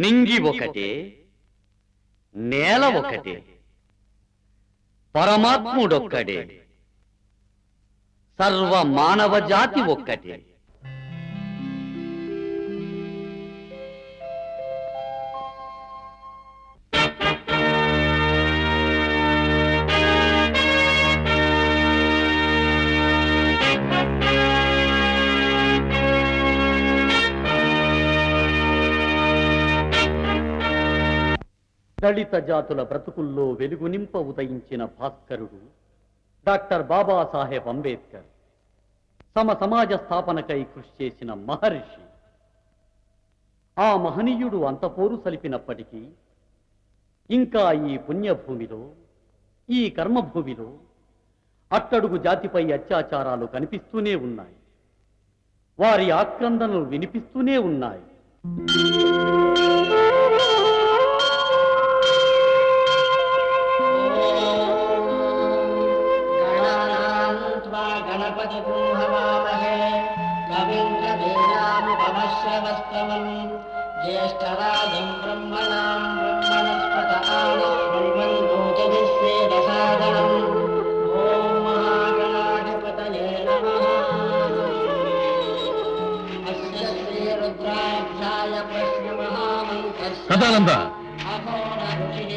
నింగి ఒకటే, నేల ఒకటే, పరమాత్ముడొక్కడే, సర్వ మానవ జాతి ఒక్కటే. దళిత జాతుల బ్రతుకుల్లో వెలుగునింప ఉదయించిన భాస్కరుడు డాక్టర్ బాబాసాహెబ్ అంబేద్కర్. సమాజ స్థాపనకై కృషి చేసిన మహర్షి. ఆ మహనీయుడు అంతపోరు సలిపినప్పటికీ ఇంకా ఈ పుణ్యభూమిలో, ఈ కర్మభూమిలో అట్టడుగు జాతిపై అత్యాచారాలు కనిపిస్తూనే ఉన్నాయి. వారి ఆక్రందనలు వినిపిస్తూనే ఉన్నాయి. ज्येष्ठराजं ब्रह्मणां ब्रह्मणस्पत आनश्वन्वन्तोजविश्वेदसादनम् ॐ महागणाधिपतये नमः। अस्य श्रीरुद्राक्षाय प्रश्नमहामन्त्रस्य अघोर ऋषिः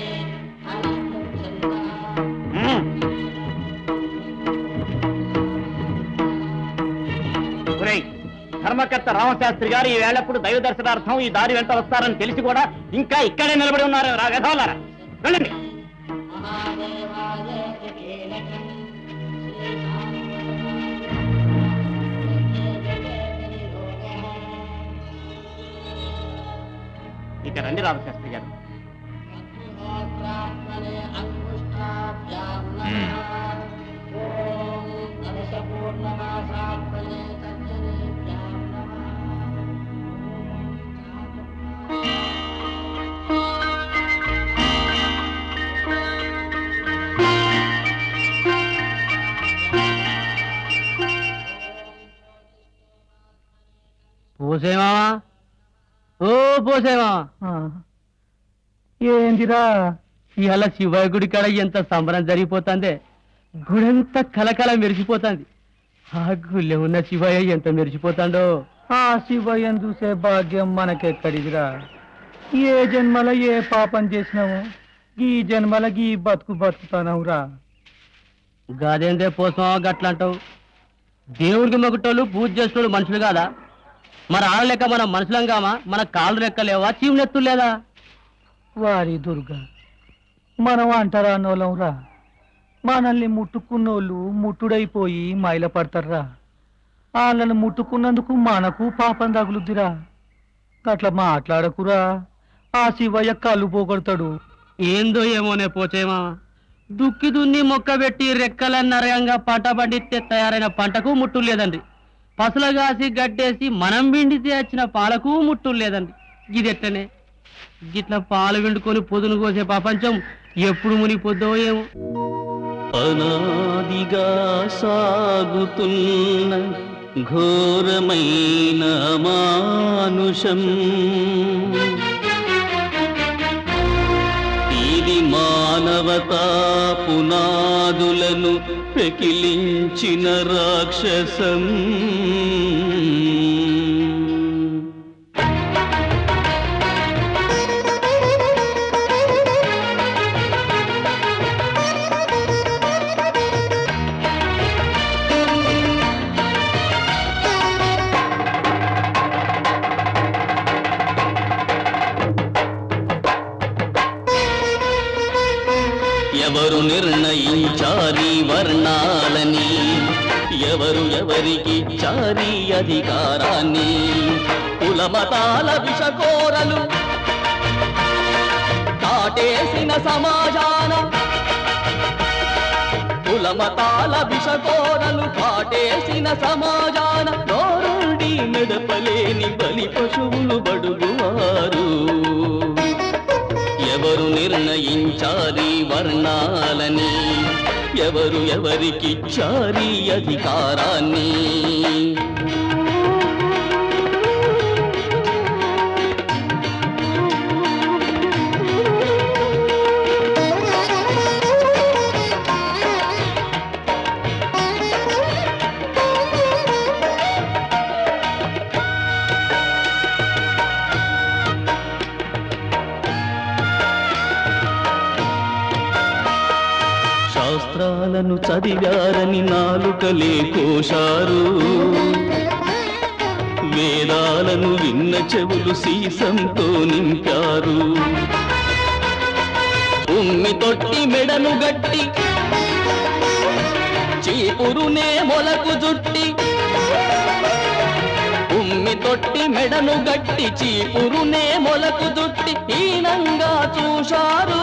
ధర్మకర్త రామశాస్త్రి గారు ఈ వేళప్పుడు దైవ దర్శనార్థం ఈ దారి వెంట వస్తారని తెలిసి కూడా ఇంకా ఇక్కడే నిలబడి ఉన్నారు. రాగధోలారా వెళ్ళండి. ఇక రండి రామశాస్త్రి గారు. పోసేమావా, ఓ పోసేమావా, ఏందిరా ఇవాళ శివయ్య గుడి కాడ ఎంత సంబరం జరిగిపోతుంది. గుడంతా కలకల మెరిసిపోతుంది. ఆ గుళ్ళె ఉన్న శివయ్య ఎంత మెరిసిపోతాడో. ఆ శివయ్యను చూసే భాగ్యం మనకెక్కడిదిరా. ఏ జన్మల ఏ పాపం చేసినావు, ఈ జన్మల ఈ బతుకుతానవురా. గాదేందే పోసమా గట్లంటావు? దేవుడికి మొగటోళ్ళు పూజ చేసేటోళ్ళు మనుషులు కాదా? మరి ఆళ్ళ లెక్క మనం మనుషులం కామా? మన కాళ్ళు లెక్కలేవా, చీమనెత్తులు లేదా? వారి దుర్గా, మనం అంటారా అన్నోళ్ళంరా. మనల్ని ముట్టుకున్నోళ్ళు ముట్టుడైపోయి మైల పడతారా. వాళ్ళని ముట్టుకున్నందుకు మనకు పాపం తగులుద్దిరా. అట్లా మాట్లాడకురా, ఆ శివయ్య కళ్ళు పోగొడతాడు. ఏందో ఏమోనే పోచేమా, దుక్కి దున్ని మొక్క పెట్టి రెక్కలన్నరయంగా పంట పండితే తయారైన పంటకు ముట్టు లేదండి. పసలగాసి గడ్డేసి మనం విండితే వచ్చిన పాలకు ముట్టు లేదండి. గిదెట్టనే గిట్లా పాలు విండుకొని పొదును కోసే ప్రపంచం ఎప్పుడు మునిగిపోద్దో ఏమో. అనాదిగా సాగుతున్న ఘోరమైన మానుషం ఇది మానవతా పునాదులను పెకిలించిన రాక్షసం. ఎవరు నిర్ణయించారి వర్ణాలని, ఎవరు ఎవరికి చారి అధికారాన్ని? కులమతాల విషకోరలు కాటేసిన సమాజాన, కులమతాల విషకోరలు కాటేసిన సమాజాన నోరుండి మెదపలేని బలి పశువులు బడుగువారు. ఎవరు నిర్ణయించారి వర్ణాలని, ఎవరు ఎవరికిచ్చారి అధికారాన్ని? చదివారని నాలుకలే కోశారు. వేదాలను విన్న చెవులు సీసంతో నింపారు. ఉమ్మి తొట్టి మెడను గట్టి చీపురునే మొలకు జుట్టి, ఉమ్మి తొట్టి మెడను గట్టి చీపురునే మొలకు జుట్టి హీనంగా చూశారు.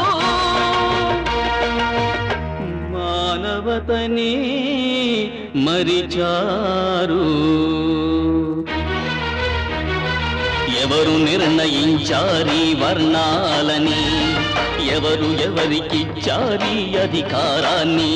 మానవతని మరిచారు. ఎవరు నిర్ణయించారీ వర్ణాలని, ఎవరు ఎవరికిచ్చారీ అధికారాన్ని?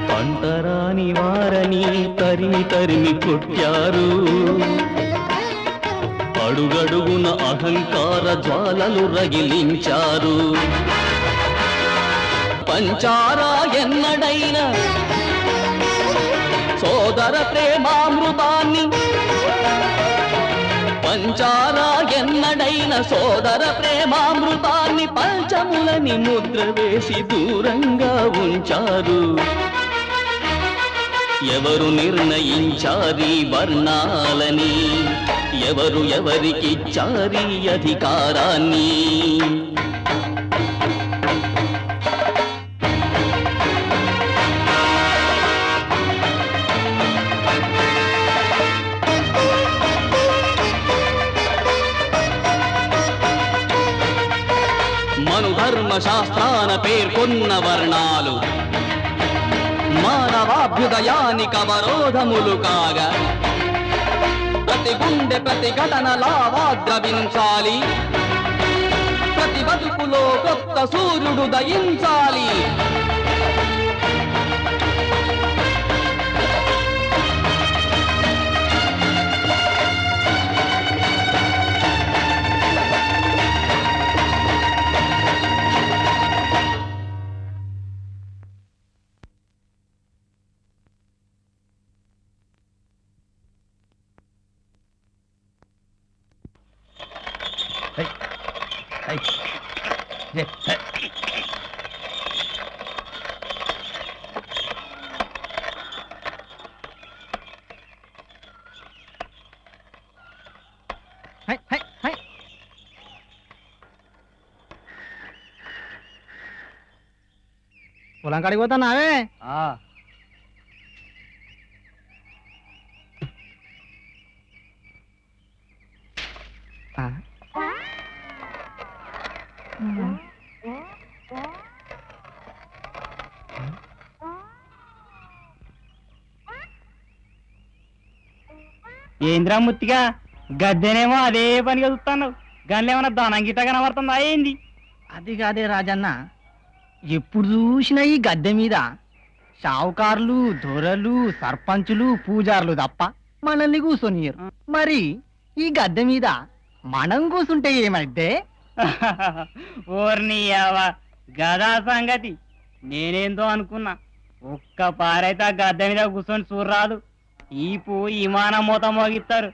పంటరాని వారని తరిమి తరిమి కొట్టారు. అడుగడుగున అహంకార జ్వాలలు రగిలించారు. పంచారా ఎన్నడైనా సోదర ప్రేమామృతాన్ని, పంచారా ఎన్నడైన సోదర ప్రేమామృతాన్ని పంచములని ముద్ర వేసి దూరంగా ఉంచారు. ఎవరు నిర్ణయించారీ వర్ణాలని, ఎవరు ఎవరికిచ్చారీ అధికారాన్ని? మనుధర్మ శాస్త్రాన పేర్కొన్న వర్ణాలు మానవాభ్యుదయానికి అవరోధములు కాగా, ప్రతి గుండె ప్రతిఘటనలా వాద్రవించాలి. ప్రతి బతుకులో కొత్త సూర్యుడు దయించాలి. పొలం కాడికి పోతున్నావే? ఏంద్రా ముత్తిగా గద్దెనేమో అదే పనిగా చూస్తాను, గన్లేమన్నా దానంగిట కనబడుతుందా ఏంది? అది కాదే రాజన్న, ఎప్పుడు చూసినా ఈ గద్దె మీద షావుకారులు, దొరలు, సర్పంచులు, పూజారులు తప్ప మనల్ని కూర్చొనియరు. మరి ఈ గద్దె మీద మనం కూర్చుంటే ఏమైతే? ఓర్ని గదా సంగతి నేనేందో అనుకున్నా. ఒక్క పారైతే ఆ గద్దె మీద కూర్చొని చూడరాదు, ఈపు విమానం మూత మోగిస్తారు.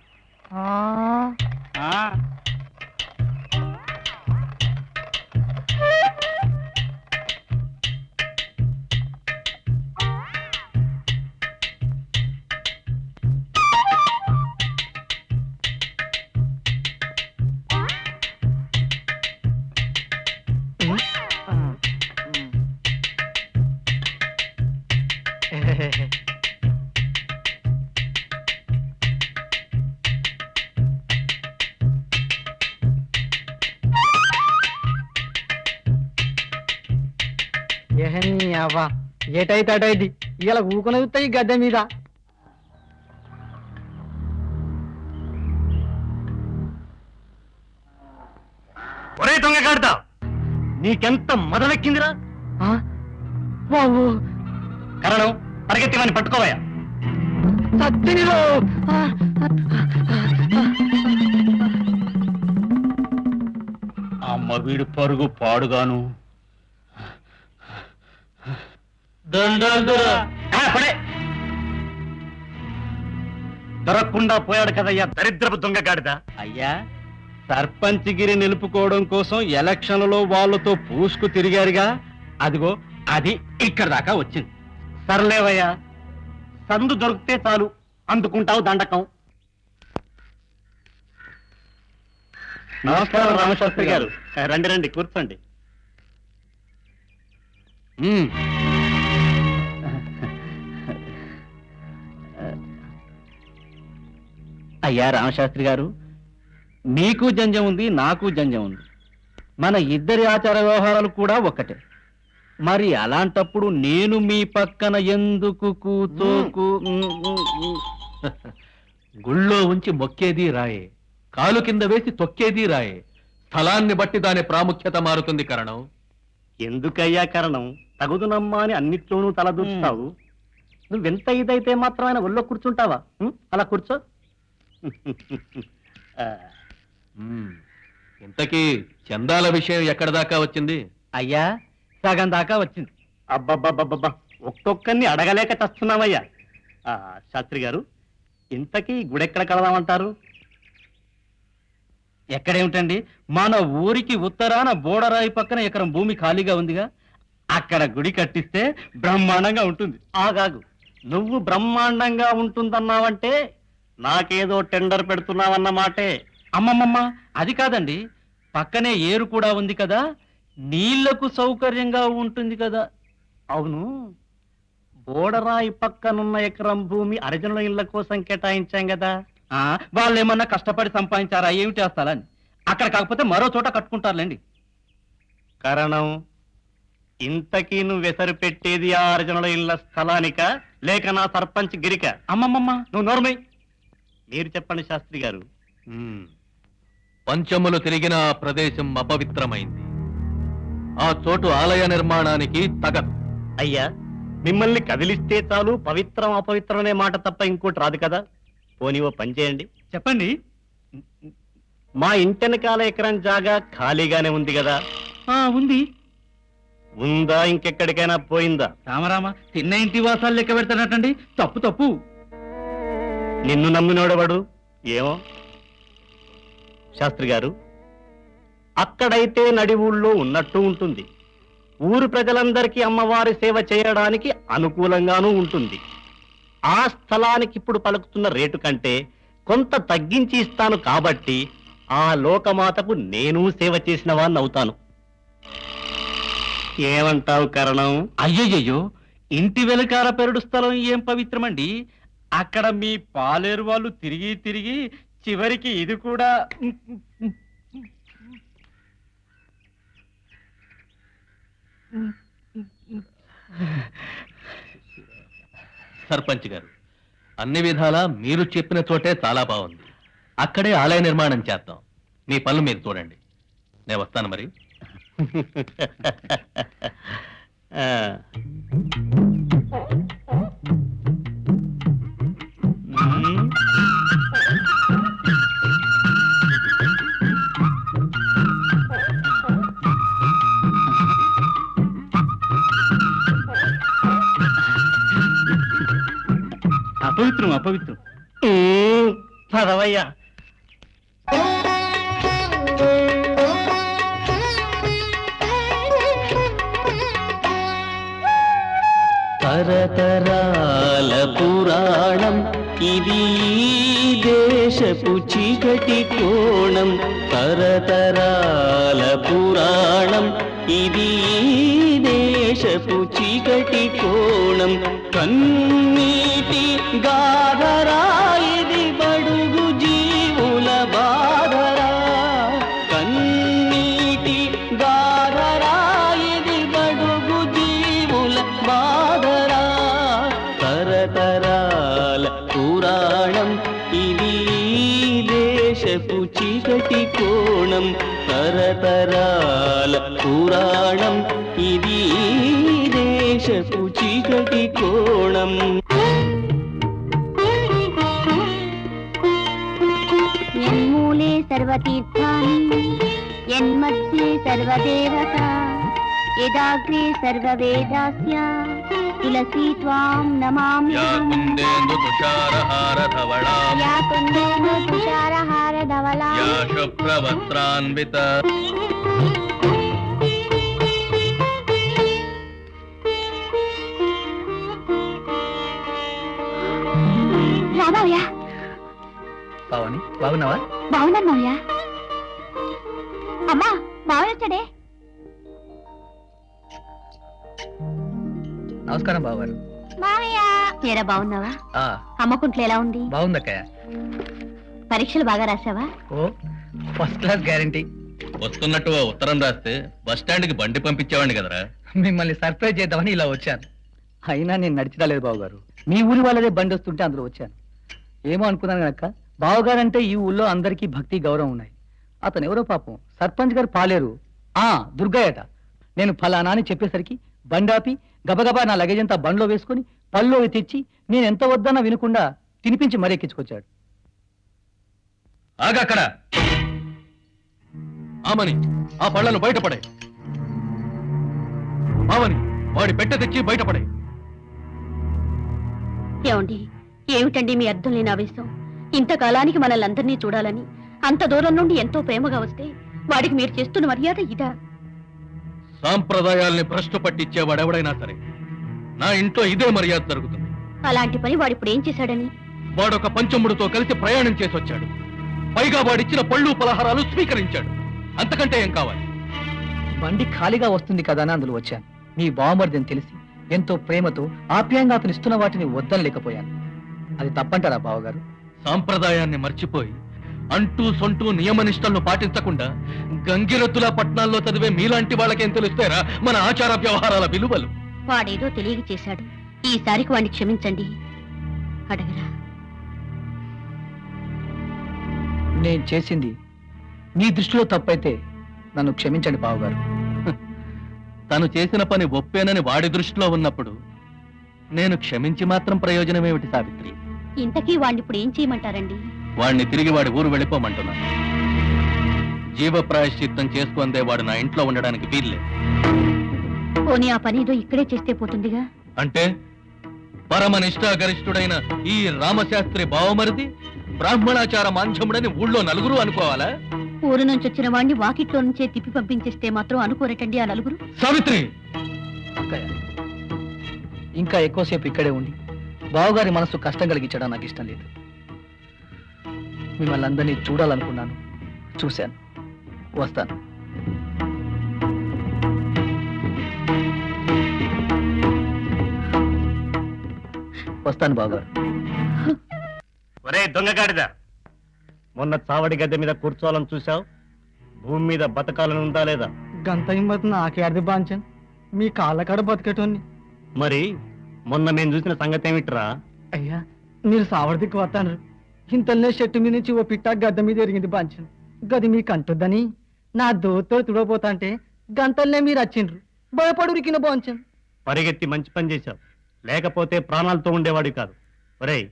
అవ్వా ఏటైతే అటైది ఇలా ఊకొని వస్తాయి గద్దె మీద. ఒరే దొంగ కడతా, నీకెంత మొదలెక్కిందిరా? బాబు కరణం పరిగెత్తి వాడిని పట్టుకోవయా. సత్తినిలో అమ్మ వీడు పరుగు పాడుగాను. దొరకకుండా పోయాడు కదయ్యా దరిద్రపు దొంగగాడిద. అయ్యా, సర్పంచ్ గిరి నిలుపుకోవడం కోసం ఎలక్షన్లలో వాళ్ళతో పూసుకు తిరిగారుగా, అదిగో అది ఇక్కడ దాకా వచ్చింది. సర్లేవయ్యా, సందు దొరికితే చాలు అందుకుంటావు దండకం. నమస్కారం రామశాస్త్రి గారు. రండి రండి, కూర్చోండి. అయ్యా రామశాస్త్రి గారు, మీకు జంజం ఉంది, నాకు జంజం ఉంది. మన ఇద్దరి ఆచార వ్యవహారాలు కూడా ఒక్కటే. మరి అలాంటప్పుడు నేను మీ పక్కన ఎందుకు కూతోకు? గుళ్ళో ఉంచి మొక్కేది రాయే, కాలు కింద వేసి తొక్కేది రాయే. స్థలాన్ని బట్టి దాని ప్రాముఖ్యత మారుతుంది కరణం. ఎందుకయ్యా కరణం, తగుదునమ్మా అని అన్నిట్లోనూ తలదూస్తావు? నువ్వెంత ఇదైతే మాత్రం ఆయన ఒళ్ళో కూర్చుంటావా? అలా కూర్చో. ఇంతకీ చందాల విషయం ఎక్కడ దాకా వచ్చింది? అయ్యా, సగం దాకా వచ్చింది. అబ్బబ్బబ్బబ్బా, ఒక్కొక్కరిని అడగలేక చస్తున్నావయ్యా. శాస్త్రి గారు, ఇంతకీ గుడెక్కడ కడదామంటారు? ఎక్కడేమిటండి, మన ఊరికి ఉత్తరాన బోడరాయి పక్కన ఎకరం భూమి ఖాళీగా ఉందిగా, అక్కడ గుడి కట్టిస్తే బ్రహ్మాండంగా ఉంటుంది. ఆగాగు, నువ్వు బ్రహ్మాండంగా ఉంటుందన్నావంటే నాకేదో టెండర్ పెడుతున్నావన్నమాటే. అమ్మమ్మమ్మ, అది కాదండి, పక్కనే ఏరు కూడా ఉంది కదా, నీళ్లకు సౌకర్యంగా ఉంటుంది కదా. అవును, బోడరాయి పక్కనున్న ఎకరం భూమి అరిజనుల ఇళ్ల కోసం కేటాయించాం కదా. వాళ్ళు ఏమన్నా కష్టపడి సంపాదించారా ఏమిటి ఆ స్థలాన్ని? అక్కడ కాకపోతే మరో చోట కట్టుకుంటారులేండి. కారణం, ఇంతకీ నువ్వు వెసరు పెట్టేది ఆ అరిజనుల ఇళ్ల స్థలానిక లేక నా సర్పంచ్ గిరిక? అమ్మమ్మమ్మ, నువ్వు నోర్మై. మీరు చెప్పండి శాస్త్రి గారు. పంచములు తిరిగిన ఆ ప్రదేశం అపవిత్రమైంది. ఆ చోటు ఆలయ నిర్మాణానికి తగదు. అయ్యా, మిమ్మల్ని కదిలిస్తే చాలు పవిత్రం అపవిత్రం అనే మాట తప్ప ఇంకోటి రాదు కదా. పోనీ ఓ పని చేయండి. చెప్పండి. మా ఇంటెనకాల ఎకరం జాగా ఖాళీగానే ఉంది కదా. ఉంది. ఉందా ఇంకెక్కడికైనా పోయిందా? రామరామ, తిన్న ఇంటి వాసాలు లెక్క పెడతానటండి. తప్పు తప్పు. నిన్ను నమ్మినోడవాడు ఏమో. శాస్త్రి గారు, అక్కడైతే నడి ఊళ్ళో ఉన్నట్టు ఉంటుంది. ఊరు ప్రజలందరికీ అమ్మవారి సేవ చేయడానికి అనుకూలంగానూ ఉంటుంది. ఆ స్థలానికి ఇప్పుడు పలుకుతున్న రేటు కంటే కొంత తగ్గించి ఇస్తాను కాబట్టి ఆ లోకమాతకు నేను సేవ చేసిన వాడిని అవుతాను. ఏమంటావు కరణం? అయ్యయ్యో, ఇంటి వెనకాల పెరడు స్థలం ఏం పవిత్రమండి. అక్కడ మీ పాలేరు వాళ్ళు తిరిగి తిరిగి చివరికి ఇది కూడా. సర్పంచ్ గారు, అన్ని విధాలా మీరు చెప్పిన చోటే చాలా బాగుంది. అక్కడే ఆలయ నిర్మాణం చేద్దాం. మీ పనులు మీరు చూడండి, నేను వస్తాను మరి. అపవిత్రం అపవిత్రం. పదవయ్యా. తరతరాల పురాణం ఇది దేశపు చీకటి కోణం. తరతరాల పురాణం ఇది దేశపు చీకటి కోణం. కన్నీటి గాధరా ఇది బడుగు జీవుల బాధరా. కన్నీటి గాధరా ఇది బడుగు జీవుల బాధరా. తరతరాల పురాణం ఇది దేశపు చీకటి కోణం. తరతరాల పురాణం ఇది దేశపు చీకటి కోణం. యన్మూలే సర్వతీర్థాని యన్మధ్యే సర్వదేవతా యదాగ్రే సర్వవేదాస్య తులసీ త్వాం నమామి యా కుందేందు తుషారహార ధవళాం యా కుందేందు తుషారహార ధవళాం యా శుభ్రవస్త్రాన్విత రామయ్య పావని బాగున్నావా? బాగున్నాను మావయ్య. అమ్మా మావయ్య వచ్చాడే. నమస్కారం బావగారు. మావయ్య ఏరా బాగున్నావా? అమ్మకుంట్లో ఎలా ఉంది? బాగుందక్కయ్య. పరీక్షలు బాగా రాసావా? ఓ ఫస్ట్ క్లాస్ గ్యారంటీ. వస్తున్నట్టు ఓ ఉత్తరం రాస్తే బస్ స్టాండ్ కి బండి పంపించేవాడిని కదరా. మిమ్మల్ని సర్ప్రైజ్ చేద్దామని ఇలా వచ్చాను. అయినా నేను నడిచి రాలేదు బావగారు. మీ ఊరి వాళ్ళదే బండి వస్తుంటే అందులో వచ్చాను. ఏమో అనుకున్నాను కనుక బావగారంటే ఈ ఊళ్ళో అందరికీ భక్తి గౌరవం ఉన్నాయి. అతను ఎవరో పాపం సర్పంచ్ గారు పాలేరు దుర్గయ్యట. నేను ఫలానా అని చెప్పేసరికి బండాపి గబగబా నా లగేజ్ అంతా బండ్లో వేసుకుని పళ్ళో తెచ్చి నేను ఎంత వద్దన్నా వినకుండా తినిపించి మరెక్కించుకొచ్చాడు. ఆగక్కడ ఆమని ఆ పళ్ళను బయటపడే. ఆమని వాడి పెట్టె తెచ్చి బయటపడే. ఏమండి ఏమిటండి మీ అర్థం లేని ఆవేశం? ఇంతకాలానికి మనల్ని అందరినీ చూడాలని అంత దూరం నుండి ఎంతో ప్రేమగా వస్తే వాడికి మీరు చేస్తున్న మర్యాద ఇదా? సాంప్రదాయాల్ని భ్రష్టు పట్టించేవాడెవడైనా సరే నా ఇంట్లో ఇదే మర్యాద జరుగుతుంది. అలాంటి పని వాడిప్పుడు ఏం చేశాడని? వాడొక పంచముడితో కలిసి ప్రయాణం చేసి వచ్చాడు. పైగా వాడిచ్చిన పళ్ళు పలహారాలు స్వీకరించాడు. అంతకంటే ఏం కావాలి? బండి ఖాళీగా వస్తుంది కదా అని అందులో వచ్చాను. మీ బావమరిదని తెలిసి ఎంతో ప్రేమతో ఆప్యాయంగా అతను ఇస్తున్న వాటిని వద్దనలేకపోయాను. అది తప్పంటారా బావగారు? సాంప్రదాయాన్ని మర్చిపోయి అంటూ సొంటూ నియమనిష్టలను పాటించకుండా గంగిరెద్దుల పట్నాల్లో చదివే మీలాంటి వాళ్ళకేం తెలుస్తారా మన ఆచార వ్యవహారాల విలువలు? వాడేదో తెలియక చేశాడు. ఈసారికి వాడిని క్షమించండి. అడగరా? నేను చేసింది మీ దృష్టిలో తప్పైతే నన్ను క్షమించండి బావగారు. తను చేసిన పని ఒప్పేనని వాడి దృష్టిలో ఉన్నప్పుడు నేను క్షమించి మాత్రం ప్రయోజనమేమిటి సావిత్రి? ఇంతకీ వాడిని ఇప్పుడు ఏం చేయమంటారండి? వాడిని తిరిగి వాడి ఊరు వెళ్ళిపోమంటున్నాను. జీవ ప్రాయశ్చిత్తం చేసుకుందే వాడు నా ఇంట్లో ఉండడానికి వీల్లేదు. పోనీ ఆ పని ఏదో ఇక్కడే చేస్తే పోతుందిగా. అంటే పరమ నిష్ఠాగరిష్ఠుడైన ఈ రామశాస్త్రి బావమరిది బ్రాహ్మణాచార మాంఛముడని ఊళ్ళో నలుగురు అనుకోవాలా? ఊరు నుంచి వచ్చిన వాడిని వాకిట్లో నుంచే తిప్పి పంపించేస్తే మాత్రం అనుకోరటండి ఆ నలుగురు. సావిత్రి, అక్కయ్య, ఇంకా ఎక్కువసేపు ఇక్కడే ఉండి బావగారి మనసు కష్టం కలిగించడం నాకు ఇష్టం లేదు. మిమ్మల్ని అందరినీ చూడాలనుకున్నాను, చూశాను. వస్తాను. వస్తాను బావగారు. ఒరే దొంగగాడిద, మొన్న చావడి గద్దె మీద కూర్చోవాలని చూశావు. భూమి మీద బతకాలని ఉందా లేదా? గంత హిమ్మత్ నాకే అర్థం బాంచన్. మీ కాళ్ళ కాడ బతికేటోని. మరి మొన్న మేము చూసిన సంగతి ఏమిట్రా? అయ్యా, మీరు సావడికి వస్తాను. ఇంతలనే చెట్టు మీద నుంచి ఓ పిట్ట గద్ద మీద ఎరిగింది బాంచన్. గది మీకు అంటుద్దని నా దోతో తుడపోతా అంటే గంతల్నే మీరు వచ్చిండ్రు. భయపడు ఉరికిన బాంచన్. పరిగెత్తి మంచి పని చేశావు, లేకపోతే ప్రాణాలతో ఉండేవాడు కాదు. ఒరేయ్,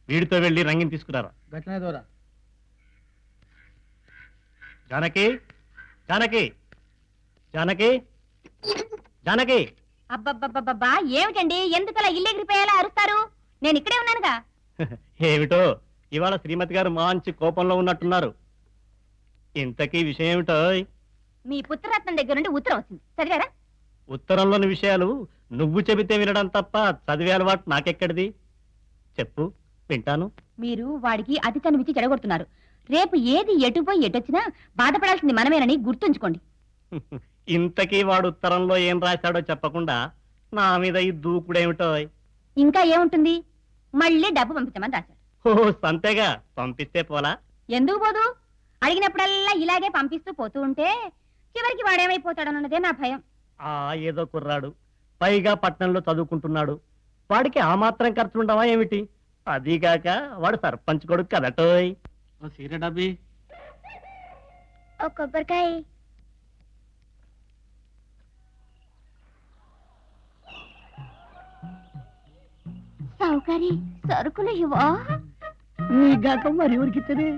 వీడితో వెళ్ళి రంగిని తీసుకురారా. గట్లనే దూరా. జానకి, జానకి, జానకి, జానకి. అబ్బబ్బబ్బబ్బా ఏమిటండి? ఎందుకలా ఇల్లు ఎగిరిపోయేలా అరుస్తారు? నేను ఇక్కడే ఉన్నానుగా. ఏమిటో ఇవాళ శ్రీమతి గారు మంచి కోపంలో ఉన్నట్టున్నారు. ఇంతకీ విషయం ఏమిటో? మీ పుత్రరత్నం దగ్గర నుండి ఉత్తరం వచ్చింది, చదివారా? ఉత్తరంలోని విషయాలు నువ్వు చెబితే వినడం తప్ప చదివే అలవాటు నాకెక్కడిది? చెప్పు, వింటాను. మీరు వాడికి అతి చనువిచ్చి చెడగొడుతున్నారు. రేపు ఏది ఎటుపోయి ఎటొచ్చినా బాధపడాల్సింది మనమేనని గుర్తుంచుకోండి. ఇంతకీ వాడు ఉత్తరంలో ఏం రాశాడో చెప్పకుండా నా మీద ఈ దూకుడేమిటో? ఇంకా ఏముంటుంది? మళ్ళీ డబ్బు పంపించమని రాశాడు. ఓ సంతేగా, పంపిస్తే పోలా? ఎందుకు పోదు? అడిగినప్పుడల్లా ఇలాగే పంపిస్తూ పోతూ ఉంటే చివరికి వాడేమైపోతాడన్నదే నా భయం. ఏదో కుర్రాడు, పైగా పట్నంలో చదువుకుంటున్నాడు. వాడికి ఆ మాత్రం ఖర్చు ఉండవా ఏమిటి? అదీగాక వాడు సర్పంచ్ కొడుకు కదటోయ్. సీర డబ్బి ఓ కొబ్బరికాయ. సౌకర్య సరుకులు ఇవా? నీ గాక మరి ఎవరికిద్దరే?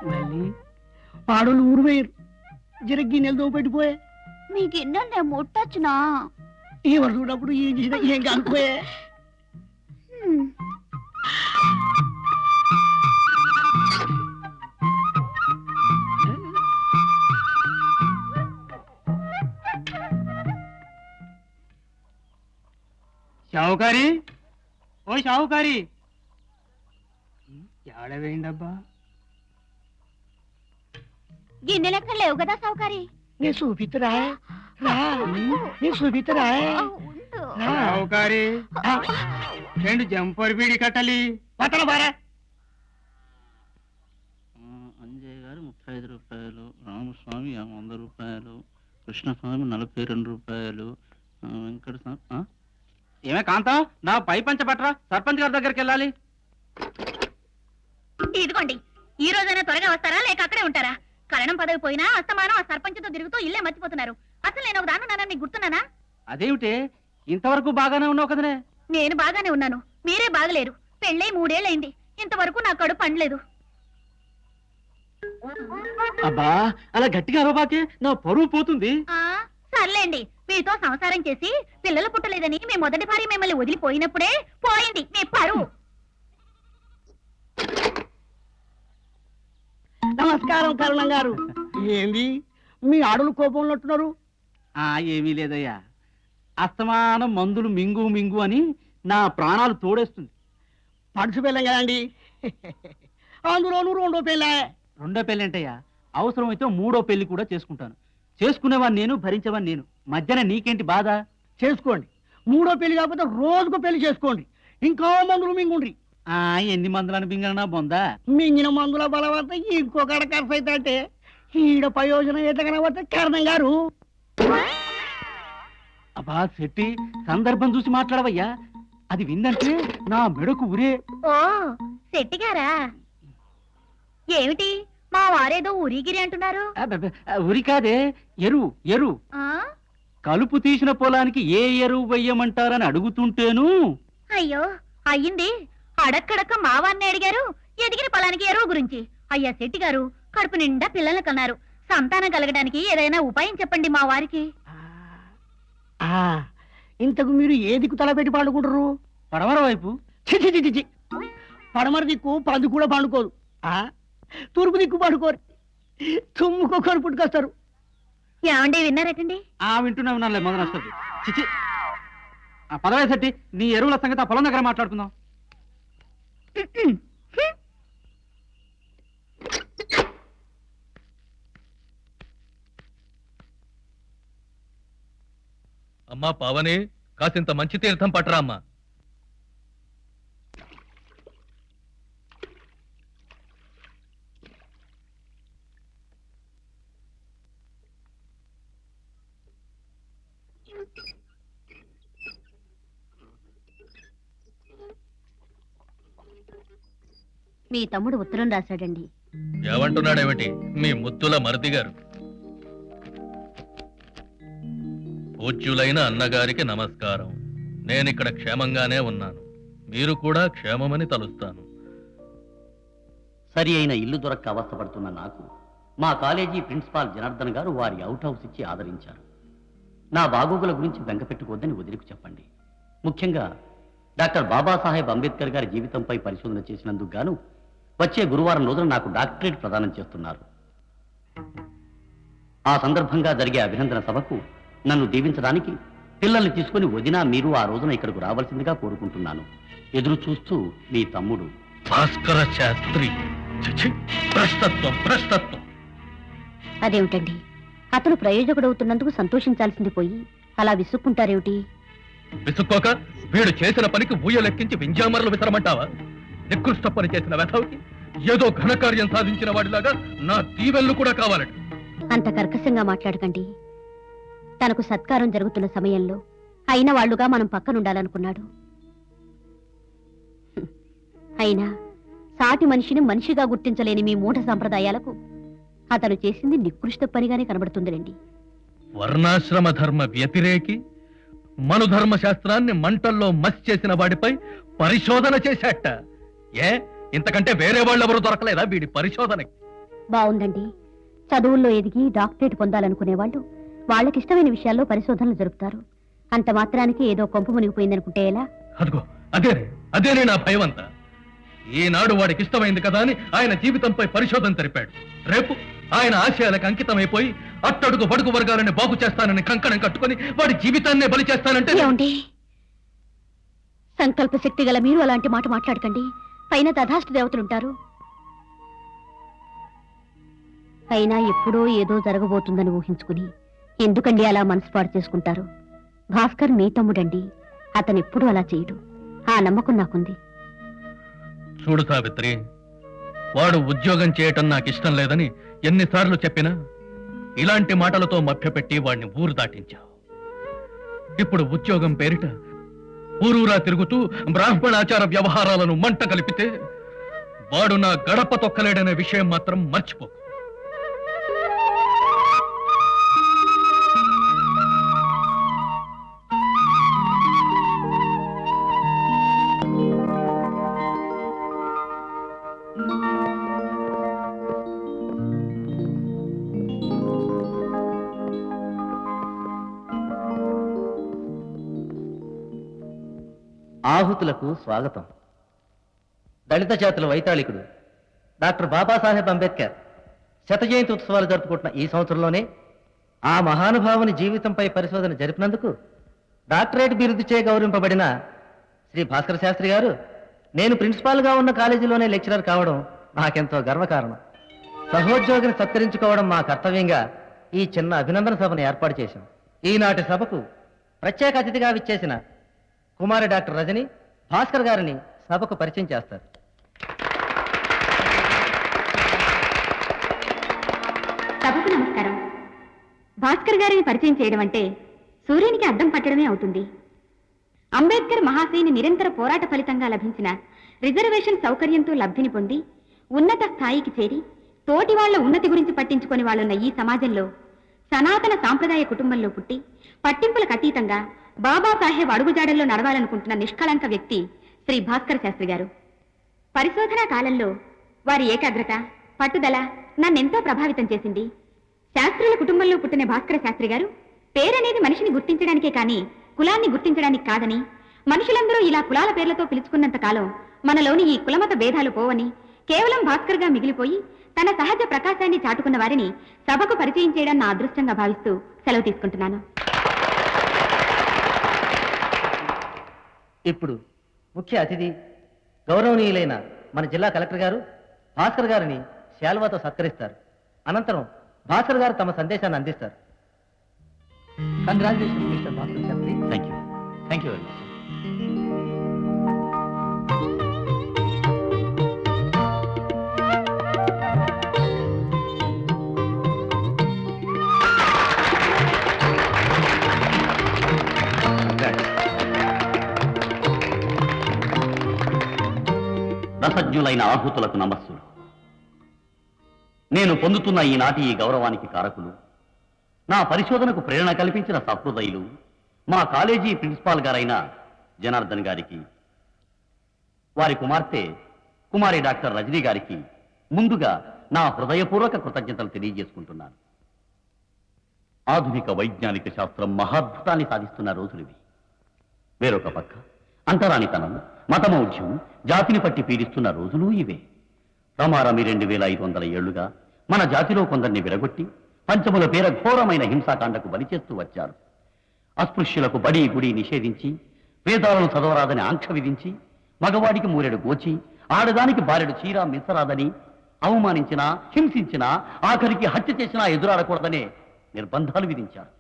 మళ్ళీ ఆడోళ్ళు ఊరు వేయరు. జర గిన్నెలతో పెట్టిపోయే. మీ గిన్నెలు నేను ముట్టచ్చునా? ఎవరు చూడప్పుడు ఏం చేసినా ఏం కాకపోయే. షావుకారి, ఓ షావుకారి, ఏడవేయండబ్బా. గిన్నెలు ఎక్కడ లేవు కదా సౌకారి? నీ చూపితురా రా, నీ చూపితురా రా. షావుకారి, 2 జంపర్ బీడి కట్టాలి. పక్కన బారా. అంజయ్య గారు 35 రూపాయలు, రామస్వామి 100 రూపాయలు, కృష్ణస్వామి 42 రూపాయలు, వెంకట స్వామి. ఏమే కాంతం, నా పై పంచ పట్రా, సర్పంచ్ గారి దగ్గరికి వెళ్ళాలి. ఇదిగోండి, ఈ రోజైనా త్వరగా వస్తారా లేక అక్కడే ఉంటారా? కరణం పదవి పోయినా అస్తమానం ఆ సర్పంచ్తో తిరుగుతూ ఇల్లే మర్చిపోతున్నారు. అసలు నేను ఒక దాన్ని నాన్న గుర్తున్నానా? అదేమిటి, ఇంతవరకు బాగానే ఉన్నావు కదనే? నేను బాగానే ఉన్నాను, మీరే బాగలేరు. పెళ్ళై 3 ఏళ్ళైంది, ఇంతవరకు నా కడుపు పండలేదు. అబ్బా, అలా గట్టిగా అరవబాకే, నా పరువు పోతుంది. ఆ సర్లేండి, మీతో సంసారం చేసి పిల్లలు పుట్టలేదని మీ మొదటి భార్య మిమ్మల్ని వదిలిపోయినప్పుడే పోయింది మీ పరువు. నమస్కారం కరుణం గారు. ఏంది మీ ఆడలు కోపంలో ఉంటున్నారు? ఏమీ లేదయ్యా, అస్తమానం మందులు మింగు మింగు అని నా ప్రాణాలు తోడేస్తుంది. పడుచు పిల్లం కదండి, అందులోనూ 2వ పెళ్ళ. 2వ పెళ్ళంటయ్యా, అవసరమైతే 3వ పెళ్లి కూడా చేసుకుంటాను. చేసుకునేవాడిని నేను, భరించేవాడిని నేను. మధ్యన నీకేంటి బాధ? చేసుకోండి. 3వ పెళ్లి కాకపోతే రోజుకు పెళ్లి చేసుకోండి. ఇంకా మందులు మింగుండ్రి. ఎన్ని మందులను బింగనా బొందా? మింగిన మందుల బలవత ఇంకొకడ ఖర్చు అయితే అంటే ఈడ ప్రయోజనం ఎట్లా కనబడితే కరణం గారు. అబ్బా శెట్టి, సందర్భం చూసి మాట్లాడవయ్యా. అది విందంటే నా మెడకు ఉరే. ఓ శెట్టిగారా, ఏమిటి మా వారేదో ఊరిగిరి అంటున్నారు? ఉరి కాదే, ఎరువు ఎరువు. ఆ కలుపు తీసిన పొలానికి ఏ ఎరువు వెయ్యమంటారని అడుగుతుంటేను. అయ్యో అయ్యింది, అడక్కడక్క మావాన్ని అడిగారు ఎదిగిన పొలానికి ఎరువు గురించి. అయ్యా శెట్టి గారు, కడుపు నిండా పిల్లలు కన్నారు, సంతానం కలగడానికి ఏదైనా ఉపాయం చెప్పండి మా వారికి. ఇంతకు మీరు ఏ దిక్కు తలపెట్టి పండుకుంటారు? పడమర వైపు. చిచి చిచి చి. పడమర దిక్కు పంది కూడా పండుకోదు. తూర్పు దిక్కు పండుకోరు, తుమ్ముకొకరు పుట్టుకొస్తారు. ఏమండి విన్నారటండి? వింటున్నా విన్నానులే, మొదలు వస్తుంది. చిచి, పదవే శెట్టి, నీ ఎరువుల సంగతి ఆ పొలం దగ్గర మాట్లాడుకుందాం. అమ్మా పావని, కాసింత మంచి తీర్థం పట్టరా అమ్మా. మీ తమ్ముడు ఉత్తరం రాశాడండి. ఏమంటున్నాడేమిటి మీ ముద్దుల మరిది గారు? పూజ్యులైన అన్నగారికి నమస్కారం. నేనిక్కడ క్షేమంగానే ఉన్నాను, మీరు కూడా క్షేమమని తలుస్తాను. సరి అయిన ఇల్లు దొరక్క అవస్థపడుతున్న నాకు మా కాలేజీ ప్రిన్సిపాల్ జనార్దన్ గారు వారి అవుట్ హౌస్ ఇచ్చి ఆదరించారు. నా బాగోగుల గురించి బెంగపెట్టుకోవద్దని వదిలికు చెప్పండి. ముఖ్యంగా డాక్టర్ బాబాసాహెబ్ అంబేద్కర్ గారి జీవితంపై పరిశోధన చేసినందుకు గాను వచ్చే గురువారం రోజున నాకు డాక్టరేట్ ప్రదానం చేస్తున్నారు. ఆ సందర్భంగా జరిగే అభినందన సభకు నన్ను దీవించడానికి పిల్లల్ని తీసుకుని వదినా మీరు ఆ రోజున ఇక్కడకు రావాల్సిందిగా కోరుకుంటున్నాను. ఎదురు చూస్తూ మీ తమ్ముడు భాస్కర శాస్త్రి. ఛీ, భ్రష్టత్వం భ్రష్టత్వం. అదేమిటండి, అతను ప్రయోజకుడవుతున్నందుకు సంతోషించాల్సింది పోయి అలా విసుక్కుంటారేమిటి? విసుక్కోక వీడు చేసిన పనికి ఊయలెక్కించి వింజామరలు విసరమంటావా? నికృష్ట పని చేసిన వెధవకి ఏదో ఘనకార్యం సాధించిన వాడిలాగా నా దీవెళ్ళు కూడా కావాలట. అంత కర్కశంగా మాట్లాడకండి. తనకు సత్కారం జరుగుతున్న సమయంలో అయిన వాళ్ళుగా మనం పక్కనుండాలనుకున్నాడు. అయినా సాటి మనిషిని మనిషిగా గుర్తించలేని మీ మూఢ సంప్రదాయాలకు అతను చేసింది నికృష్ట పనిగానే కనబడుతుందిలేండి. వర్ణాశ్రమ ధర్మ వ్యతిరేకి మనుధర్మ శాస్త్రాన్ని మంటల్లో మసి చేసిన వాడిపై పరిశోధన చేశాట. ఏ ఇంతకంటే వేరే వాళ్ళెవరూ దొరకలేదా వీడి పరిశోధనకి? బావుందండి. చదువుల్లో ఎదిగి డాక్టరేట్ పొందాలనుకునే వాళ్ళు వాళ్ళకిష్టమైన విషయాల్లో పరిశోధనలు జరుపుతారు. అంత మాత్రానికి ఏదో కొంపు మునిగిపోయిందనుకుంటే ఎలా? అదిగో అదేనే నా భయం అంతా. ఈనాడు వాడికి ఇష్టమైంది కదా అని ఆయన జీవితంపై పరిశోధన జరిపాడు. రేపు ఆయన ఆశయాలకు అంకితమైపోయి అట్టడుగు బడుగు వర్గాలని బాగు చేస్తానని కంకణం కట్టుకొని వాడి జీవితాన్నే బలి చేస్తానంటే ఏమండి, సంకల్ప శక్తి గల మీరు అలాంటి మాట మాట్లాడకండి. పైన తథాస్తు దేవతలుంటారు. అయినా ఎప్పుడో ఏదో జరగబోతుందని ఊహించుకుని ఎందుకండి అలా మనసు పాడు చేసుకుంటారు? భాస్కర్ మీ తమ్ముడండి, అతను ఎప్పుడూ అలా చేయడు. ఆ నమ్మకం నాకుంది. చూడు సావిత్రి, వాడు ఉద్యోగం చేయటం నాకు ఇష్టం లేదని ఎన్నిసార్లు చెప్పినా ఇలాంటి మాటలతో మభ్యపెట్టి వాడిని ఊరు దాటించావు. ఇప్పుడు ఉద్యోగం పేరిట ఊరూరా తిరుగుతూ బ్రాహ్మణాచార వ్యవహారాలను మంట కలిపితే వాడు నా గడప తొక్కలేడనే విషయం మాత్రం మర్చిపో. ఆహుతులకు స్వాగతం. దళిత జాతుల వైతాళికుడు డాక్టర్ బాబాసాహెబ్ అంబేద్కర్ శత జయంతి ఉత్సవాలు జరుపుకుంటున్న ఈ సంవత్సరంలోనే ఆ మహానుభావుని జీవితంపై పరిశోధన జరిపినందుకు డాక్టరేట్ బిరుదుచే గౌరవింపబడిన శ్రీ భాస్కర శాస్త్రి గారు నేను ప్రిన్సిపాల్గా ఉన్న కాలేజీలోనే లెక్చరర్ కావడం నాకెంతో గర్వకారణం. సహోద్యోగిని సత్కరించుకోవడం మా కర్తవ్యంగా ఈ చిన్న అభినందన సభను ఏర్పాటు చేశాం. ఈనాటి సభకు ప్రత్యేక అతిథిగా విచ్చేసిన కుమారి డాక్టర్ రజని భాస్కర్ గారిని సభకు పరిచయం చేస్తారు. సభకు నమస్కారం. భాస్కర్ గారిని పరిచయం చేయడం అంటే సూర్యునికి అద్దం పట్టడమే అవుతుంది. అంబేద్కర్ మహాశయుని నిరంతర పోరాట ఫలితంగా లభించిన రిజర్వేషన్ సౌకర్యంతో లబ్ధిని పొంది ఉన్నత స్థాయికి చేరి తోటి వాళ్ల ఉన్నతి గురించి పట్టించుకొని వాళ్ళున్న ఈ సమాజంలో సనాతన సాంప్రదాయ కుటుంబంలో పుట్టి పట్టింపులకు అతీతంగా బాబాసాహెబ్ అడుగుజాడల్లో నడవాలనుకుంటున్న నిష్కళంక వ్యక్తి శ్రీ భాస్కర శాస్త్రి గారు. పరిశోధనా కాలంలో వారి ఏకాగ్రత, పట్టుదల నన్నెంతో ప్రభావితం చేసింది. శాస్త్రుల కుటుంబంలో పుట్టిన భాస్కర శాస్త్రి గారు పేరనేది మనిషిని గుర్తించడానికే కానీ కులాన్ని గుర్తించడానికి కాదని, మనుషులందరూ ఇలా కులాల పేర్లతో పిలుచుకున్నంత కాలం మనలోని ఈ కులమత భేదాలు పోవని, కేవలం భాస్కర్ గా మిగిలిపోయి తన సహజ ప్రకాశాన్ని చాటుకున్న వారిని సభకు పరిచయం చేయడం నా అదృష్టంగా భావిస్తూ సెలవు తీసుకుంటున్నాను. ఇప్పుడు ముఖ్య అతిథి గౌరవనీయులైన మన జిల్లా కలెక్టర్ గారు భాస్కర్ గారిని శాల్వాతో సత్కరిస్తారు. అనంతరం భాస్కర్ గారు తమ సందేశాన్ని అందిస్తారు. Congratulations mister Bhaskar Shastri. Thank you very much. రసజ్ఞులైన ఆహుతులకు నమస్సులు. నేను పొందుతున్న ఈనాటి ఈ గౌరవానికి కారకులు, నా పరిశోధనకు ప్రేరణ కల్పించిన సహృదయులు, మా కాలేజీ ప్రిన్సిపాల్ గారైన జనార్దన్ గారికి, వారి కుమార్తె కుమారి డాక్టర్ రజనీ గారికి ముందుగా నా హృదయపూర్వక కృతజ్ఞతలు తెలియజేసుకుంటున్నాను. ఆధునిక వైజ్ఞానిక శాస్త్రం మహాద్భుతాన్ని సాధిస్తున్న రోజులివి. వేరొక పక్క అంటరానితనం, మతమౌఢ్యం జాతిని పట్టి పీడిస్తున్న రోజులు ఇవే. రమారమి 2500 ఏళ్లుగా మన జాతిలో కొందరిని విరగొట్టి పంచముల పేర ఘోరమైన హింసాకాండకు బలి చేస్తూ వచ్చారు. అస్పృశ్యులకు బడి గుడి నిషేధించి, వేదాలను చదవరాదని ఆంక్ష విధించి, మగవాడికి మూరెడు గోచి, ఆడదానికి బారెడు చీర మించరాదని అవమానించినా, హింసించినా, ఆఖరికి హత్య చేసినా ఎదురాడకూడదనే నిర్బంధాలు విధించారు.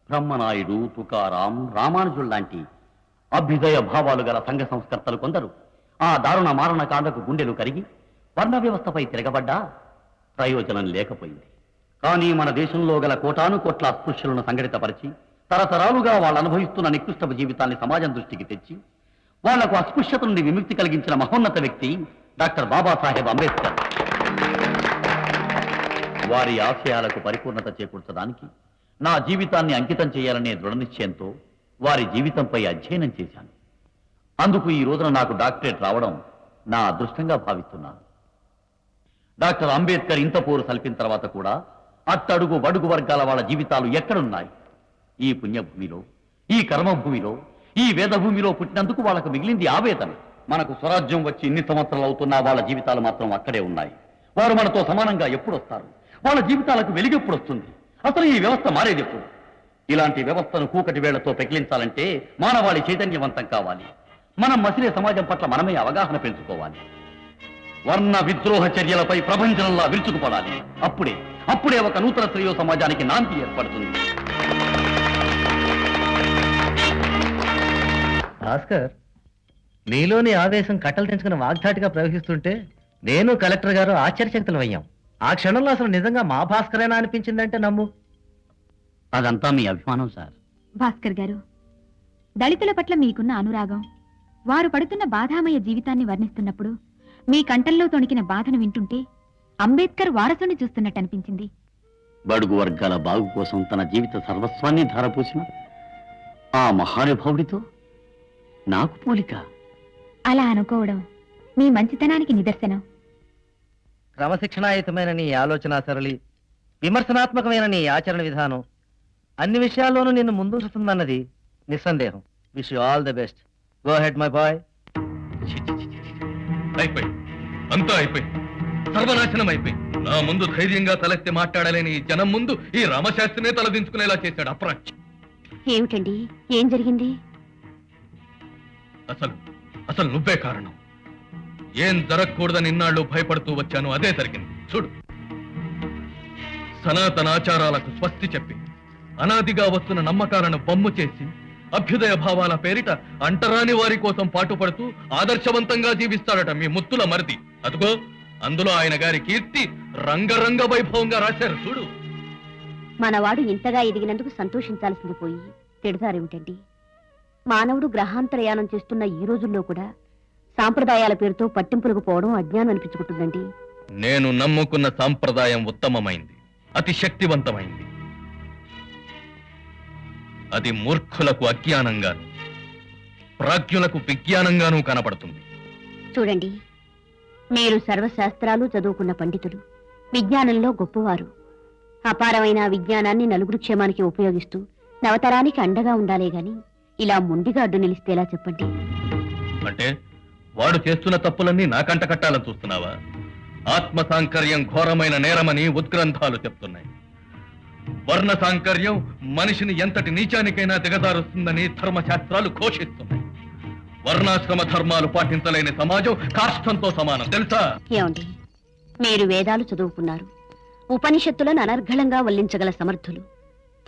బ్రహ్మనాయుడు, తుకారాం, రామానుజుల్లాంటి అభ్యుదయ భావాలు గల సంఘ సంస్కర్తలు కొందరు ఆ దారుణ మారణ కాండకు గుండెలు కరిగి వర్ణ వ్యవస్థపై తిరగబడ్డా ప్రయోజనం లేకపోయింది. కానీ మన దేశంలో గల కోటాను కోట్ల అస్పృశ్యులను సంఘటితపరిచి తరతరాలుగా వాళ్ళు అనుభవిస్తున్న నికృష్టపు జీవితాన్ని సమాజం దృష్టికి తెచ్చి వాళ్లకు అస్పృశ్యత నుండి విముక్తి కలిగించిన మహోన్నత వ్యక్తి డాక్టర్ బాబాసాహెబ్ అంబేద్కర్. వారి ఆశయాలకు పరిపూర్ణత చేకూర్చడానికి నా జీవితాన్ని అంకితం చేయాలనే దృఢ నిశ్చయంతో వారి జీవితంపై అధ్యయనం చేశాను. అందుకు ఈ రోజున నాకు డాక్టరేట్ రావడం నా అదృష్టంగా భావిస్తున్నాను. డాక్టర్ అంబేద్కర్ ఇంత పోరు సల్పిన తర్వాత కూడా అట్టడుగు బడుగు వర్గాల వాళ్ళ జీవితాలు ఎక్కడున్నాయి? ఈ పుణ్యభూమిలో, ఈ కర్మభూమిలో, ఈ వేదభూమిలో పుట్టినందుకు వాళ్ళకు మిగిలింది ఆవేదన. మనకు స్వరాజ్యం వచ్చి ఇన్ని సంవత్సరాలు అవుతున్నా వాళ్ళ జీవితాలు మాత్రం అక్కడే ఉన్నాయి. వారు మనతో సమానంగా ఎప్పుడు వస్తారు? వాళ్ళ జీవితాలకు వెలుగెప్పుడు వస్తుంది? అసలు ఈ వ్యవస్థ మారేది ఎప్పుడు? ఇలాంటి వ్యవస్థను కూకటి వేళ్లతో పెకిలించాలంటే మానవాళి చైతన్యవంతం కావాలి. మనం మసిలే సమాజం పట్ల మనమే అవగాహన పెంచుకోవాలి. వర్ణ విద్రోహ చర్యలపై ప్రపంచంలా విరుచుకుపడాలి. అప్పుడే ఒక నూతన శ్రేయో సమాజానికి నాంది ఏర్పడుతుంది. భాస్కర్, నీలోని ఆవేశం కట్టలు తెంచుకుని వాగ్ధాటిగా ప్రవహిస్తుంటే నేను కలెక్టర్ గారు ఆశ్చర్యచకితులం అయ్యాం. ఆ క్షణంలో అసలు నిజంగా మా భాస్కరేనా అనిపించిందంటే నమ్ము. అదంతా మీ అభిమానం సార్. భాస్కర్ గారు, దళితుల పట్ల మీకున్న అనురాగం, వారు పడుతున్న బాధామయ జీవితాన్ని వర్ణిస్తున్నప్పుడు మీ కంఠంలో తొణికిన బాధను వింటుంటే అంబేద్కర్ వారసుని చూస్తున్నట్టు అనిపించింది. బడుగు వర్గాల బాగు కోసం తన జీవిత సర్వస్వాన్ని ధారపోసిన ఆ మహానుభావుడితో నాకు పోలిక. అలా అనుకోవడం మీ మంచితనానికి నిదర్శనం. క్రమశిక్షణాయుతమైన నీ ఆలోచన సరళి, విమర్శనాత్మకమైన నీ ఆచరణ విధానం అన్ని విషయాల్లోనూ నిన్ను ముందుంచుతుందన్నది నిస్సందేహం. Wish you all the best. Go head my boy. అయిపోయి, అంతా అయిపోయి, సర్వనాశనం అయిపోయి. నా ముందు ధైర్యంగా తలెత్తి మాట్లాడలేని ఈ జనం ముందు ఈ రామశాస్త్రినే తలదించుకునేలా చేశాడు అప్రాచ్. ఏమిటండి, ఏం జరిగింది? అసలు నువ్వే కారణం. ఏం జరగకూడదని ఇన్నాళ్ళు భయపడుతూ వచ్చాను, అదే జరిగింది. చూడు, సనాతన ఆచారాలకు స్వస్తి చెప్పి అనాదిగా వస్తున్న నమ్మకాలను బొమ్ము చేసి అభ్యుదయ భావాల పేరిట అంటరాని వారి కోసం పాటుపడుతూ ఆదర్శవంతంగా జీవిస్తాడట మీ ముత్తుల మరిది. అదుగో అందులో ఆయన గారి కీర్తి రంగరంగ వైభవంగా రాశారు. చూడు, మనవాడు ఇంతగా ఎదిగినందుకు సంతోషించాల్సింది పోయి తిడతారేమిటండి? మానవుడు గ్రహాంతరయానం చేస్తున్న ఈ రోజుల్లో కూడా సాంప్రదాయాల పేరుతో పట్టింపులకు పోవడం అజ్ఞానం అనిపించుకుంటుందండి. నేను నమ్ముకున్న సాంప్రదాయం ఉత్తమమైంది, అతి శక్తివంతమైంది. అది మూర్ఖులకు అజ్ఞానంగాను, ప్రాజ్ఞులకు విజ్ఞానంగానూ కనపడుతుంది. చూడండి, మీరు సర్వశాస్త్రాలు చదువుకున్న పండితులు, విజ్ఞానంలో గొప్పవారు. అపారమైన విజ్ఞానాన్ని నలుగురు క్షేమానికి ఉపయోగిస్తూ నవతరానికి అండగా ఉండాలే గాని ఇలా మొండిగా అడ్డు నిలిస్తేలా చెప్పండి. అంటే వాడు చేస్తున్న తప్పులన్నీ నాకంట కట్టాలని చూస్తున్నావా? ఆత్మ సాంకర్యం ఘోరమైన నేరమని ఉద్గ్రంథాలు చెప్తున్నాయి. వర్ణ సాంకర్యం మనిషిని ఎంతటి నీచానికైనా దిగజారుస్తుందని ధర్మశాస్త్రాలు ఘోషిస్తున్నాయి. వర్ణాశ్రమ ధర్మాలు పాటించలేని సమాజం కాష్టంతో సమానం, తెలుసా? ఏమండి, మీరు వేదాలు చదువుకున్నారు, ఉపనిషత్తులను అనర్ఘళంగా వల్లించగల సమర్థులు.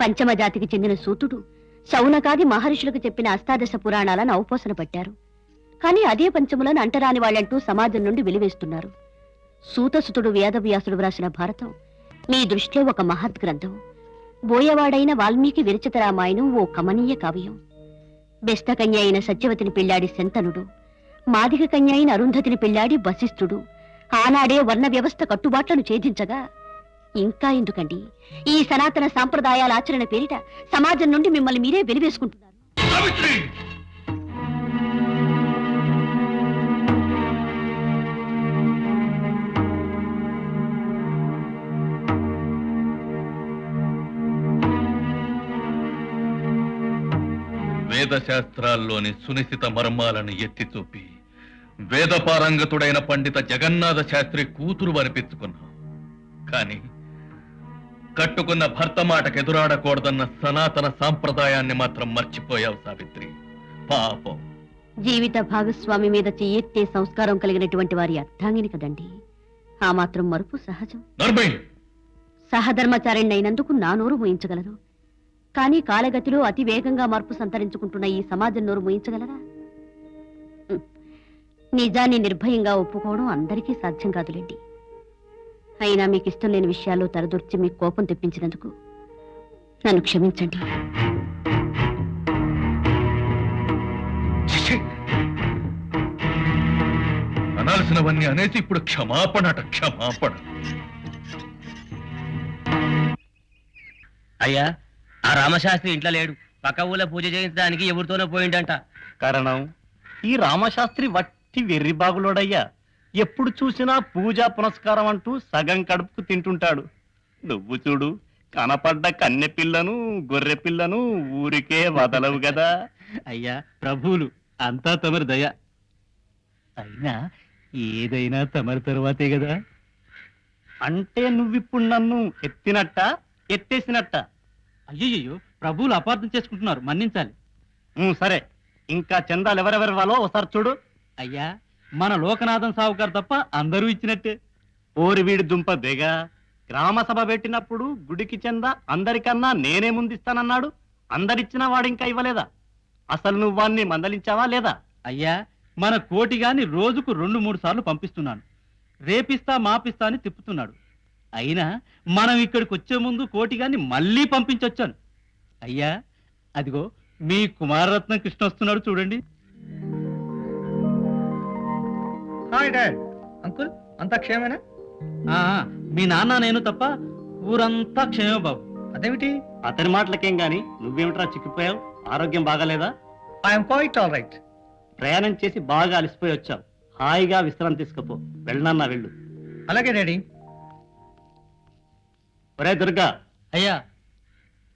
పంచమ జాతికి చెందిన సూతుడు శౌనకాది మహర్షులకు చెప్పిన అష్టాదశ పురాణాలను అవపోసన పట్టారు. కానీ అదే పంచములను అంటరాని వాళ్ళంటూ సమాజం నుండి వెలివేస్తున్నారు. సూతసుతుడు వేదవ్యాసుడు వ్రాసిన భారతం మీ దృష్టిలో ఒక మహత్ గ్రంథం. బోయవాడైన వాల్మీకి విరచిత రామాయణం ఓ కమనీయ కావ్యం. బెస్తకన్య అయిన సత్యవతిని పెళ్లాడి శంతనుడు, మాదిగ కన్య అయిన అరుంధతిని పెళ్లాడి వశిష్ఠుడు ఆనాడే వర్ణ వ్యవస్థ కట్టుబాట్లను ఛేదించగా ఇంకా ఎందుకండి ఈ సనాతన సాంప్రదాయాల ఆచరణ పేరిట సమాజం నుండి మిమ్మల్ని మీరే వెలివేసుకుంటున్నారు? వేదశాస్త్రాల్లోని సునిశిత మర్మాలను ఎత్తి చూపి వేదపారంగతుడైన పండిత జగన్నాథ శాస్త్రి కూతురు అనిపించుకున్నావు. కానీ కట్టుకున్న భర్త మాటకు ఎదురాడకూడదన్న సనాతన సాంప్రదాయాన్ని మాత్రం మర్చిపోయావు సావిత్రి. పాపం. జీవిత భాగస్వామి మీద చెయ్యెత్తే సంస్కారం కలిగినటువంటి వారి అర్థాంగిని కదండి. ఆ మాత్రం మరుపు సహజం. సహధర్మచారిణి అయినందుకు నా నోరు మూయించగలరు, కానీ కాలగతిలో అతి వేగంగా మార్పు సంతరించుకుంటున్న ఈ సమాజం నోరు మూయించగలరా? నిజాన్ని నిర్భయంగా ఒప్పుకోవడం అందరికీ సాధ్యం కాదులేండి. అయినా మీకు ఇష్టం లేని విషయాల్లో తలదూర్చి మీకు కోపం తెప్పించినందుకు నన్ను క్షమించండి. అనాల్సినవన్నీ అనేసి ఇప్పుడు క్షమాపణట, క్షమాపణ. అయ్యా, ఆ రామశాస్త్రి ఇంట్లో లేడు. పక్క ఊళ్ళో పూజ చేయించడానికి ఎవరితోనో పోయిండంట. కారణం ఈ రామశాస్త్రి వట్టి వెర్రి బాగులోడయ్యా. ఎప్పుడు చూసినా పూజా పునస్కారం అంటూ సగం కడుపుకు తింటుంటాడు. నువ్వు చూడు, కనపడ్డ కన్నె పిల్లను గొర్రె పిల్లను ఊరికే వదలవు కదా. అయ్యా ప్రభువులు అంతా తమరి దయ. అయినా ఏదైనా తమరి తరువాతే కదా. అంటే నువ్విప్పుడు నన్ను ఎత్తినట్ట ఎత్తేసినట్ట? అయ్యయ్యో ప్రభువులు అపార్థం చేసుకుంటున్నారు, మన్నించాలి. సరే, ఇంకా చందాలు ఎవరెవరి వాళ్ళో ఒకసారి చూడు. అయ్యా మన లోకనాథం సావుకారు తప్ప అందరూ ఇచ్చినట్టే. ఓరి వీడి దుంప బేగా, గ్రామ సభ పెట్టినప్పుడు గుడికి చందా అందరికన్నా నేనే ముందిస్తానన్నాడు. అందరిచ్చినా వాడు ఇంకా ఇవ్వలేదా? అసలు నువ్వు వాణ్ణి మందలించావా లేదా? అయ్యా మన కోటిగాని రోజుకు 2-3 సార్లు పంపిస్తున్నాను. రేపిస్తా మాపిస్తా అని తిప్పుతున్నాడు. అయినా మనం ఇక్కడికి వచ్చే ముందు కోటిగాన్ని మళ్ళీ పంపించొచ్చాను. అయ్యా అదిగో మీ కుమారరత్నం కృష్ణ వస్తున్నాడు చూడండి. Hi dad. అంకుల్ అంతా క్షేమేనా? మీ నాన్న నేను తప్ప ఊరంతా క్షేమే బాబు. అదేమిటి? అతని మాటలకేం గాని నువ్వేమిట్రా చిక్కిపోయావు? ఆరోగ్యం బాగాలేదా? I'm quite all right. ప్రయాణం చేసి బాగా అలసిపోయి వచ్చావు. హాయిగా విశ్రాంతి తీసుకపో. వెళ్ళనన్నా వెళ్ళు. అలాగే డాడీ. ఒరే దుర్గా, అయ్యా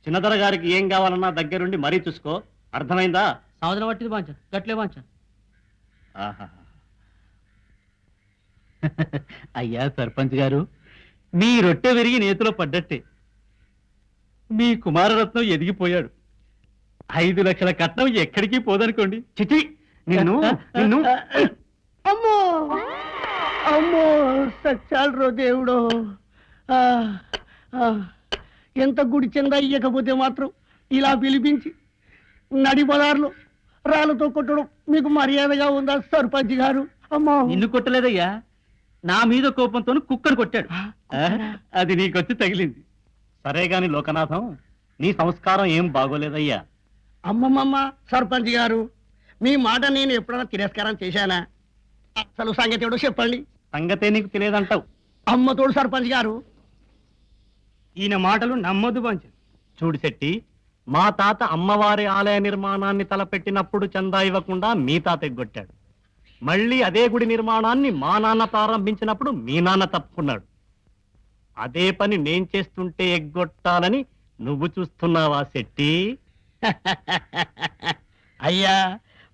చిన్నదొర గారికి ఏం కావాలన్నా దగ్గరుండి మరీ చూసుకో. అర్థమైందా? సావదన పట్టిది బాంచ గట్లే బాంచ. ఆహా. అయ్యా సర్పంచ్ గారు, మీ రొట్టె విరిగి నేతిలో పడ్డట్టే. మీ కుమారరత్నం ఎదిగిపోయాడు. 5 లక్షల కట్నం ఎక్కడికి పోదనుకోండి. చిచి, నిన్ను నిన్ను అమ్మో అమ్మో సచ్చాలు దేవుడు. ఎంత గుడి చెందా ఇయ్యకపోతే మాత్రం ఇలా పిలిపించి నడి బజార్లో రాళ్ళతో కొట్టడం మీకు మర్యాదగా ఉందా సర్పంచ్ గారు? అమ్మో, నిన్ను కొట్టలేదయ్యా, నా మీద కోపంతో కుక్కను కొట్టాడు. అది నీకొచ్చి తగిలింది. సరే గాని లోకనాథం, నీ సంస్కారం ఏం బాగోలేదయ్యా. అమ్మమ్మమ్మ సర్పంచ్ గారు, మీ మాట నేను ఎప్పుడైనా తిరస్కారం చేశానా? అసలు సంగతి ఏడో చెప్పండి. సంగతే నీకు తెలియదంటావు. అమ్మతోడు సర్పంచ్ గారు, ఈయన మాటలు నమ్మొద్దు పంచ. చూడు శెట్టి, మా తాత అమ్మవారి ఆలయ నిర్మాణాన్ని తలపెట్టినప్పుడు చందా ఇవ్వకుండా మీ తాత ఎగ్గొట్టాడు. మళ్ళీ అదే గుడి నిర్మాణాన్ని మా నాన్న ప్రారంభించినప్పుడు మీ నాన్న తప్పుకున్నాడు. అదే పని నేను చేస్తుంటే ఎగ్గొట్టాలని నువ్వు చూస్తున్నావా శెట్టి? అయ్యా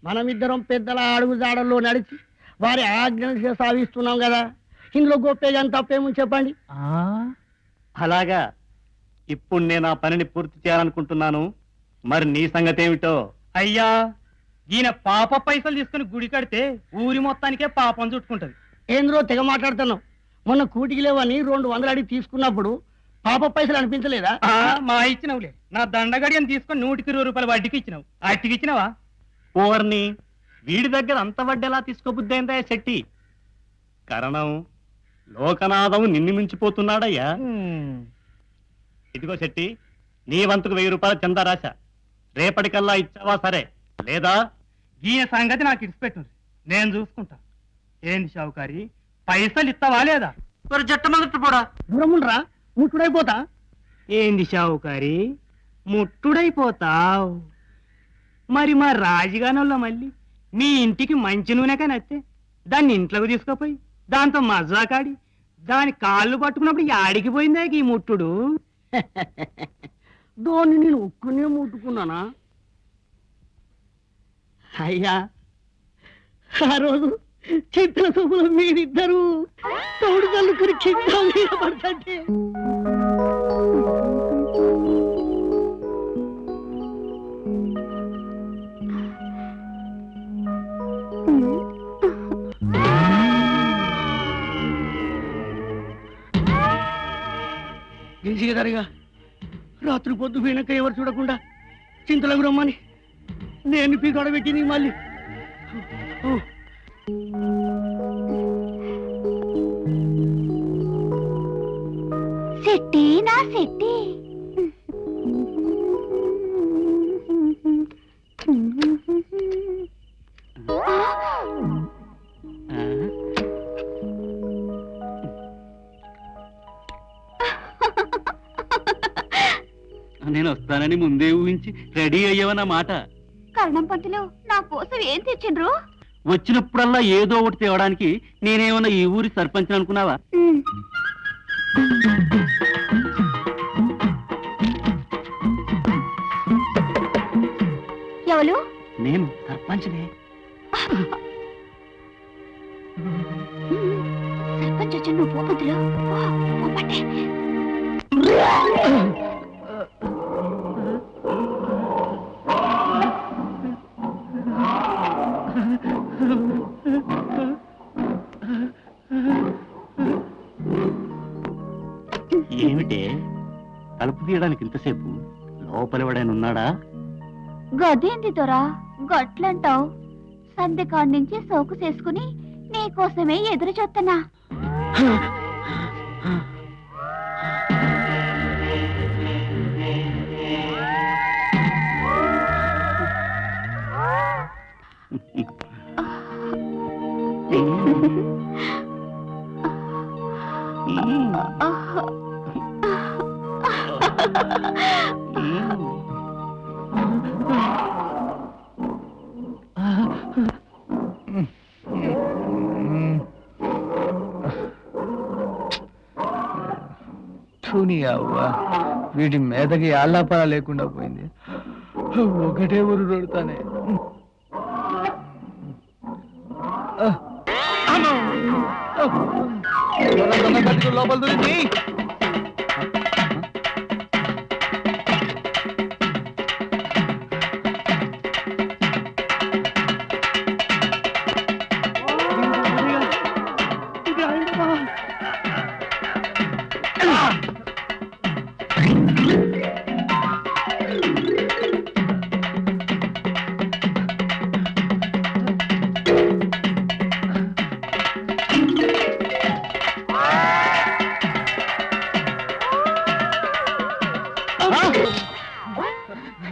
మనమిద్దరం పెద్దల అడుగు జాడల్లో నడిచి వారి ఆజ్ఞలు సాగిస్తున్నాం కదా, ఇందులో గొప్పేగాని తప్పేమని చెప్పండి. అలాగా, ఇప్పుడు నేను ఆ పనిని పూర్తి చేయాలనుకుంటున్నాను. మరి నీ సంగతి ఏమిటో? అయ్యా, ఈయన పాప పైసలు తీసుకుని గుడి కడితే ఊరి మొత్తానికే పాపం చుట్టుకుంటది. ఏంద్రో తెగ మాట్లాడుతున్నావు? మొన్న కూటికి లేవని 200 అడిగి తీసుకున్నప్పుడు పాప పైసలు అనిపించలేదా? మా ఇచ్చినవులే, నా దండగడియని తీసుకొని 120 రూపాయలు వడ్డీకి ఇచ్చినావు. అట్టికి ఇచ్చినావా? ఓవర్ని వీడి దగ్గర అంత వడ్డెలా తీసుకోబుద్దైందా శెట్టి? కారణం లోకనాథం నిన్ను మించిపోతున్నాడయ్యా. ఇదిగో శెట్టి, నీ వంతుకు 1000 రూపాయల చందా రాశా. రేపటికల్లా ఇచ్చావా సరే, లేదా ఈయన సంగతి నాకు ఇడిచిపెట్టు, నేను చూసుకుంటా. ఏంది షావుకారి, పైసలు ఇస్తావా లేదా? దూరముండ్రా, ముట్టుడైపోతా. ఏంది షావుకారి, ముట్టుడైపోతావు? మరి మా రాజుగానోళ్ళ మళ్ళీ మీ ఇంటికి మంచి నూనె కానీ వస్తే దాన్ని ఇంట్లోకి తీసుకుపోయి దాంతో మజాకాడి దాని కాళ్ళు పట్టుకున్నప్పుడు యాడికి పోయిందే ఈ ముట్టుడు? దాన్ని నేను ఒక్కనే ముట్టుకున్నానా? అయ్యా ఆ రోజు చిత్ర సభలో మీరిద్దరు తోడు కలుకుని కింద మీద పడతంటే గెలిచిగదరిగా రాత్రి పొద్దు పోయినాక ఎవరు చూడకుండా చింతలకు రమ్మని నేను పీకాడ పెట్టి మళ్ళీ శెట్టి నా శెట్టి. నేను వస్తానని ముందే ఊహించి రెడీ అయ్యావన్నమాట. కర్ణం పంతులు నా కోసం ఏం తెచ్చిండ్రు? వచ్చినప్పుడల్లా ఏదో ఒకటి తేవడానికి నేనేమన్నా ఈ ఊరి సర్పంచ్ అనుకున్నావా? నేను సర్పంచ్నే. సర్పంచ్ వచ్చి నువ్వు పోపొద్దులు పోపట్టే. ఏమిటే తలుపు తీయడానికి ఇంతసేపు? లోపలివాడైనా ఉన్నాడా? గదేంది దొరా గట్లంటావు? సందెకాడి నుంచి సోకు చేసుకుని నీకోసమే ఎదురు చూస్తున్నా. అవ్వ వీటి మీదకి ఆలాపన లేకుండా పోయింది. ఒకటే ఊరు దొరుకుతానే. లోపల దొరికి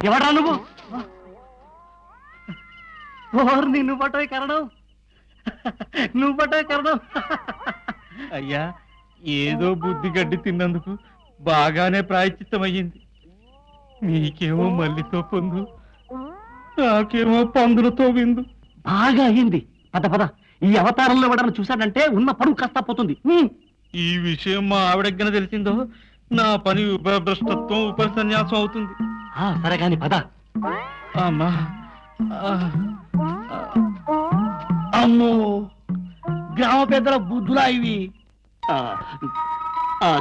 ఎవడా నువ్వు? నువ్వు పట్టవి కరణం, నువ్వు పట్టవి కరణం. అయ్యా, ఏదో బుద్ధి గడ్డి తిన్నందుకు బాగానే ప్రాయశ్చిత్తమయ్యింది. నీకేమో మల్లితో పొందు, నాకేమో పందులతో విందు. బాగా అయ్యింది. పద పద, ఈ అవతారంలో ఎవడన్నా చూశాడంటే ఉన్న పరువు కాస్త పోతుంది. ఈ విషయం మా ఆవిడగ్గన తెలిసిందో నా పని ఉపభ్రష్టత్వం ఉపసన్యాసం అవుతుంది. సరే కాని పద. అమ్మా, అమ్మో, గ్రామ పెద్దల బుద్ధులా ఇవి.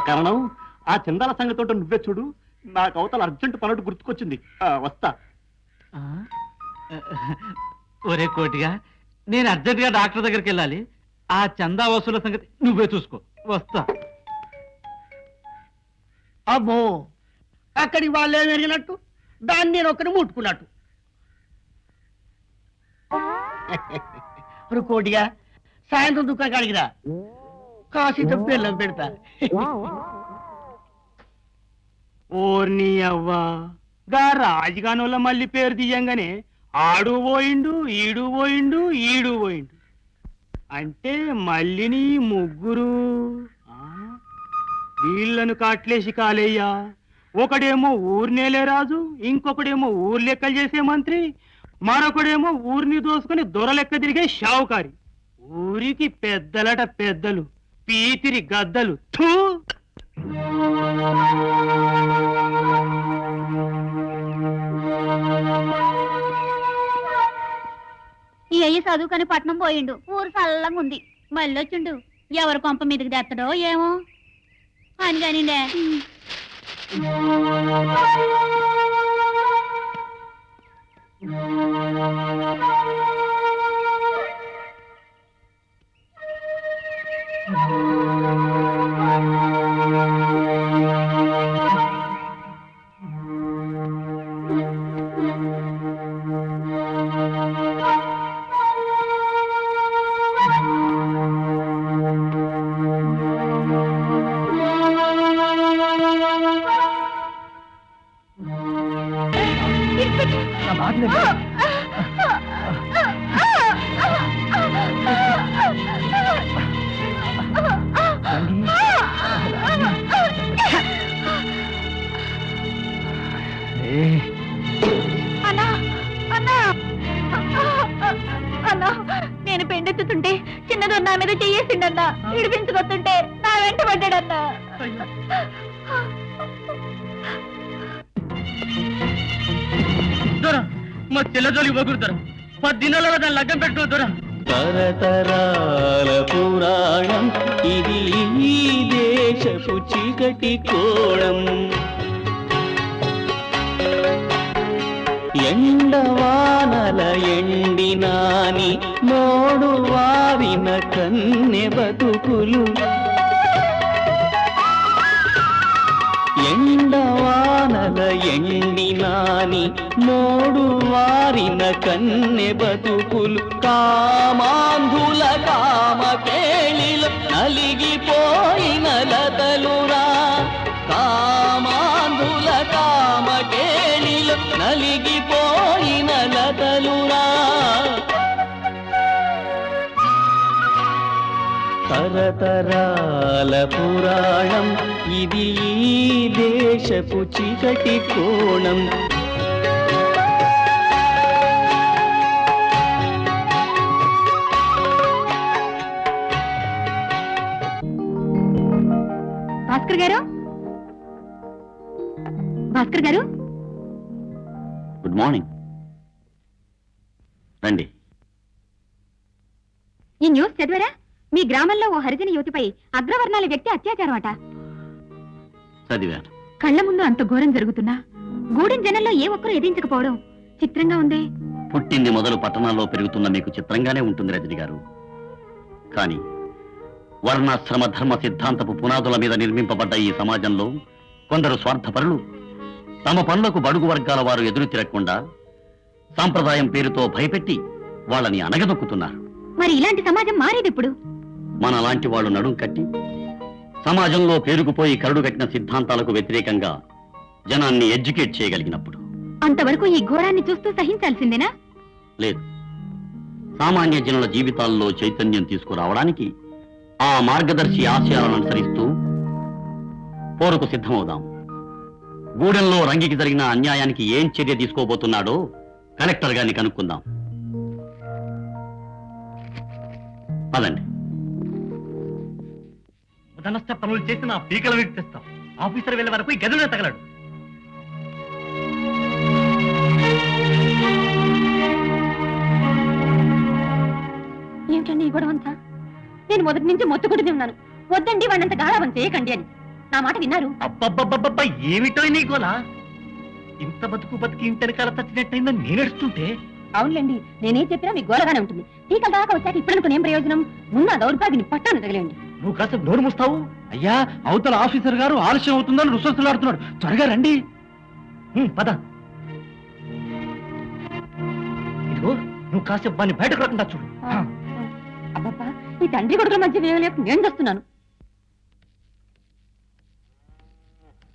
కారణం ఆ చందాల సంగతితో నువ్వే చూడు. నాకు అవతల అర్జెంట్ పనుడు గుర్తుకొచ్చింది. వస్తా. ఒరే కోటిగా, నేను అర్జెంట్ గా డాక్టర్ దగ్గరికి వెళ్ళాలి. ఆ చందా వసూల సంగతి నువ్వే చూసుకో. వస్తా. అబ్బో, అక్కడి వాళ్ళే మెరిగినట్టు దాన్ని నేను ఒక్కడిని ముట్టుకున్నట్టు. కోటిగా సాయంత్రం దుకాణం కాడికిరా, కాసిత బెల్లం పెడతా. ఓర్ని అవ్వా, గా రాజుగానోళ్ళ మళ్ళీ పేరు తీయంగానే ఆడు పోయిండు, ఈడు పోయిండు, ఈడు పోయిండు. అంటే మళ్ళీని ముగ్గురు వీళ్ళను కాట్లేసి కాలేయ్యా. ఒకడేమో ఊరినేలే రాజు, ఇంకొకడేమో ఊరు లెక్కలు చేసే మంత్రి, మరొకడేమో ఊరిని దోసుకుని దొరలెక్క తిరిగే షావుకారి. ఊరికి పెద్దలట పెద్దలు, పీతిరి గద్దలు. థూ. ఈ అయ్యి చదువుకొని పట్నం పోయిండు. ఊరు చల్లంగా ఉంది. మళ్ళీ వచ్చిండు. ఎవరు కొంప మీదకి తెత్తడో ఏమో అని కానిండే. నేను పెండెత్తుతుంటే చిన్నదో నా మీద చెయ్యేసిండన్నా. ఇడిపించుకొస్తుంటే నా వెంట పడ్డాడన్నా. మా చెల్లెజోలికి పోకూడతారు 10 దినాలలో దాన్ని లగ్గం పెట్టుకోవద్దురా. తరతరాల పురాణం ఇది ఈ దేశపు చీకటి కోణం. ఎండవానల ఎండినాని మోడు వారిన కన్నె బతుకులు. ఎండవానల ఎండినాని మోడు వారిన కన్నె బతుకులు. కామాంధుల కామకేళిలో నలిగిపోయిన లతలురా. కామాంధుల కామకేళిలో నలిగిపోయిన లతలురా. తరతరాల పురాణం ఇది ఈ దేశపు చీకటి కోణం. భాస్కర్ గారు, భాస్కర్ గారు, గుడ్ మార్నింగ్. రండి. ఈ న్యూస్ చదివారా? మీ గ్రామంలో ఓ హరిజన యువతిపై అగ్రవర్ణాల వ్యక్తి అత్యాచారం అట. చదివాను. కళ్ల ముందు అంత ఘోరం జరుగుతున్నా గూడెం జనంలో ఏ ఒక్కరూ ఎదించకపోవడం చిత్రంగా ఉంది. పుట్టింది మొదలు పట్టణాల్లో పెరుగుతున్న మీకు చిత్రంగానే ఉంటుంది రజని గారు. కానీ వర్ణాశ్రమ ధర్మ సిద్ధాంతపు పునాదుల మీద నిర్మింపబడ్డ ఈ సమాజంలో కొందరు స్వార్థపరులు తమ పనులకు బడుగు వర్గాల వారు ఎదురు తిరగకుండా సాంప్రదాయం పేరుతో భయపెట్టి వాళ్ళని అణగదొక్కుతున్నారు. మరి ఇలాంటి సమాజం మారేది ఇప్పుడు? మనలాంటి వాళ్ళు నడుం కట్టి సమాజంలో పేరుకుపోయి కరుడు కట్టిన సిద్ధాంతాలకు వ్యతిరేకంగా జనాన్ని ఎడ్యుకేట్ చేయగలిగినప్పుడు. అంతవరకు ఈ ఘోరాన్ని చూస్తూ సహించాల్సిందేనా? లేదు, సామాన్య జనుల జీవితాల్లో చైతన్యం తీసుకురావడానికి ఆ మార్గదర్శి ఆశయాలను అనుసరిస్తూ పోరుకు సిద్ధమవుదాం. గూడెంలో రంగికి జరిగిన అన్యాయానికి ఏం చర్య తీసుకోబోతున్నాడో కలెక్టర్ గారిని కనుక్కుందాం. పదండి. ఉదనస్థ పనులు చేసి నా పీకలు విడిపిస్తాం. ఆఫీసర్ వెళ్ళే వరకు ఈ గదిలో తగలడు. ఏమిటండి ఈ గొడవంతా? నేను మొదటి నుంచి మొత్తుకుంటూనే ఉన్నాను, వద్దండి వాడినంత గారాబం చేయకండి అని. నా మాట విన్నారు? అబ్బబ్బబ్బబ్బబ్బ, ఏమిటో నీ గోలా? ఇంత బతుకి ఇంటెనకాల తచ్చినట్టయిందని నేను ఎడుస్తుంటే. అవునులేండి, నేనేం చెప్పినా మీకు గోలగానే ఉంటుంది. పీకల దాకా వచ్చాక ఇప్పుడు అనుకుని ఏం ప్రయోజనం? ఉన్న దౌర్భాగ్యని పట్టాను తగలేండి. నువ్వు కాస్త నోరు మూస్తావు? అయ్యా, అవతల ఆఫీసర్ గారు ఆలస్యం అవుతుందని రుసొస్తులాడుతున్నాడు. త్వరగా రండి. పద. ఇదిగో నువ్వు కాసేపు వాడిని బయటకు రాకుండా చూడు. అబ్బబ్బా, ఈ తండ్రి కొడుకుల మధ్య వేయలేక నేను చేస్తున్నాను.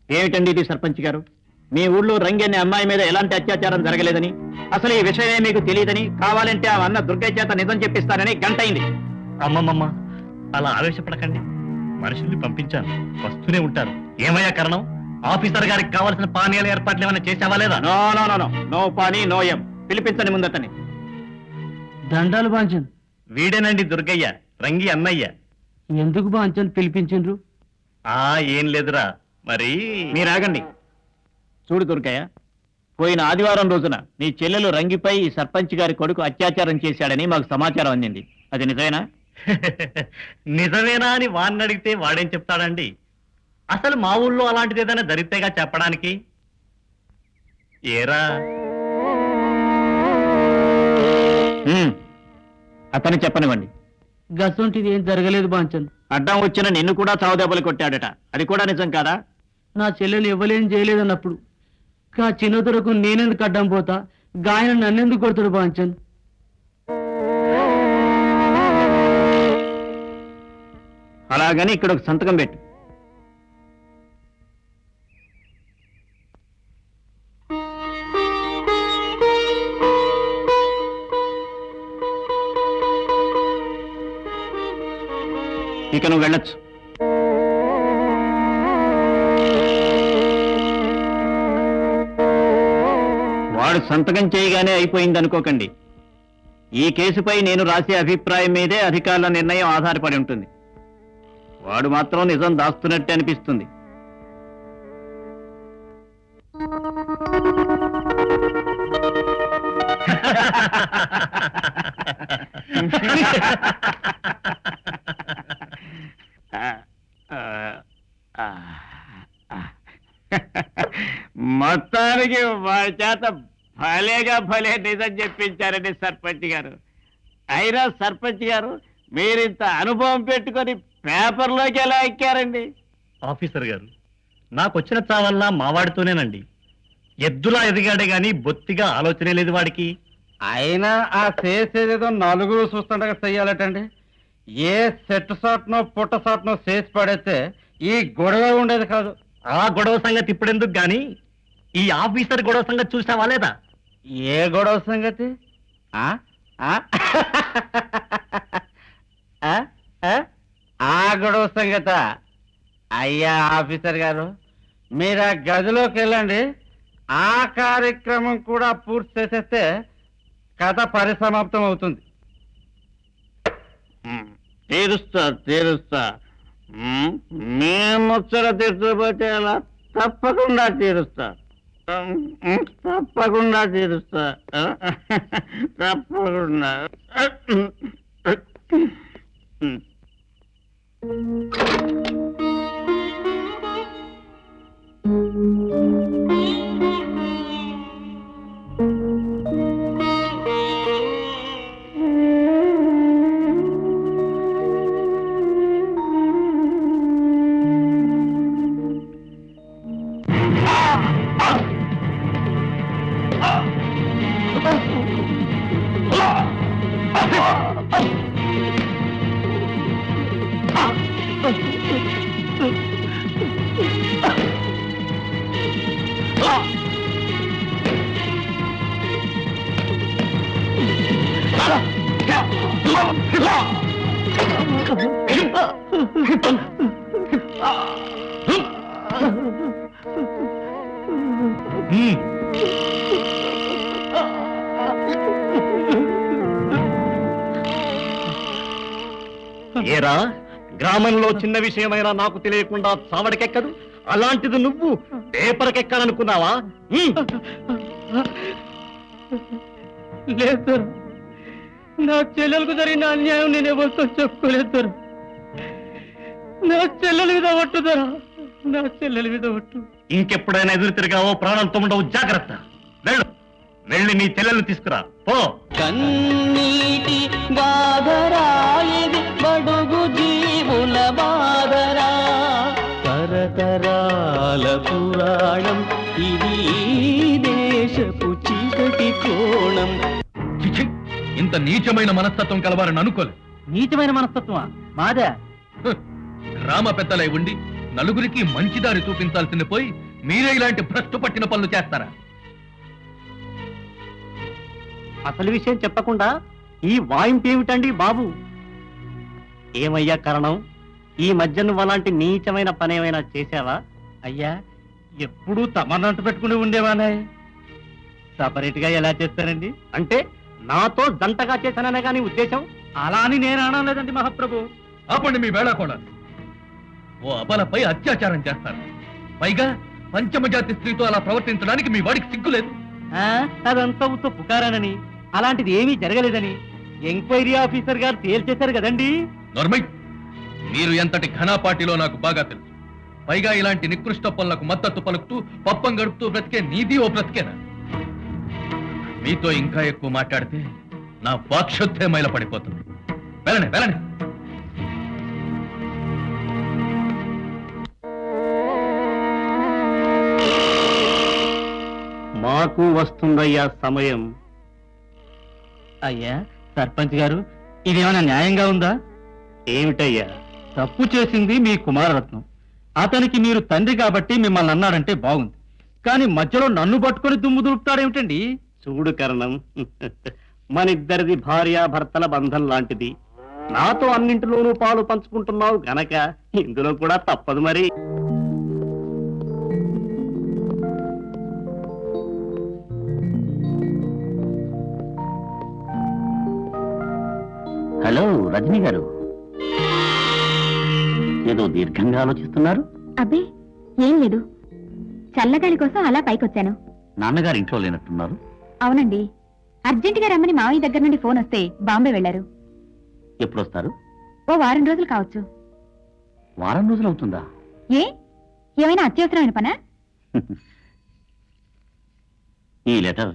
ఏమిటండి ఇది సర్పంచ్ గారు? మీ ఊళ్ళో రంగి అనే అమ్మాయి మీద ఎలాంటి అత్యాచారం జరగలేదని, అసలు ఈ విషయమే మీకు తెలియదని, కావాలంటే ఆ అన్న దుర్గయ్య చేత నిజం చెప్పిస్తానని గంటైంది. అమ్మమ్మమ్మ, అలా ఆవేశపడకండి. మనుషుల్ని పంపించాను, వస్తూనే ఉంటారు. ఏమయ్యా కారణం? ఆఫీసర్ గారికి కావాల్సిన పానీయాల ఏర్పాట్లు ఏమైనా చేసావా లేదా? No no no no no పానీ నో ఎం. పిలిపించని ముందతని. దండాలు బాంచన్. వీడేనండి దుర్గయ్య, రంగి అన్నయ్య. ఎందుకు బాంచన్ పిలిపించిండ్రు? ఏం లేదురా, మరి మీరాగండి. చూడు దుర్గయ్య, పోయిన ఆదివారం రోజున నీ చెల్లెలు రంగిపై ఈ సర్పంచ్ గారి కొడుకు అత్యాచారం చేశాడని మాకు సమాచారం అందింది. అది నిజమేనా? నిజమేనా అని వాడిని అడిగితే వాడేం చెప్తాడండి? అసలు మా ఊళ్ళో అలాంటిది ఏదైనా జరిగితేగా చెప్పడానికి. ఏరా, అతను చెప్పనివ్వండి. గసొంటిది ఏం జరగలేదు బాంచన్. అడ్డం వచ్చిన నిన్ను కూడా చావుదెబ్బలు కొట్టాడట. అది కూడా నిజం కాదా? నా చెల్లెలు ఇవ్వలేం చేయలేదన్నప్పుడు కా చిన్నతరకు నేనెందుకు అడ్డం పోతా? గాయన నన్నెందుకు కొడతాడు బాంచన్? అలాగని ఇక్కడ ఒక సంతకం పెట్టు. ఇక నువ్వు వెళ్ళొచ్చు. వాడు సంతకం చేయగానే అయిపోయింది అనుకోకండి. ఈ కేసుపై నేను రాసే అభిప్రాయం మీదే అధికారుల నిర్ణయం ఆధారపడి ఉంటుంది. వాడు మాత్రం నిజం దాస్తున్నట్టు అనిపిస్తుంది. మొత్తానికి వారి చేత భలేగా భలే నిజం చెప్పించారండి సర్పంచ్ గారు. అయినా సర్పంచ్ గారు మీరింత అనుభవం పెట్టుకొని పేపర్లోకి ఎలా ఎక్కారండి? ఆఫీసర్ గారు, నాకొచ్చిన చావల్లా మావాడితోనేనండి. ఎద్దులా ఎదిగాడే గాని బొత్తిగా ఆలోచనే లేదు వాడికి. అయినా ఆ చేసేదేదో నలుగురు చూస్తుండగా చెయ్యాలటండి. ఏ సెట్ షాట్నో పుట్ట షాట్నో చేసి పడేస్తే ఈ గొడవ ఉండేది కాదు. ఆ గొడవ సంగతి ఇప్పుడెందుకు గాని ఈ ఆఫీసర్ గొడవ సంగతి చూసావా లేదా? ఏ గొడవ సంగతి? ఆ ఆ? ఆ? ఆ? ఆ గొడవ సంగత? అయ్యా ఆఫీసర్ గారు, మీరు ఆ గదిలోకి వెళ్ళండి. ఆ కార్యక్రమం కూడా పూర్తి చేసేస్తే కథ పరిసమాప్తం అవుతుంది. తీరుస్తా. మేము ముచ్చట తీర్చబోతే అలా తప్పకుండా తీరుస్తా. తప్పకుండా. ఏరా, గ్రామంలో చిన్న విషయమైనా నాకు తెలియకుండా చావడికెక్కదు. అలాంటిది నువ్వు పేపర్కెక్కాలనుకున్నావా? లేదు, నా చెల్లెలకు జరిగిన అన్యాయం నేను ఎవరితో చెప్పుకోలేదు. నా చెల్లెల మీద ఒట్టుదరా, నా చెల్లెల మీద ఒట్టు. ఇంకెప్పుడైనా ఎదురు తిరిగావో ప్రాణంతో ఉండవు. జాగ్రత్త. వెళ్ళి నీ చెల్లెలు తీసుకురా పో. కన్నీటి గాధరాయిది బడుగు జీవుల బాధరా, తరతరాల పురాణం ఇది దేశపు చీకటి కోణం. చిచి, ఇంత నీచమైన మనస్తత్వం కలవారని అనుకోలేదు. నీచమైన మనస్తత్వమా మాదే? గ్రామ పెద్దలై ఉండి నలుగురికి మంచిదారి చూపించాల్సింది పోయి మీరే ఇలాంటి భ్రష్టు పట్టిన పనులు చేస్తారా? అసలు విషయం చెప్పకుండా ఈ వాయింపు ఏమిటండి బాబు? ఏమయ్యా కారణం? ఈ మధ్య నువ్వు అలాంటి నీచమైన పని ఏమైనా చేశావా? అయ్యా, ఎప్పుడూ తమనంటు పెట్టుకుని ఉండేవానే, సపరేట్ గా ఎలా చేస్తారండి? అంటే నాతో జంటగా చేశాననే గాని ఉద్దేశం? అలా అని నేను అనలేదండి మహాప్రభు. ఆపండి మీ వేళాకోళ. ఓ అబలపై అత్యాచారం చేస్తారు. పైగా పంచమజాతి స్త్రీతో అలా ప్రవర్తించడానికి మీ వాడికి సిగ్గులేదు. అదంతా ఉత్త పుకారానని, అలాంటిది ఏమీ జరగలేదని ఎంక్వైరీ ఆఫీసర్ గారు తేల్చేశారు కదండి. నర్మై, మీరు ఎంతటి ఘనాపాటిలో నాకు బాగా తెలుసు. పైగా ఇలాంటి నికృష్ట పనులకు మద్దతు పలుకుతూ పప్పం గడుపుతూ బ్రతికే నీది ఓ బ్రతికేనా? మీతో ఇంకా ఎక్కువ మాట్లాడితే నా వాక్శుద్ధే మైలపడిపోతుంది. వెళ్ళండి. మాకు వస్తుందయ్యా సమయం. అయ్యా సర్పంచ్ గారు, ఇదేమైనా న్యాయంగా ఉందా? ఏమిటయ్యా? తప్పు చేసింది మీ కుమారరత్నం. అతనికి మీరు తండ్రి కాబట్టి మిమ్మల్ని అన్నాడంటే బాగుంది, కానీ మధ్యలో నన్ను పట్టుకొని దుమ్ము దులుపుతాడేమిటండి? చూడు కరణం, మనిద్దరిది భార్యాభర్తల బంధం లాంటిది. నాతో అన్నింటిలోనూ పాలు పంచుకుంటున్నావు గనక ఇందులో కూడా తప్పదు మరి. హలో రజనీ గారు, ఏదో దీర్ఘంగా ఆలోచిస్తున్నారు. అబ్బే ఏం లేదు, చల్లగాలి కోసం అలా పైకొచ్చాను. నాన్నగారు ఇంట్లో లేనట్టున్నారు. అవునండి, అర్జెంటుగా రమ్మని మావయ్య దగ్గర నుండి ఫోన్ వస్తే బాంబే వెళ్లారు. ఎప్పుడు వస్తారు? ఓ వారం రోజులు కావచ్చు. వారం రోజులు అవుతుందా? ఏ ఏమైనా అత్యవసరమైన పనా? ఈ లెటర్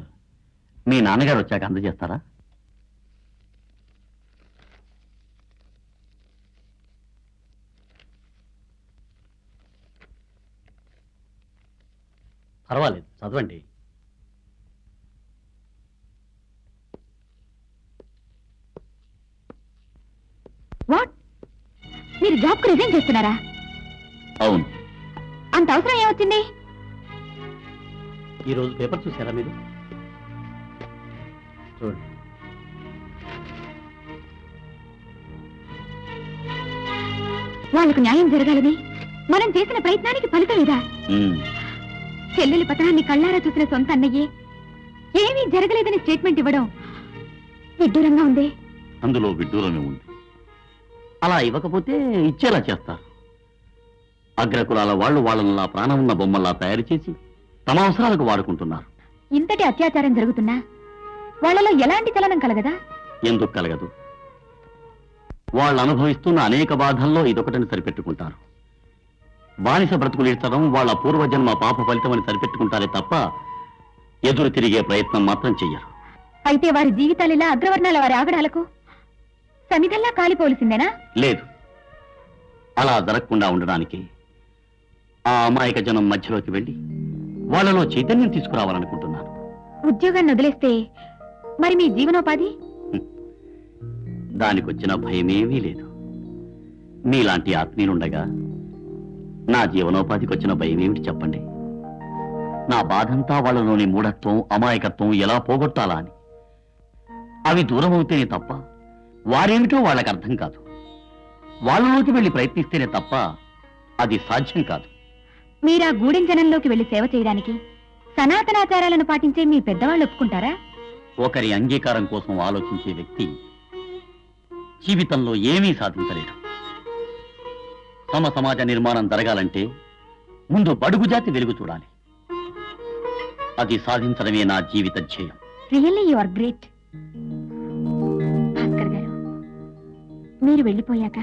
మీ నాన్నగారు వచ్చాక అందజేస్తారా? పర్వాలేదు, చదవండి. వాట్, మీరు జాబ్ కు రిజైన్ చేస్తున్నారా? అవును. అంత అవసరం ఏమొచ్చింది? ఈ రోజు పేపర్ చూసారా మీరు? చూడండి. వాళ్లకు న్యాయం జరగాలని మనం చేసిన ప్రయత్నానికి ఫలితం ఇదా? చెల్లెలి పతనాన్ని కళ్ళారా చూసిన సొంత అన్నయ్యే ఏమీ జరగలేదని స్టేట్మెంట్ ఇవ్వడం విడ్డూరంగా ఉంది. అందులో విడ్డూరమే ఉంది. అలా ఇవ్వకపోతే ఇచ్చేలా చేస్తారు. అగ్రకులాల వాళ్ళు వాళ్ళలా ప్రాణం ఉన్న బొమ్మల్లా తయారు చేసి తమ అవసరాలకు వాడుకుంటున్నారు. ఇంతటి అత్యాచారం జరుగుతున్నా వాళ్ళలో ఎలాంటి చలనం కలగదా? ఎందుకు కలగదు? వాళ్ళు అనుభవిస్తున్న అనేక బాధల్లో ఇదొకటని సరిపెట్టుకుంటారు. బానిస బ్రతుకులు ఇచ్చడం వాళ్ళ పూర్వజన్మ పాప ఫలితమని సరిపెట్టుకుంటారే తప్ప ఎదురు తిరిగే ప్రయత్నం మాత్రం చెయ్యరు. అయితే వారి జీవితాలిలా అగ్రవర్ణాల వారి ఆగడాలకు సమిధల్లా కాలిపోవలసిందేనా? లేదు. అలా జరగకుండా ఉండడానికి ఆ అమాయక జనం మధ్యలోకి వెళ్ళి వాళ్ళలో చైతన్యం తీసుకురావాలనుకుంటున్నాను. ఉద్యోగాన్ని వదిలేస్తే మరి మీ జీవనోపాధి? దానికొచ్చిన భయమేమీ లేదు. మీలాంటి ఆత్మీయులుండగా నా జీవనోపాధికి వచ్చిన భయమేమిటి చెప్పండి? నా బాధంతా వాళ్ళలోని మూఢత్వం, అమాయకత్వం ఎలా పోగొట్టాలా అని. అవి దూరం అవుతేనే తప్ప వారేమిటో వాళ్ళకి అర్థం కాదు. వాళ్ళలోకి వెళ్ళి ప్రయత్నిస్తేనే తప్ప అది సాధ్యం కాదు. మీరా గూడెం జనంలోకి వెళ్లి సేవ చేయడానికి సనాతనాచారాలను పాటించే మీ పెద్దవాళ్ళు ఒప్పుకుంటారా? ఒకరి అంగీకారం కోసం ఆలోచించే వ్యక్తి జీవితంలో ఏమీ సాధించలేడు. తమ సమాజ నిర్మాణం జరగాలంటే ముందు బడుగు జాతి వెలుగు చూడాలి. అది సాధించడమే నా జీవిత ధ్యేయం. Really you are great. Bhaskar గారు, మీరు వెళ్ళిపోయాక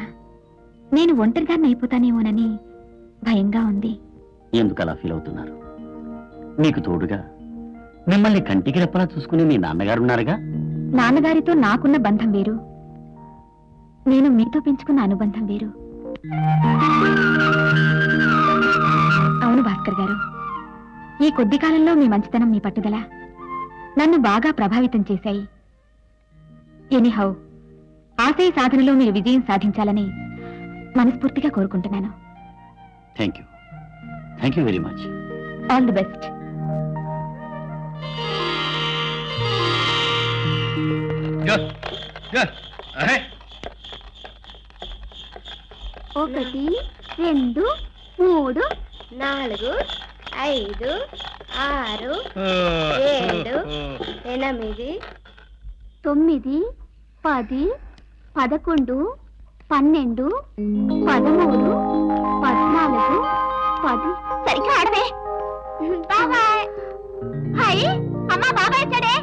నేను ఒంటరిదాన్ని అయిపోతానేమోనని భయంగా ఉంది. ఎందుకు అలా ఫీల్ అవుతున్నారు? మీకు తోడుగా మిమ్మల్ని కంటికి రెప్పలా చూసుకునే మీ నాన్నగారున్నారుగా. నాన్నగారితో నాకున్న బంధం వేరు, నేను మీతో పెంచుకున్న అనుబంధం వేరు. అవును భాస్కర్ గారు, ఈ కొద్ది కాలంలో మీ మంచితనం, మీ పట్టుదల నన్ను బాగా ప్రభావితం చేశాయి. ఎనీహౌ, ఆశయ సాధనలో మీరు విజయం సాధించాలని మనస్ఫూర్తిగా కోరుకుంటున్నాను. Thank you very much. All the best. ఒకటి, 2, 3, 4, 5, 6, 7, 8, 9, 10, 11, 12, 13, 14, 10. సరిగ్గా ఆడవే. బాబాయ్. హాయ్ అమ్మా, బాబాయ్ వచ్చాడే.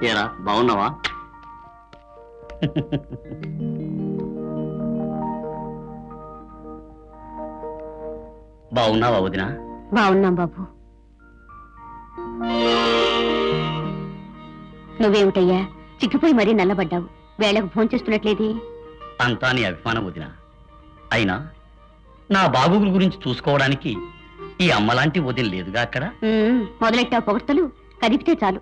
ఏరా, బాగున్నావా? బాగున్నావా వదినా? బాగున్నాం బాబు. నువ్వేమిటయ్యా చిక్కిపోయి మరీ నల్లబడ్డావు? వేళకు ఫోన్ చేస్తున్నట్లేది? అంతా నీ అభిమానం వదినా. అయినా నా బాగోగుల గురించి చూసుకోవడానికి ఈ అమ్మలాంటి వదిన లేదుగా అక్కడ. మొదలెట్టా పొగడ్తలు, కదిపితే చాలు.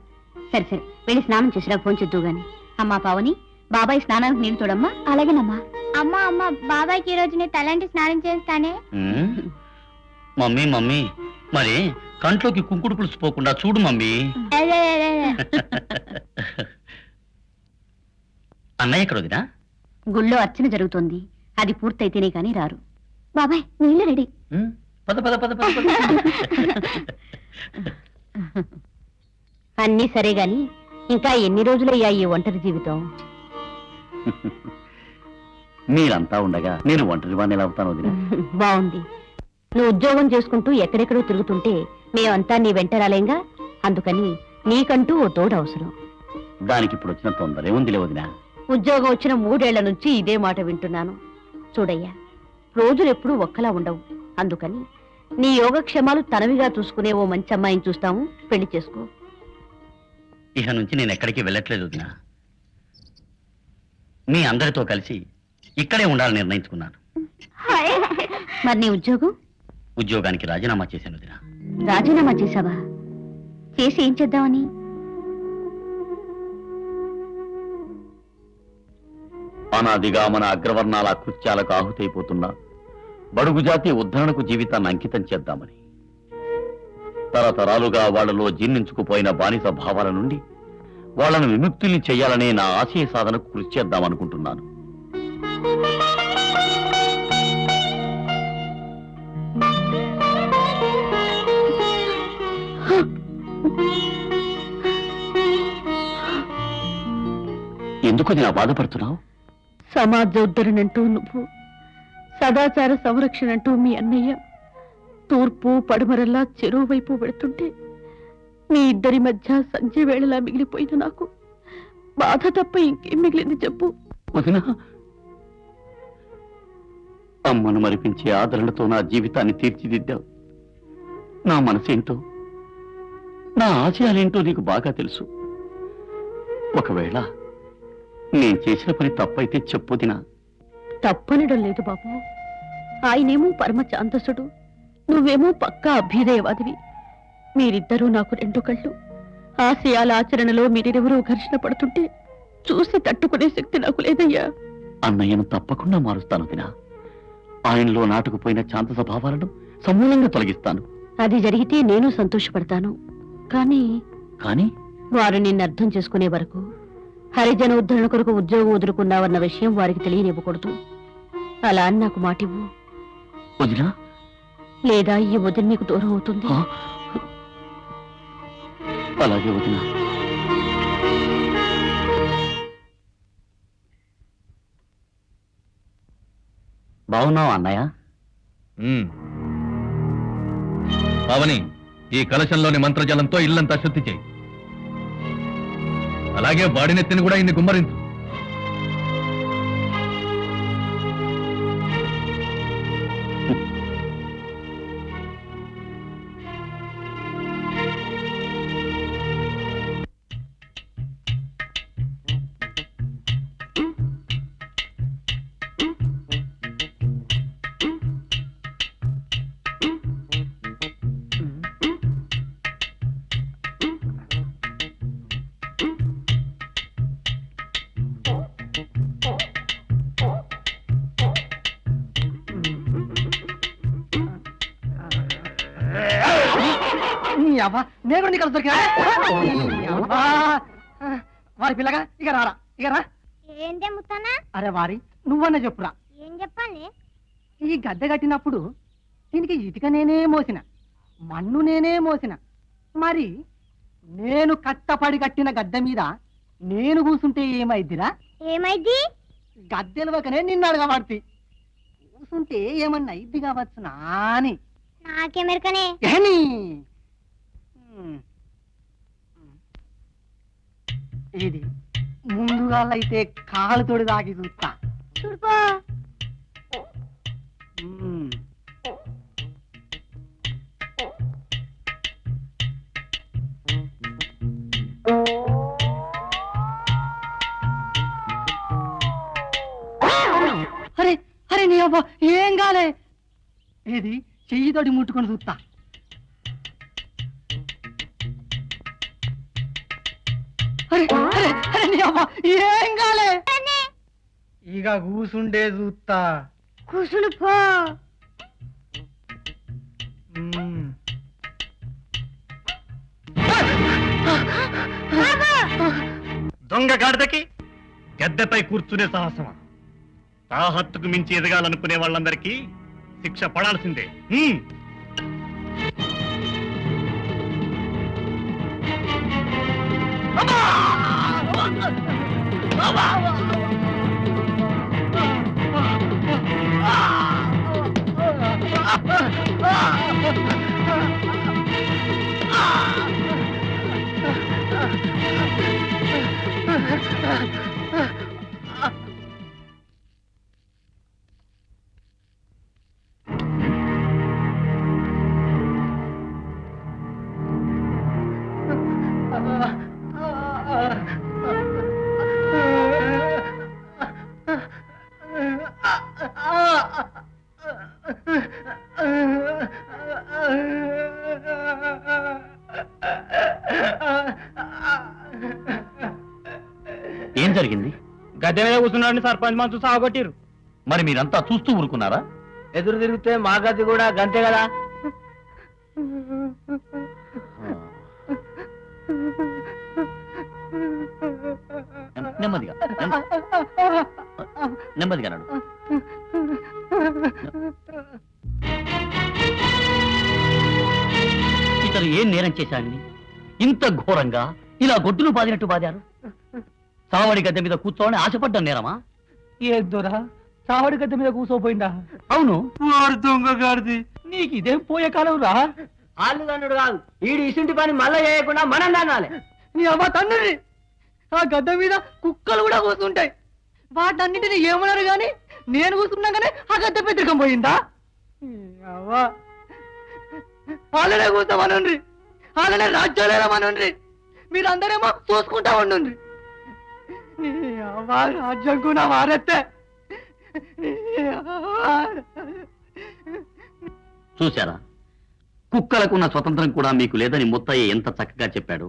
సరే సరే, వెళ్ళి స్నానం చేసిరా, ఫోన్ చేద్దు గాని. అమ్మా పావని, బాబాయ్ స్నానానికి నీళ్ళు తోడమ్మా. అలాగేనమ్మా. అమ్మా అమ్మ, బాబాయ్కి ఈ రోజు నేను తలంటి స్నానం చేస్తానే. మమ్మీ మమ్మీ, మరి కంట్లోకి కుంకుడు పులుసు పోకుండా చూడు మమ్మీ. అన్నయ్య ఎక్కడ వదినా? గుళ్ళో అర్చన జరుగుతోంది, అది పూర్తయితేనే కాని రారు. బాబాయ్ నీళ్ళు రెడీ. పద పద పద పద. అన్నీ సరే గాని ఇంకా ఎన్ని రోజులయ్యా ఈ ఒంటరి జీవితం? మీరంతా ఉండగా నేను ఒంటరి వాడిని ఎలా అవుతాను వదినా? బాగుంది. నువ్వు ఉద్యోగం చేసుకుంటూ ఎక్కడెక్కడో తిరుగుతుంటే మేమంతా నీ వెంట రాలేంగా. అందుకని నీకంటూ ఓ తోడు అవసరం. దానికి ఇప్పుడు వచ్చిన తొందరే ఉందిలే వదినా. ఉద్యోగం వచ్చిన 3 ఏళ్ల నుంచి ఇదే మాట వింటున్నాను. చూడయ్యా, రోజులు ఎప్పుడూ ఒక్కలా ఉండవు. అందుకని నీ యోగక్షేమాలు తనవిగా చూసుకునే ఓ మంచి అమ్మాయిని చూస్తాము, పెళ్లి చేసుకో. ఇక నుంచి నేను ఎక్కడికి వెళ్ళట్లేదు వదినా. మీ అందరితో కలిసి ఇక్కడే ఉండాలని నిర్ణయించుకున్నాను. మరి నీ ఉద్యోగం? ఉద్యోగానికి రాజీనామా చేశాను వదినా. రాజీనామా చేశావా? చేసి ఏం చేద్దామని? అనాదిగా మన అగ్రవర్ణాల కృత్యాలకు ఆహుతైపోతున్నా బడుగు జాతి ఉద్ధరణకు జీవితాన్ని అంకితం చేద్దామని. తరతరాలుగా వాళ్లలో జీర్ణించుకుపోయిన బానిస భావాల నుండి వాళ్లను విముక్తుల్ని చెయ్యాలనే నా ఆశయ సాధనకు కృషి చేద్దామనుకుంటున్నాను. ఎందుకు నేను బాధపడుతున్నావు? సమాజోద్ధరణంటూ నువ్వు, సదాచార సంరక్షణ అంటూ మీ అన్నయ్య, తూర్పు పడమరల్లా చెరువు వైపు వెళుతుంటే మీ ఇద్దరి మధ్య సంధ్య వేళలా మిగిలిపోయిన నాకు బాధ తప్ప ఇంకేం మిగిలింది చెప్పు. వదినా, అమ్మను మరిపించే ఆదరణతో నా జీవితాన్ని తీర్చిదిద్దావు. నా మనసేంటో, నా ఆశయాలేంటో నీకు బాగా తెలుసు. ఒకవేళ నేను చేసిన పని తప్పైతే చెప్పొదినా. తప్పనడం లేదు బాబు. ఆయనేమో పరమ చాంతసుడు, నువ్వేమో పక్కా అభ్యుదయవాదివి. మీరిద్దరూ నాకు 2 కళ్ళు. ఆశయాల ఆచరణలో మీరిరెవరూ ఘర్షణ పడుతుంటే చూసి తట్టుకునే శక్తి నాకు లేదయ్యా. అన్నయ్యను తప్పకుండా మారుస్తాను వదినా. ఆయనలో నాటుకుపోయిన శాంత స్వభావాలను సమూలంగా తొలగిస్తాను. అది జరిగితే నేను సంతోషపడతాను. కానీ కానీ వారు నిన్ను అర్థం చేసుకునే వరకు హరిజన ఉద్ధరణ కొరకు ఉద్యోగం వదులుకున్నావన్న విషయం వారికి తెలియనివ్వకూడదు. అలా అని నాకు మాటివ్వు. వదినా, లేదా ఈ వదిన నీకు దూరం అవుతుంది. అలాగే వదినా. బాగున్నావా అన్నయ్య? పావని, ఈ కలశంలోని మంత్రజలంతో ఇల్లంతా శుద్ధి చేయి. అలాగే వాడినెత్తిని కూడా ఇన్ని గుమ్మరించు. నేను కూడా నీకు దొరికా వారి పిల్లగా ఇక రారా, ఇక రా. ఏం తెమ్ముతానా? అరే వారి, నువ్వన్నా చెప్పురా. ఏం చెప్పాలి? ఈ గద్దె కట్టినప్పుడు దీనికి ఇటుక నేనే మోసిన, మన్ను నేనే మోసిన. మరి నేను కట్టపడి కట్టిన గద్దె మీద నేను కూసుంటే ఏమైద్దిరా? ఏమైంది? గద్దెలవకనే నిన్ను అడగబడితే కూసుంటే ఏమన్నా ఇద్ది కావచ్చునా అని. నాకెమెరకనే. ఏని? ఇది ముందుగా అయితే కాలుతోడి దాకి చూస్తా. చూడుకో. అరే అరే నీ అబ్బా, ఏం కాలే. ఇది చెయ్యితోటి ముట్టుకొని చూస్తా. అరే అరే అరే నీ అబ్బా, ఏం కాలే. ఇక కూసుండే చూస్తా. కూసును పో. దొంగ గాడిదకి గద్దెపై కూర్చునే సాహసమా? తాహత్తుకు మించి ఎదగాలనుకునే వాళ్ళందరికీ శిక్ష పడాల్సిందే. ఏం జరిగింది? గద్దె మీద కూర్చున్నాడని సర్పంచ్ మంచు సాగొట్టిరు. మరి మీరంతా చూస్తూ ఊరుకున్నారా? ఎదురు తిరిగితే మా గది కూడా గంతే కదా. నెమ్మదిగా నెమ్మదిగా నడు. ఇతను ఏం నేరం చేశాడని ఇంత ఘోరంగా ఇలా గొడ్డును బాదినట్టు బాదారు? చావడి గద్దె మీద కూర్చోని ఆశపడ్డం నేరమా? ఏందోరా చావడి గద్దె మీద కూర్చోపోయిందా? అవును. వాడు దొంగ గాడిది. నీకు ఇదేం పోయే కాలం రా. ఆళ్ళు తండ్రుడు కాదు, ఈడు ఇసుంటి పని మళ్ళా చేయకుండా మనం దానాలి. నీ అమ్మ తండ్రి, ఆ గద్దె మీద కుక్కలు కూడా కూర్చుంటాయి. వాటన్నిటిని ఏమన్నారు గాని నేను కూర్చున్నాగానే ఆ గద్దె పెద్దకం పోయిందా? అవ్వా వాళ్ళనే కూర్చోమనండి, వాళ్ళనే రాజ్యాలేమనండి, మీరందరేమో చూసుకుంటా ఉండండి. రాజ్యం కూడా మారెత్తే. చూశారా, కుక్కలకున్న స్వతంత్రం కూడా మీకు లేదని ముత్తయ్య ఎంత చక్కగా చెప్పాడు.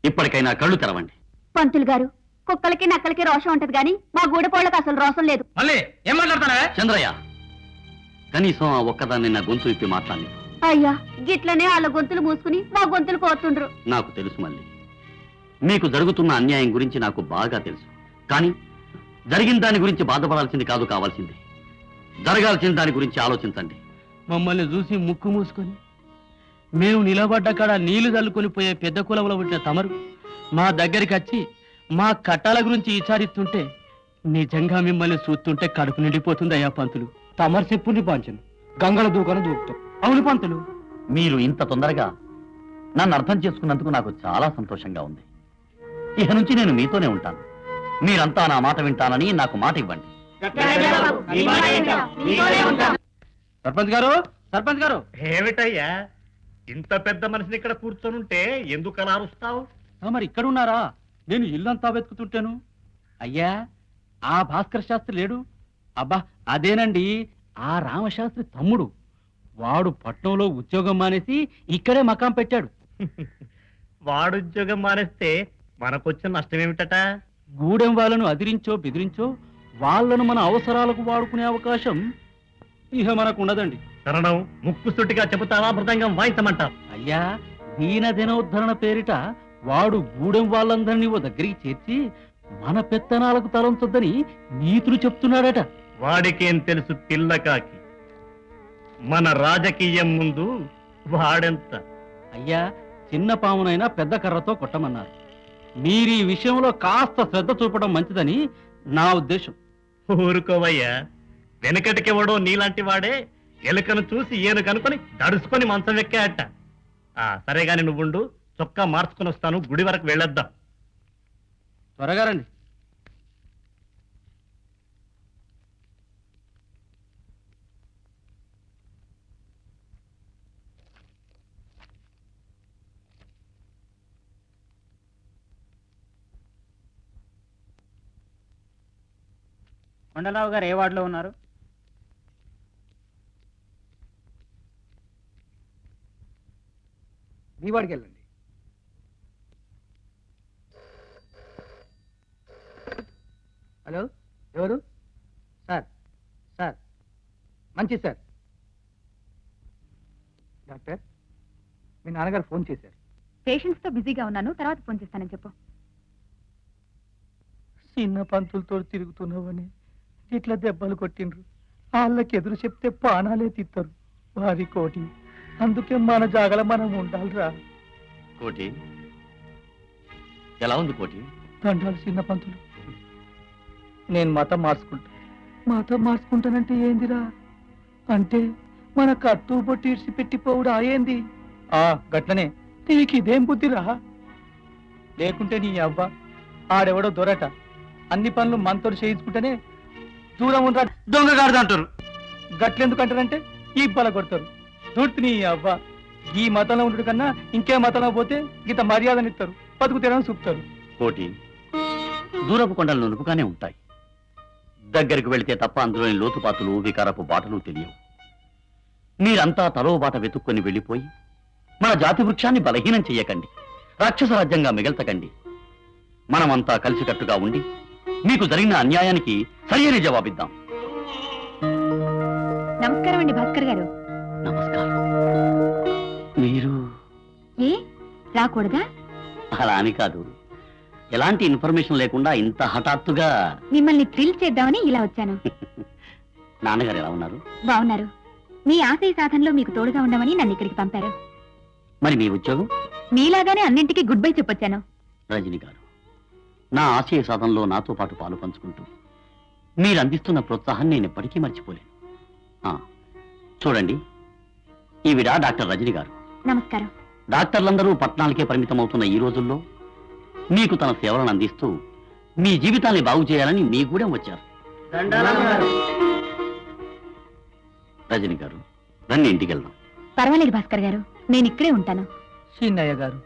ఇప్పటికైనా కళ్ళు తెరవండి. పంతులు గారు, కుక్కలకి నక్కలకి రోషం ఉంటది గాని మా గూడపోళ్ళకి అసలు రోషం లేదు. మళ్ళీ ఏం మాట్లాడతారా? చంద్రయ్య, కనీసం ఆ ఒక్కదాన్ని నా గొంతు విప్పి మాట్లాడి. అయ్యా, గిట్లనే వాళ్ళ గొంతులు మూసుకుని మా గొంతులు కోతుండ్రు. నాకు తెలుసు మళ్ళీ, మీకు జరుగుతున్న అన్యాయం గురించి నాకు బాగా తెలుసు. కానీ జరిగిన దాని గురించి బాధపడాల్సింది కాదు, కావాల్సింది జరగాల్సిన దాని గురించి ఆలోచించండి. మమ్మల్ని చూసి ముక్కు మూసుకొని మేము నిలబడ్డ కాడ నీళ్లు చల్లుకొని పోయే పెద్ద కులంలో పుట్టిన తమరు మా దగ్గరికి వచ్చి మా కట్టాల గురించి విచారిస్తుంటే నిజంగా మిమ్మల్ని చూస్తుంటే కడుపు నిండిపోతుంది అయ్యా పంతులు. తమరు చెప్పుని పాంచను గంగల దూకను దూకుతాం. అవును పంతులు, మీరు ఇంత తొందరగా నన్ను అర్థం చేసుకున్నందుకు నాకు చాలా సంతోషంగా ఉంది. ఇక నుంచి నేను మీతోనే ఉంటాను. మీరంతా నా మాట వింటానని నాకు మాట ఇవ్వండి. సర్పంచ్ గారు, సర్పంచ్ గారు. ఏమిటయ్యా, ఇంత పెద్ద మనిషిని ఇక్కడ కూర్చొనుంటే ఎందుకు అలా అరుస్తావు? మరి ఇక్కడ ఉన్నారా? నేను ఇల్లంతా వెతుకుతుంటాను. అయ్యా, ఆ భాస్కర్ శాస్త్రి లేడు? అబ్బా అదేనండి, ఆ రామశాస్త్రి తమ్ముడు. వాడు పట్నంలో ఉద్యోగం మానేసి ఇక్కడే మకాం పెట్టాడు. వాడు ఉద్యోగం మానేస్తే మనకొచ్చిన నష్టం ఏమిటట? గూడెం వాళ్ళను అదిరించో బెదిరించో వాళ్ళను మన అవసరాలకు వాడుకునే అవకాశం ఇహ మనకు ఉండదండి. కరణం, ముక్కు సుట్టిగా చెబుతావా, మృదంగం వాయించమంటావు? అయ్యా, దీన దినోద్ధరణ పేరిట వాడు గూడెం వాళ్ళందరినీ ఓ దగ్గరికి చేర్చి మన పెత్తనాలకు తలంచొద్దని నీతులు చెప్తున్నాడట. వాడికేం తెలుసు పిల్లకాకి, మన రాజకీయం ముందు వాడెంత. అయ్యా, చిన్న పామునైనా పెద్ద కర్రతో కొట్టమన్నారు. మీరు ఈ విషయంలో కాస్త శ్రద్ధ చూపడం మంచిదని నా ఉద్దేశం. ఊరుకోవయ్యా, వెనకటికెవడో నీలాంటి వాడే ఎలుకను చూసి ఏనుగనుకొని దడుసుకొని మంచం ఎక్కాయట. సరేగాని నువ్వుండు, చొక్కా మార్చుకొని వస్తాను, గుడి వరకు వెళ్ళొద్దాం. త్వరగా రండి. కొండలరావు గారు ఏ వార్డులో ఉన్నారు? మీ వాడికి వెళ్ళండి. హలో, ఎవరు? సార్, సార్, మంచిది సార్. డాక్టర్, మీ నాన్నగారు ఫోన్ చేశారు. పేషెంట్స్ తో బిజీగా ఉన్నాను, తర్వాత ఫోన్ చేస్తానని చెప్పు. చిన్న పంతులతో తిరుగుతున్నావని ఇట్లా దెబ్బలు కొట్టిండ్రు. వాళ్ళకి ఎదురు చెప్తే పానాలే తిత్తరు. వారి కోటి, అందుకే మన జాగల మనం ఉండాలిరా. కోటి, ఎలా ఉంది కోటి? దండాలు చిన్న పంతులు. నేను మతం మార్చుకుంటానంటే ఏందిరా? అంటే మన కట్టు బొట్టి ఇడిచి పెట్టిపోవుడా ఏంది? గట్లనే. నీకు ఇదేం బుద్ధిరా? లేకుంటే నీ అవ్వ ఆడెవడో దొరట అన్ని పనులు మనతో చేయించుకుంటేనే దూరం ఉండరా దొంగగాడిద అంటారు. గట్లెందుకు అంటారంటే ఈ బల కొడతారు. దూర్తిని అవ్వ ఈ మతంలో ఉండడు కన్నా ఇంకే మతంలో పోతే ఇంత మర్యాదనిస్తారు, బతుకు తీరని చూపుతారు. కోటి దూరపు కొండలు నునుపుగానే ఉంటాయి. దగ్గరికి వెళితే తప్ప అందులోని లోతుపాతులు వికారపు బాటలు తెలియవు. మీరంతా తలో బాట వెతుక్కొని వెళ్ళిపోయి మన జాతి వృక్షాన్ని బలహీనం చెయ్యకండి, రాక్షస రాజ్యంగా మిగల్చకండి. మనమంతా కలిసికట్టుగా ఉండి మీకు జరిగిన అన్యాయానికి సరైన జవాబిద్దాం. నమస్కారం అండి భాస్కర్ గారు. నమస్కారం. మీరు ఏ రాకూడదా? అలా అని కాదు, ఎలాంటి ఇన్ఫర్మేషన్ లేకుండా ఇంత హఠాత్తుగా. మిమ్మల్ని థ్రిల్ చేద్దామని ఇలా వచ్చాను. నాన్నగారు ఎలా ఉన్నారు? బాగున్నారు. మీ ఆశయ సాధనలో మీకు తోడుగా ఉండమని నన్ను ఇక్కడికి పంపారు. మరి మీ ఉద్యోగం? మీలాగానే అన్నింటికీ గుడ్ బై చెప్పొచ్చాను. రజని గారు, నా ఆశయ సాధనలో నాతో పాటు పాలు పంచుకుంటూ మీరు అందిస్తున్న ప్రోత్సాహాన్ని నేను ఎప్పటికీ మర్చిపోలేను. చూడండి, ఈవిడ డాక్టర్ రజని గారు. నమస్కారం. డాక్టర్లందరూ పట్టణాలకే పరిమితమవుతున్న ఈ రోజుల్లో మీకు తన సేవలను అందిస్తూ మీ జీవితాన్ని బాగు చేయాలని మీ గూడెం వచ్చారు. రజని గారు, రండి ఇంటికి వెళ్దాం. పర్వాలేదు భాస్కర్ గారు, నేను ఇక్కడే ఉంటాను. చిన్నయ్య గారు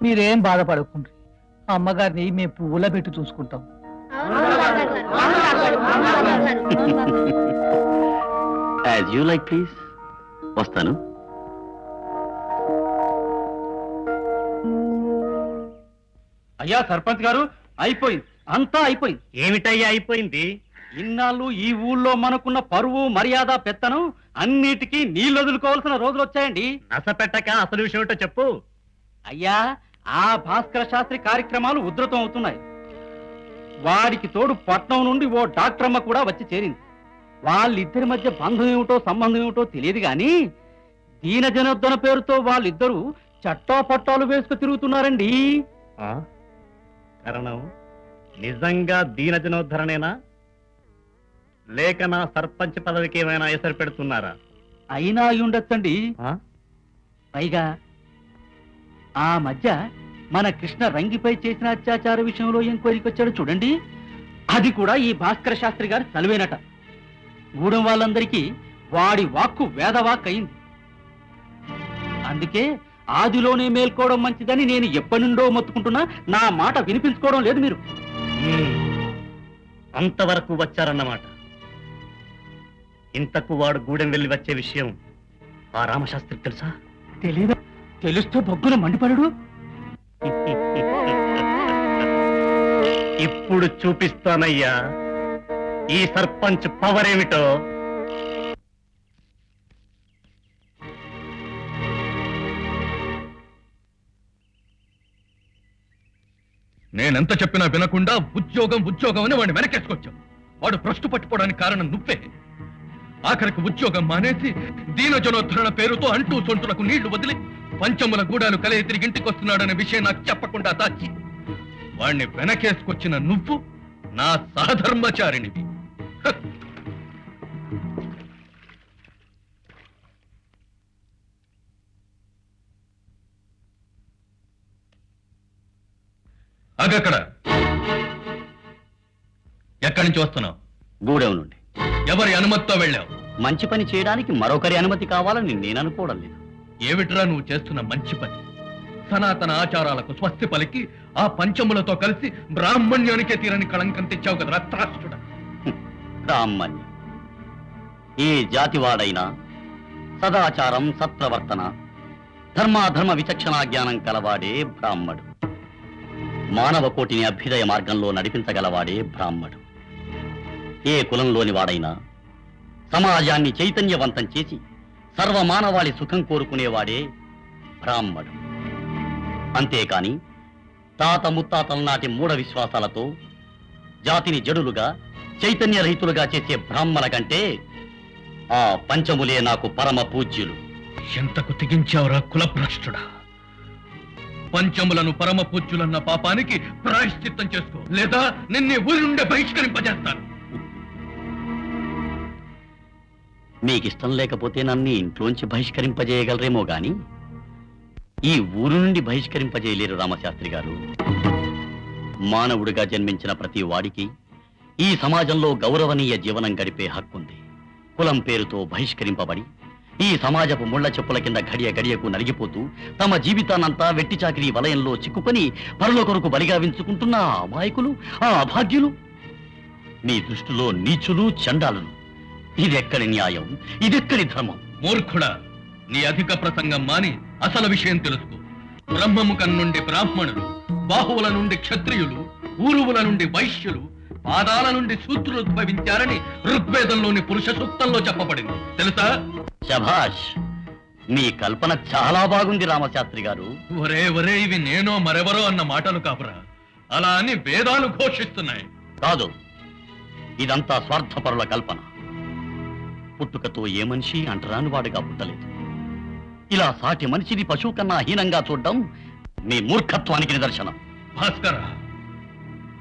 మీరేం బాధపడకుండ్రి, అమ్మగారిని మేము పువ్వుల పెట్టి చూసుకుంటాం. As you like please. వస్తాను. అయ్యా సర్పంచ్ గారు, అయిపోయింది, అంతా అయిపోయింది. ఏమిటయ్యా అయిపోయింది? ఇన్నాళ్ళు ఈ ఊళ్ళో మనకున్న పరువు మర్యాద పెత్తనం అన్నిటికీ నీళ్లు వదులుకోవాల్సిన రోజులు వచ్చాయండి. నసపెట్టక అసలు విషయం ఏంటో చెప్పు. అయ్యా, ఆ భాస్కర శాస్త్రి కార్యక్రమాలు ఉధృతం అవుతున్నాయి. వాడికి తోడు పట్నం నుండి ఓ డాక్టరమ్మ కూడా వచ్చి చేరింది. వాళ్ళిద్దరి మధ్య బంధం ఏమిటో సంబంధం ఏమిటో తెలియదు గాని దీన జనోద్ధరణ పేరుతో వాళ్ళిద్దరూ చట్టా పట్టాలు వేసుకు తిరుగుతున్నారండి. కారణం నిజంగా దీనజనోద్ధరణేనా, లేక నా సర్పంచ్ పదవికి ఏమైనా ఎసరు పెడుతున్నారా? అయినా అయి ఉండొచ్చండి. పైగా ఆ మధ్య మన కృష్ణ రంగిపై చేసిన అత్యాచార విషయంలో ఎంక్వైరీకి వచ్చాడు చూడండి, అది కూడా ఈ భాస్కర శాస్త్రి గారు చదివేనట. గూడెం వాళ్ళందరికీ వాడి వాక్కు వేదవాక్ అయింది. అందుకే ఆదిలోనే మేల్కోవడం మంచిదని నేను ఎప్పటి నుండో మొత్తుకుంటున్నా, నా మాట వినిపించుకోవడం లేదు మీరు. అంతవరకు వచ్చారన్నమాట. ఇంతకు వాడు గూడెం వెళ్ళి వచ్చే విషయం ఆ రామశాస్త్రికి తెలుసా? తెలీదా? తెలుస్తూ బొగ్గున మండిపడు. ఇప్పుడు చూపిస్తానయ్యా ఈ సర్పంచ్ పవర్ ఏమిటో. నేనెంత చెప్పినా వినకుండా ఉద్యోగం ఉద్యోగం అని వాడిని వెనకేసుకొచ్చావు. వాడు భ్రష్టు పట్టుకోవడానికి కారణం నువ్వే. ఆఖరికి ఉద్యోగం మానేసి దీనజనోద్ధరణ పేరుతో అంటూ సొంటులకు నీళ్లు వదిలి పంచముల గూడాలు కలిగి తిరిగి ఇంటికి వస్తున్నాడనే విషయం నాకు చెప్పకుండా దాచి వాణ్ణి వెనకేసుకొచ్చిన నువ్వు నా సహధర్మచారినివి. అగక్కడ ఎక్కడి నుంచి వస్తున్నావు? గూడెం నుండి. ఎవరి అనుమతితో వెళ్ళావు? మంచి పని చేయడానికి మరొకరి అనుమతి కావాలని నేను అనుకోవడం లేదు. ఏమిట్రా నువ్వు చేస్తున్న మంచి పని? సనాతన ఆచారాలకు స్వస్తి పలికి ఆ పంచములతో కలిసి బ్రాహ్మణ్యానికే తీరని కళంకం తెచ్చావు కదా త్రాష్టుడ. బ్రాహ్మణ్యం ఏ జాతివాడైనా సదాచారం సత్ప్రవర్తన ధర్మాధర్మ విచక్షణా జ్ఞానం కలవాడే బ్రాహ్మడు. మానవ కోటిని అభ్యుదయ మార్గంలో నడిపించగలవాడే బ్రాహ్మడు. ఏ కులంలోని వాడైనా సమాజాన్ని చైతన్యవంతం చేసి సర్వమానవాళి సుఖం కోరుకునేవాడే బ్రాహ్మడు. అంతేకాని తాత ముత్తాతల నాటి మూఢ విశ్వాసాలతో జాతిని జడులుగా చైతన్యరహితులుగా చేసే బ్రాహ్మణ కంటే ఆ పంచములే నాకు పరమ పూజ్యులు. ఎంతకు తెగించావురా కులభ్రష్టుడా! పంచములను పరమ పూజ్యులన్న పాపానికి ప్రాయశ్చిత్తం చేసుకో, లేదా నిన్నే ఊరి నుండే బహిష్కరింపజేస్తాను. మీకిష్టం లేకపోతే నన్ను ఇంట్లోంచి బహిష్కరింపజేయగలరేమో గాని ఈ ఊరు నుండి బహిష్కరింపజేయలేరు రామశాస్త్రి గారు. మానవుడిగా జన్మించిన ప్రతి వాడికి ఈ సమాజంలో గౌరవనీయ జీవనం గడిపే హక్కుంది. కులం పేరుతో బహిష్కరింపబడి ఈ సమాజపు ముళ్ల చెప్పుల కింద గడియ గడియకు నలిగిపోతూ తమ జీవితాన్నంతా వెట్టి చాకిరీ వలయంలో చిక్కుకొని పరుల కొరకు బలిగా వించుకుంటున్న ఆ అమాయకులు, ఆ అభాగ్యులు మీ దృష్టిలో నీచులు, చండాలులు. ఇదెక్కడి న్యాయం? ఇదెక్కడి ధర్మం? మూర్ఖుడా, నీ అధిక ప్రసంగం మాని అసలు విషయం తెలుసుకో. బ్రహ్మముఖం నుండి బ్రాహ్మణులు, బాహువుల నుండి క్షత్రియులు, ఊరువుల నుండి వైశ్యులు, పాదాల నుండి శూద్రులు ఉద్భవించారని ఋగ్వేదంలోని పురుష సూక్తంలో చెప్పబడింది. తెలుసా? శభాష్, మీ కల్పన చాలా బాగుంది రామశాస్త్రి గారు. ఒరే ఒరే, ఇవి నేనో మరెవరో అన్న మాటలు కాపురా. అలా అని వేదాలు ఘోషిస్తున్నాయి. కాదు, ఇదంతా స్వార్థపరుల కల్పన. పుట్టుకతో ఏ మనిషి అంటరాని వాడిగా పుట్టలేదు. ఇలా సాటి మనిషిని పశువు కన్నా హీనంగా చూడడం మీ మూర్ఖత్వానికి నిదర్శనం. భాస్కర,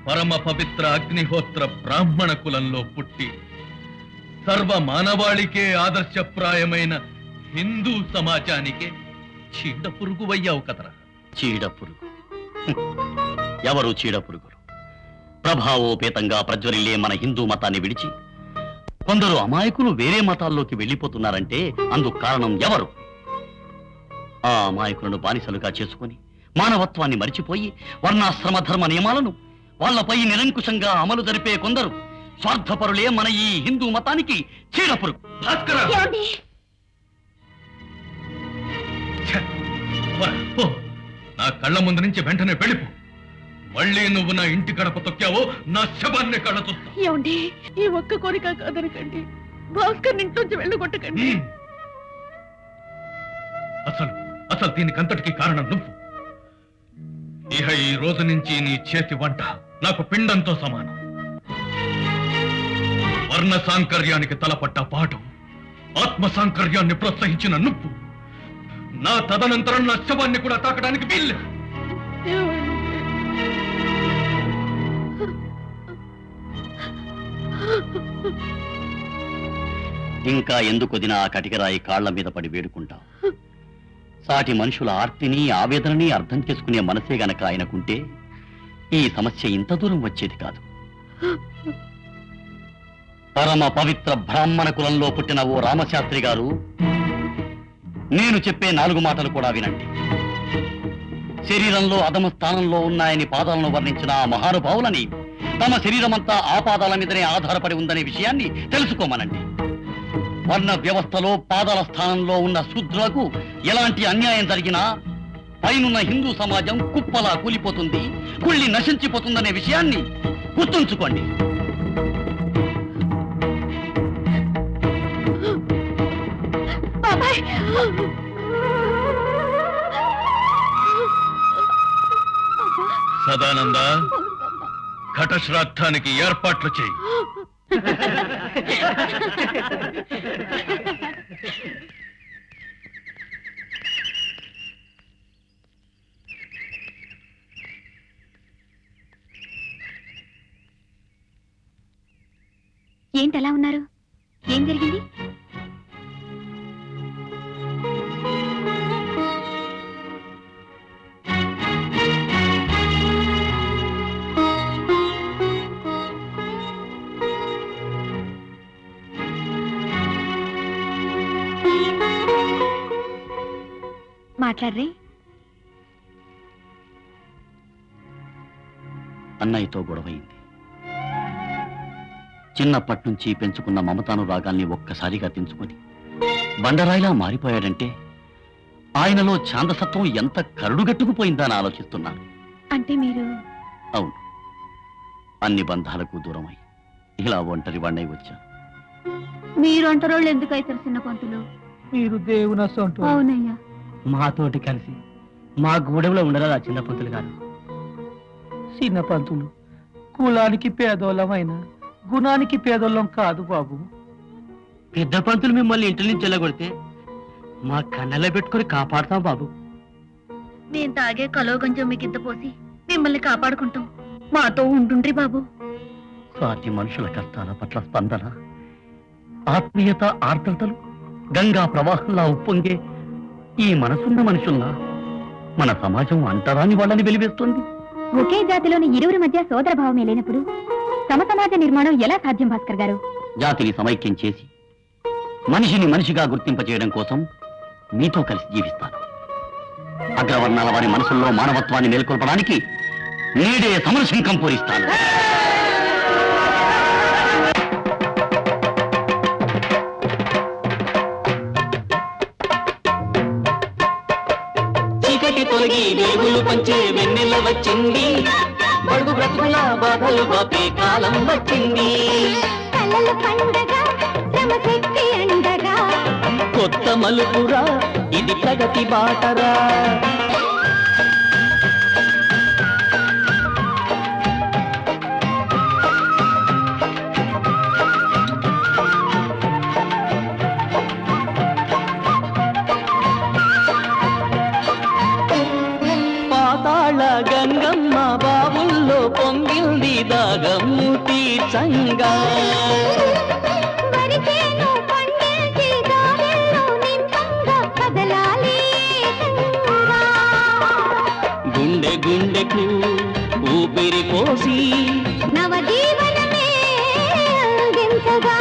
పరమ పవిత్ర అగ్నిహోత్ర బ్రాహ్మణ కులంలో పుట్టి సర్వ మానవాళికే ఆదర్శప్రాయమైన హిందూ సమాజానికే చీడ పురుగువయ్యావు కదరా. చీడ పురుగు? ఎవరు చీడ పురుగులు? ప్రభావోపేతంగా ప్రజ్వరిల్లే మన హిందూ మతాన్ని విడిచి కొందరు అమాయకులు వేరే మతాల్లోకి వెళ్ళిపోతున్నారంటే అందుకు కారణం ఎవరు? ఆ అమాయకులను బానిసలుగా చేసుకుని మానవత్వాన్ని మరిచిపోయి వర్ణాశ్రమ ధర్మ నియమాలను వాళ్లపై నిరంకుశంగా అమలు జరిపే కొందరు స్వార్థపరులే మన ఈ హిందూ మతానికి చీడపురుగు. భాస్కర, ఛ! పో. నా కళ్ళ ముందు నుంచి వెంటనే వెళ్ళిపో. మళ్ళీ నువ్వు నా ఇంటి గడప తొక్కావో నా శవాన్ని కళ్ళ చూస్తా. ఏమండి, ఈ ఒక్క కోరిక కాదనకండి. భాస్కర్ ఇంట్లోంచి వెళ్ళగొట్టకండి. అసలు దీనికంతటికి కారణం నువ్వు. ఇహ ఈ రోజు నుంచి నీ చేతి వంట నాకు పిండంతో సమానం. వర్ణ సాంకర్యానికి తలపడ్డ పాటు ఆత్మ సాంకర్యాన్ని ప్రోత్సహించిన నువ్వు నా తదనంతరం నా శవాన్ని కూడా తాకడానికి వీల్లేదు. ఇంకా ఎందుకొదిన ఆ కటికరాయి కాళ్ల మీద పడి వేడుకుంటాం? సాటి మనుషుల ఆర్తిని, ఆవేదనని అర్థం చేసుకునే మనసే గనక ఆయనకుంటే ఈ సమస్య ఇంత దూరం వచ్చేది కాదు. పరమ పవిత్ర బ్రాహ్మణ కులంలో పుట్టిన ఓ రామశాస్త్రి గారు, నేను చెప్పే 4 మాటలు కూడా వినండి. శరీరంలో అధమ స్థానంలో ఉన్నాయని పాదాలను వర్ణించిన ఆ మహానుభావులని తమ శరీరమంతా ఆ పాదాల మీదనే ఆధారపడి ఉందనే విషయాన్ని తెలుసుకోమనండి. వర్ణ వ్యవస్థలో పాదాల స్థానంలో ఉన్న శూద్రులకు ఎలాంటి అన్యాయం జరిగినా పైనున్న హిందూ సమాజం కుప్పలా కూలిపోతుంది, కుళ్ళి నశించిపోతుందనే విషయాన్ని గుర్తుంచుకోండి. సదానంద, ఘట శ్రాద్ధానికి ఏర్పాట్లు చేయి. ఏంటి అలా ఉన్నారు? ఏం జరిగింది? మాట్లాడరే. అన్నయ్యతో గొడవైంది. చిన్నప్పటి నుంచి పెంచుకున్న మమతానురాగాల్ని ఒక్కసారిగా తెంచుకొని బండరాయిలా మారిపోయాడంటే ఆయనలో ఛాందసత్వం ఎంత కరుడుగట్టుకుపోయిందని ఆలోచిస్తున్నాను. అంటే మీరు? అవును, అన్ని బంధాలకు దూరమై ఇలా ఒంటరి వాణ్ణై వచ్చాను. మీరు అంటరోళ్ళు ఎందుకు అవుతారు చిన్న పంతులు? మీరు దేవుని సొంత. అవునయ్యా. మాతోటి కలిసి మా గూడెంలో ఉండరా చిన్న పంతులు గారు? చిన్న పంతులు కులానికి పేదోళ్ళమైన గుణానికి పేదోళ్ళం కాదు బాబు. పెద్ద పంతులు మిమ్మల్ని ఇంటి నుంచి వెళ్ళగొడితే మా కన్నెలో పెట్టుకుని కాపాడుతాం బాబు. నేను తాగే కలో గంజం మీకు ఇంత పోసి మిమ్మల్ని కాపాడుకుంటాం. మాతో ఉంటుండ్రి బాబు. సాటి మనుషుల కష్టాల పట్ల స్పందన, ఆత్మీయత, ఆర్ద్రతలు గంగా ప్రవాహంలా ఉప్పొంగే ఈ మనసున్న మనుషుల్లా మన సమాజం అంటరాని వాళ్ళని వెలివేస్తుంది. ఒకే జాతిలోని ఇరువురి మధ్య సోదర భావమే లేనప్పుడు సమసమాజ నిర్మాణం ఎలా సాధ్యం భాస్కర్ గారు? జాతిని సమైక్యం చేసి మనిషిని మనిషిగా గుర్తింపచేయడం కోసం మీతో కలిసి జీవిస్తాను. అగ్రవర్ణాల వారి మనసుల్లో మానవత్వాన్ని మేల్కొల్పడానికి నేడే సమరశంఖం పూరిస్తాను. చీకటి తొలగి వెలుగులు పంచే వెన్నెల వచ్చింది, బడుగు బ్రతుకుల బాధలు బాపే కాలం వచ్చింది. కలల పండగ శ్రమశక్తి అండగా కొత్త మలుపురా ఇది ప్రగతి బాటరా. పాతాళ గంగమ్మ బావుల్లో పొంగిల్ది దాగమ్ము తీర్చంగా. వరిచేను పండించి దారిలో నింపంగా కదలాలి సంగా. గుండె గుండెకు ఊపిరి పోసి నవజీవనమే అందించగా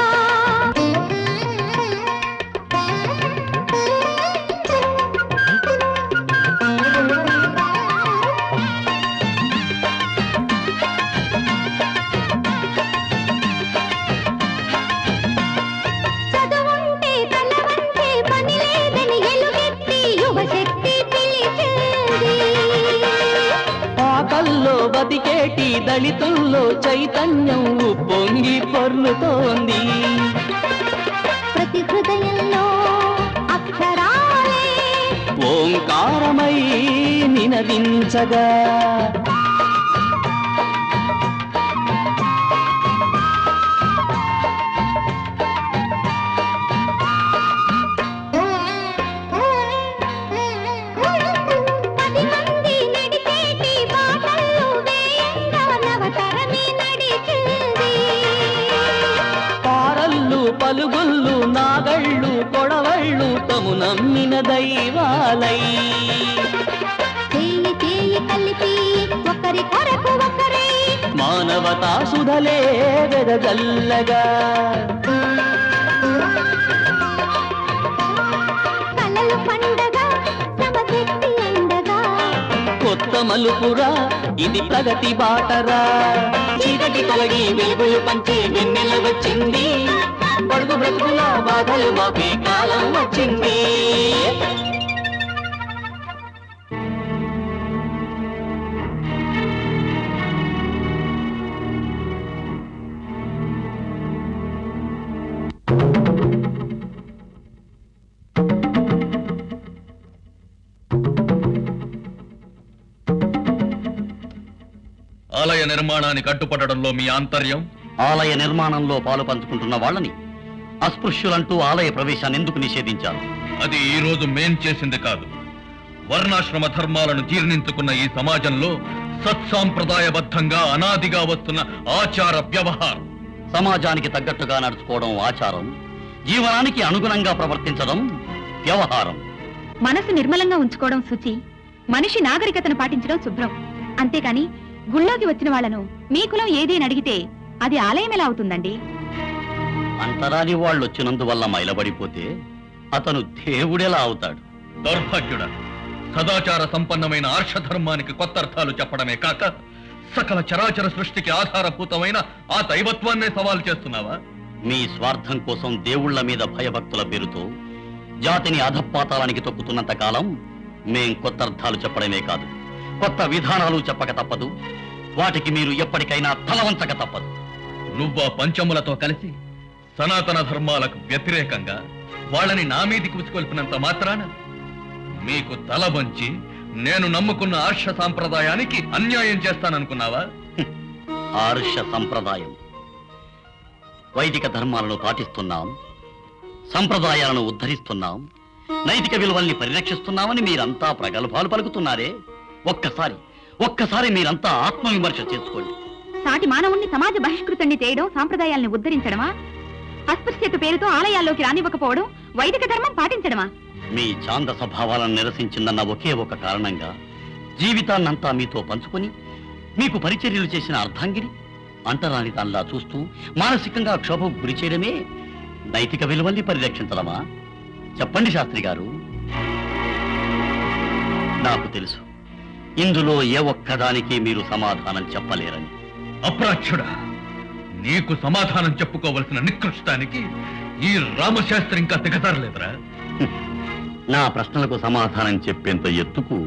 చదువుంటే తల వంచే పని లేదని ఎలుగెత్తి యువశక్తి పిలిచింది. ఆకల్లో బతికేటి దళితుల్లో చైతన్యం పొంగి పొర్లుతోంది. ప్రతి హృదయంలో అక్షరాలే ఓంకారమై నినదించగా. పది మంది నడిచేటి బాటల్లో వేయంగా నవతరమే నడిచింది. పారళ్ళు పలుగుళ్ళు నాగళ్ళు కొడవళ్ళు తము నమ్మిన దైవాలై. చేయి చేయి కలిపి ఒకరి కొరకు ఒకరై మానవతా సుధలే వెదజల్లగా. కలలు పండగ శ్రమశక్తి అండగా కొత్త మలుపురా ఇది ప్రగతి బాటరా. చీకటి తొలగి వెలుగులు పంచే వెన్నెల వచ్చింది, బడుగు బ్రతుకుల బాధలు బాపే కాలం వచ్చింది. ఆలయ నిర్మాణానికి అడ్డుపడడంలో మీ ఆంతర్యం? ఆలయ నిర్మాణంలో పాలు పంచుకుంటున్న వాళ్ళని అస్పృశ్యులంటూ ఆలయ ప్రవేశాన్ని ఎందుకు నిషేధించారు? అది ఈ రోజు మేం చేసింది కాదు. వర్ణాశ్రమ ధర్మాలను జీర్ణించుకున్న ఈ సమాజంలో సత్సాంప్రదాయబద్ధంగా అనాదిగా వస్తున్న ఆచార వ్యవహారం. సమాజానికి తగ్గట్టుగా నడుచుకోవడం ఆచారం, జీవనానికి అనుగుణంగా ప్రవర్తించడం వ్యవహారం. మనసు నిర్మలంగా ఉంచుకోవడం శుచి, మనిషి నాగరికతను పాటించడం శుభ్రం. అంతేకాని గుళ్ళోకి వచ్చిన వాళ్ళను మీ కులం ఏది అని అడిగితే అది ఆలయం ఎలా అవుతుందండి? అంతరాని వాళ్ళు వచ్చినందువల్ల మైలబడిపోతే అతను దేవుడెలా అవుతాడు? దౌర్భాగ్యుడ, సదాచార సంపన్నమైన ఆర్షధర్మానికి కొత్త అర్థాలు చెప్పడమే కాక సకల చరాచర సృష్టికి ఆధారభూతమైన ఆ దైవత్వాన్నే సవాల్ చేస్తున్నావా? మీ స్వార్థం కోసం దేవుళ్ల మీద భయభక్తుల పేరుతో జాతిని అధపాతాళానికి తొక్కుతున్నంత కాలం మేం కొత్త అర్థాలు చెప్పడమే కాదు, కొత్త విధానాలు చెప్పక తప్పదు. వాటికి మీరు ఎప్పటికైనా తలవంచక తప్పదు. నువ్వా పంచములతో కలిసి సనాతన ధర్మాలకు వ్యతిరేకంగా వాళ్ళని నా మీదికి ఉచ్చుకొల్పినంత మాత్రాన మీకు తల వంచి నేను నమ్ముకున్న ఆర్ష సాంప్రదాయానికి అన్యాయం చేస్తాననుకున్నావా? ఆర్ష సంప్రదాయం, వైదిక ధర్మాలను పాటిస్తున్నాం, సంప్రదాయాలను ఉద్ధరిస్తున్నాం, నైతిక విలువల్ని పరిరక్షిస్తున్నామని మీరంతా ప్రగల్భాలు పలుకుతున్నారే. ఒక్కసారి మీరంతా ఆత్మవిమర్శ చేసుకోండి. సాటి మానవుణ్ణి సమాజ బహిష్కృతుణ్ణి చేయడం సాంప్రదాయాల్ని ఉద్ధరించడమా? అస్పృశ్యత పేరుతో ఆలయాల్లోకి రానివ్వకపోవడం వైదిక ధర్మం పాటించడమా? మీ ఛాంద స్వభావాలను నిరసించిందన్న ఒకే ఒక కారణంగా జీవితాన్నంతా మీతో పంచుకొని మీకు పరిచర్యలు చేసిన అర్ధాంగిని అంటరాని తనలా చూస్తూ మానసికంగా క్షోభం గురి చేయడమే నైతిక విలువల్ని పరిరక్షించడమా? చెప్పండి శాస్త్రి గారు. నాకు తెలుసు ఇందులో ఏ ఒక్కదానికి మీరు సమాధానం చెప్పలేరని. అప్రాచ్యుడా, నీకు సమాధానం చెప్పుకోవలసిన నికృష్టానికి ఈ రామశాస్త్రి ఇంకా దిగజారలేదురా. నా ప్రశ్నలకు సమాధానం చెప్పేంత ఎత్తుకు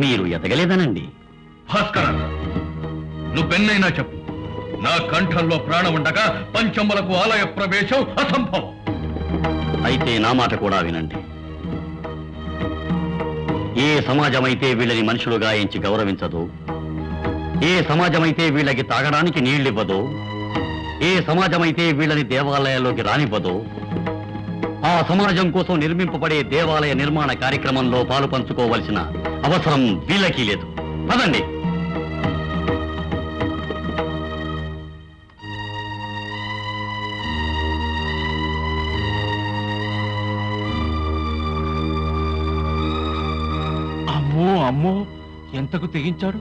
మీరు ఎదగలేదనండి. భాస్కర, నువ్వెన్నైనా చెప్పు, నా కంఠంలో ప్రాణం ఉండగా పంచమ్మలకు ఆలయ ప్రవేశం అసంభవం. అయితే నా మాట కూడా వినండి. ఏ సమాజమైతే వీళ్ళని మనుషులుగా ఎంచి గౌరవించదో, ఏ సమాజమైతే వీళ్ళకి తాగడానికి నీళ్ళివ్వదో, ఏ సమాజమైతే వీళ్ళని దేవాలయాల్లోకి రానివ్వదో, ఆ సమాజం కోసం నిర్మింపబడే దేవాలయ నిర్మాణ కార్యక్రమంలో పాలు పంచుకోవలసిన అవసరం వీళ్ళకి లేదు. పదండి. అమ్మో అమ్మో, ఎంతకు తెగించాడు!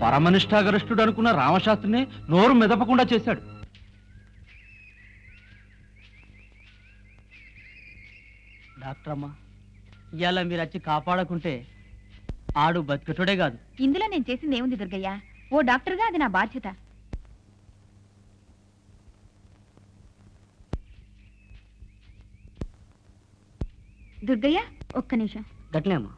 పరమనిష్టాగరిష్ఠుడు అనుకున్న రామశాస్త్రినే నోరు మెదపకుండా చేశాడు. డాక్టర్ అమ్మా, ఇవాళ మీరు వచ్చి కాపాడకుంటే ఆడు బతికటోడే కాదు. ఇందులో నేను చేసింది ఏముంది దుర్గయ్య? ఓ డాక్టర్గా అది నా బాధ్యత. దుర్గయ్య, ఒక్క నిమిషం. గట్లే అమ్మా.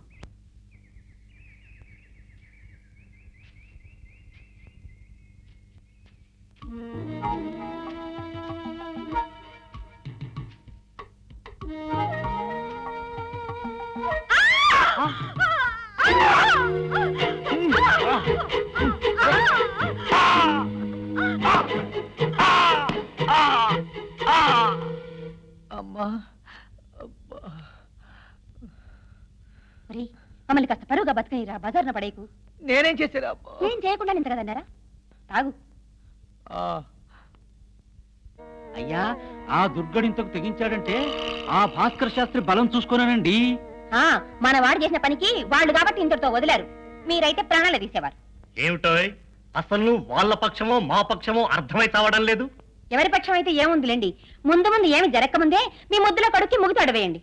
అమ్మా, మమ్మల్ని కాస్త పరువుగా బతకనిరా, బజార్న పడేకు. నేనేం చేశారా? ఏం చేయకుండా నింత కదన్నారా? తాగు. అయ్యా, ఆ దుర్గడింతకు తెగించాడంటే ఆ భాస్కర శాస్త్రి బలం చూసుకోనండి. మన వాడు చేసిన పనికి వాళ్ళు కాబట్టి ఇంతటితో వదిలారు. మీరైతే ప్రాణాలు తీసేవారు. ఏమిటో అసలు వాళ్ళ పక్షమో మా పక్షమో అర్థమై చావడం లేదు. ఎవరి పక్షం అయితే ఏముందిలేండి, ముందు ముందు ఏమి జరగకముందే మీ ముద్దులో కడుక్కి ముగుతాడు వేయండి.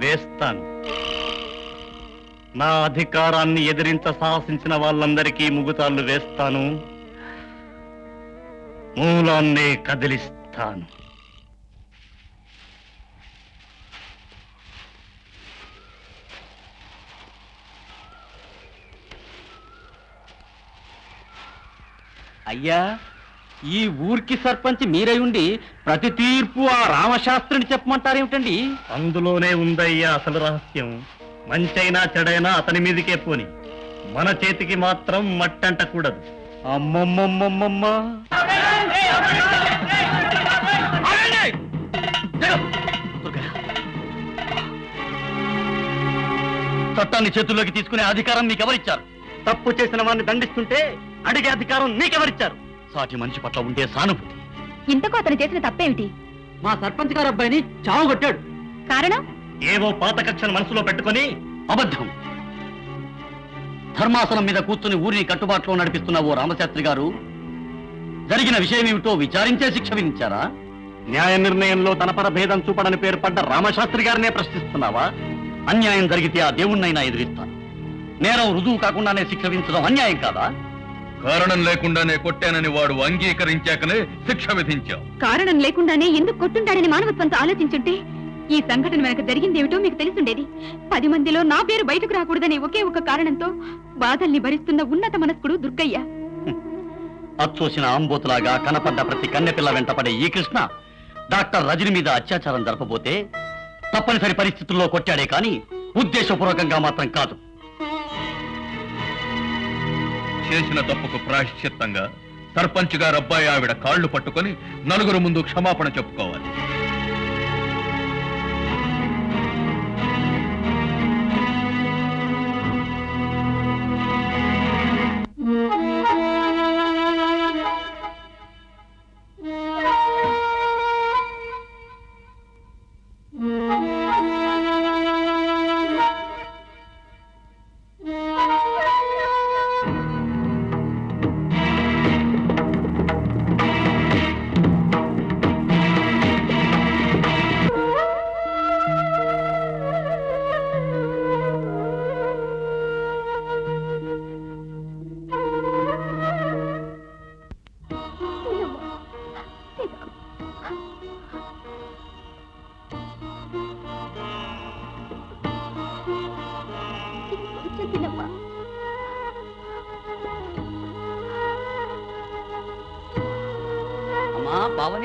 వేస్తాను. నా అధికారాన్ని ఎదిరించ సాహసించిన వాళ్ళందరికీ ముగుతాళ్ళు వేస్తాను, మూలాన్నే కదిలిస్తాను. అయ్యా, ఈ ఊరికి సర్పంచ్ మీరై ఉండి ప్రతి తీర్పు ఆ రామశాస్త్రిని చెప్పమంటారేమిటండి? అందులోనే ఉందయ్యా అసలు రహస్యం. మంచైనా చెడైనా అతని మీదకే పోని, మన చేతికి మాత్రం మట్టంటకూడదు. అమ్మమ్మమ్మమ్మమ్మ, చట్టాన్ని చేతుల్లోకి తీసుకునే అధికారం మీకెవరిచ్చారు? తప్పు చేసిన వాడిని దండిస్తుంటే అడిగే అధికారం నీకెవరిచ్చారు? సాటి మనిషి పట్ల ఉండే సానుభూతి. ఇంతకు అతను చేసిన తప్పేమిటి? మా సర్పంచ్ గారు అబ్బాయిని చావు కొట్టాడు. కారణం? ఏవో పాత కక్షను మనసులో పెట్టుకొని. అబద్ధం. ధర్మాసనం మీద కూర్చుని ఊరిని కట్టుబాటులో నడిపిస్తున్న ఓ రామశాస్త్రి గారు జరిగిన విషయం ఏమిటో విచారించే శిక్ష విధించారా? న్యాయ నిర్ణయంలో తనపర భేదం చూపడని పేరుపడ్డ రామశాస్త్రి గారినే ప్రశ్నిస్తున్నావా? అన్యాయం జరిగితే ఆ దేవుణ్ణైనా ఎదిరిస్తాను. నేరం రుజువు కాకుండానే శిక్ష విధించడం అన్యాయం కాదా? కారణం లేకుండానే కొట్టానని వాడు అంగీకరించాకనే శిక్ష విధించావు. కారణం లేకుండానే ఎందుకు కొట్టుంటాడని మానవత్వంతో ఆలోచించుంటే ఈ సంఘటన వెనక జరిగిందేమిటో మీకు తెలిసుండేది. 10 మందిలో నా పేరు బయటకు రాకూడదనే ఒకే ఒక కారణంతో బాధల్ని భరిస్తున్న ఉన్నత మనస్కుడు దుర్గయ్య. అచ్చోసిన ఆంబోతులాగా కనపడ్డ ప్రతి కన్నెపిల్ల వెంటపడే ఈ కృష్ణ డాక్టర్ రజని మీద అత్యాచారం జరపబోతే తప్పనిసరి పరిస్థితుల్లో కొట్టాడే కానీ ఉద్దేశపూర్వకంగా మాత్రం కాదు. చేసిన తప్పుకు ప్రాయశ్చిత్తంగా సర్పంచ్ గారు అబ్బాయి ఆవిడ కాళ్లు పట్టుకొని నలుగురు ముందు క్షమాపణ చెప్పుకోవాలి.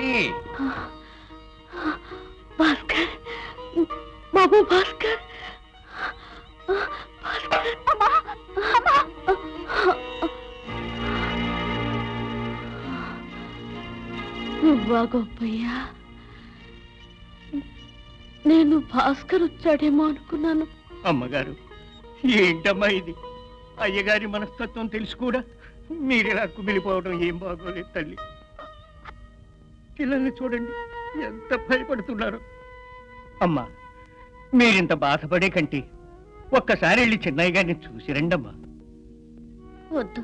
రాణి భాస్కర్ బాబు భాస్కర్ నువ్వా గోపయ్యా? నేను భాస్కర్ వచ్చాడేమో అనుకున్నాను. అమ్మగారు, ఏంటమ్మా ఇది? అయ్యగారి మనస్తత్వం తెలుసు కూడా మీరిలా కుమిలిపోవడం ఏం బాగోలేదు తల్లి. పిల్లల్ని చూడండి ఎంత భయపడుతున్నారు. అమ్మా, మీరింత బాధపడే కంటే ఒక్కసారి వెళ్ళి చిన్నయ్య గారిని చూసి రండమ్మా. వద్దు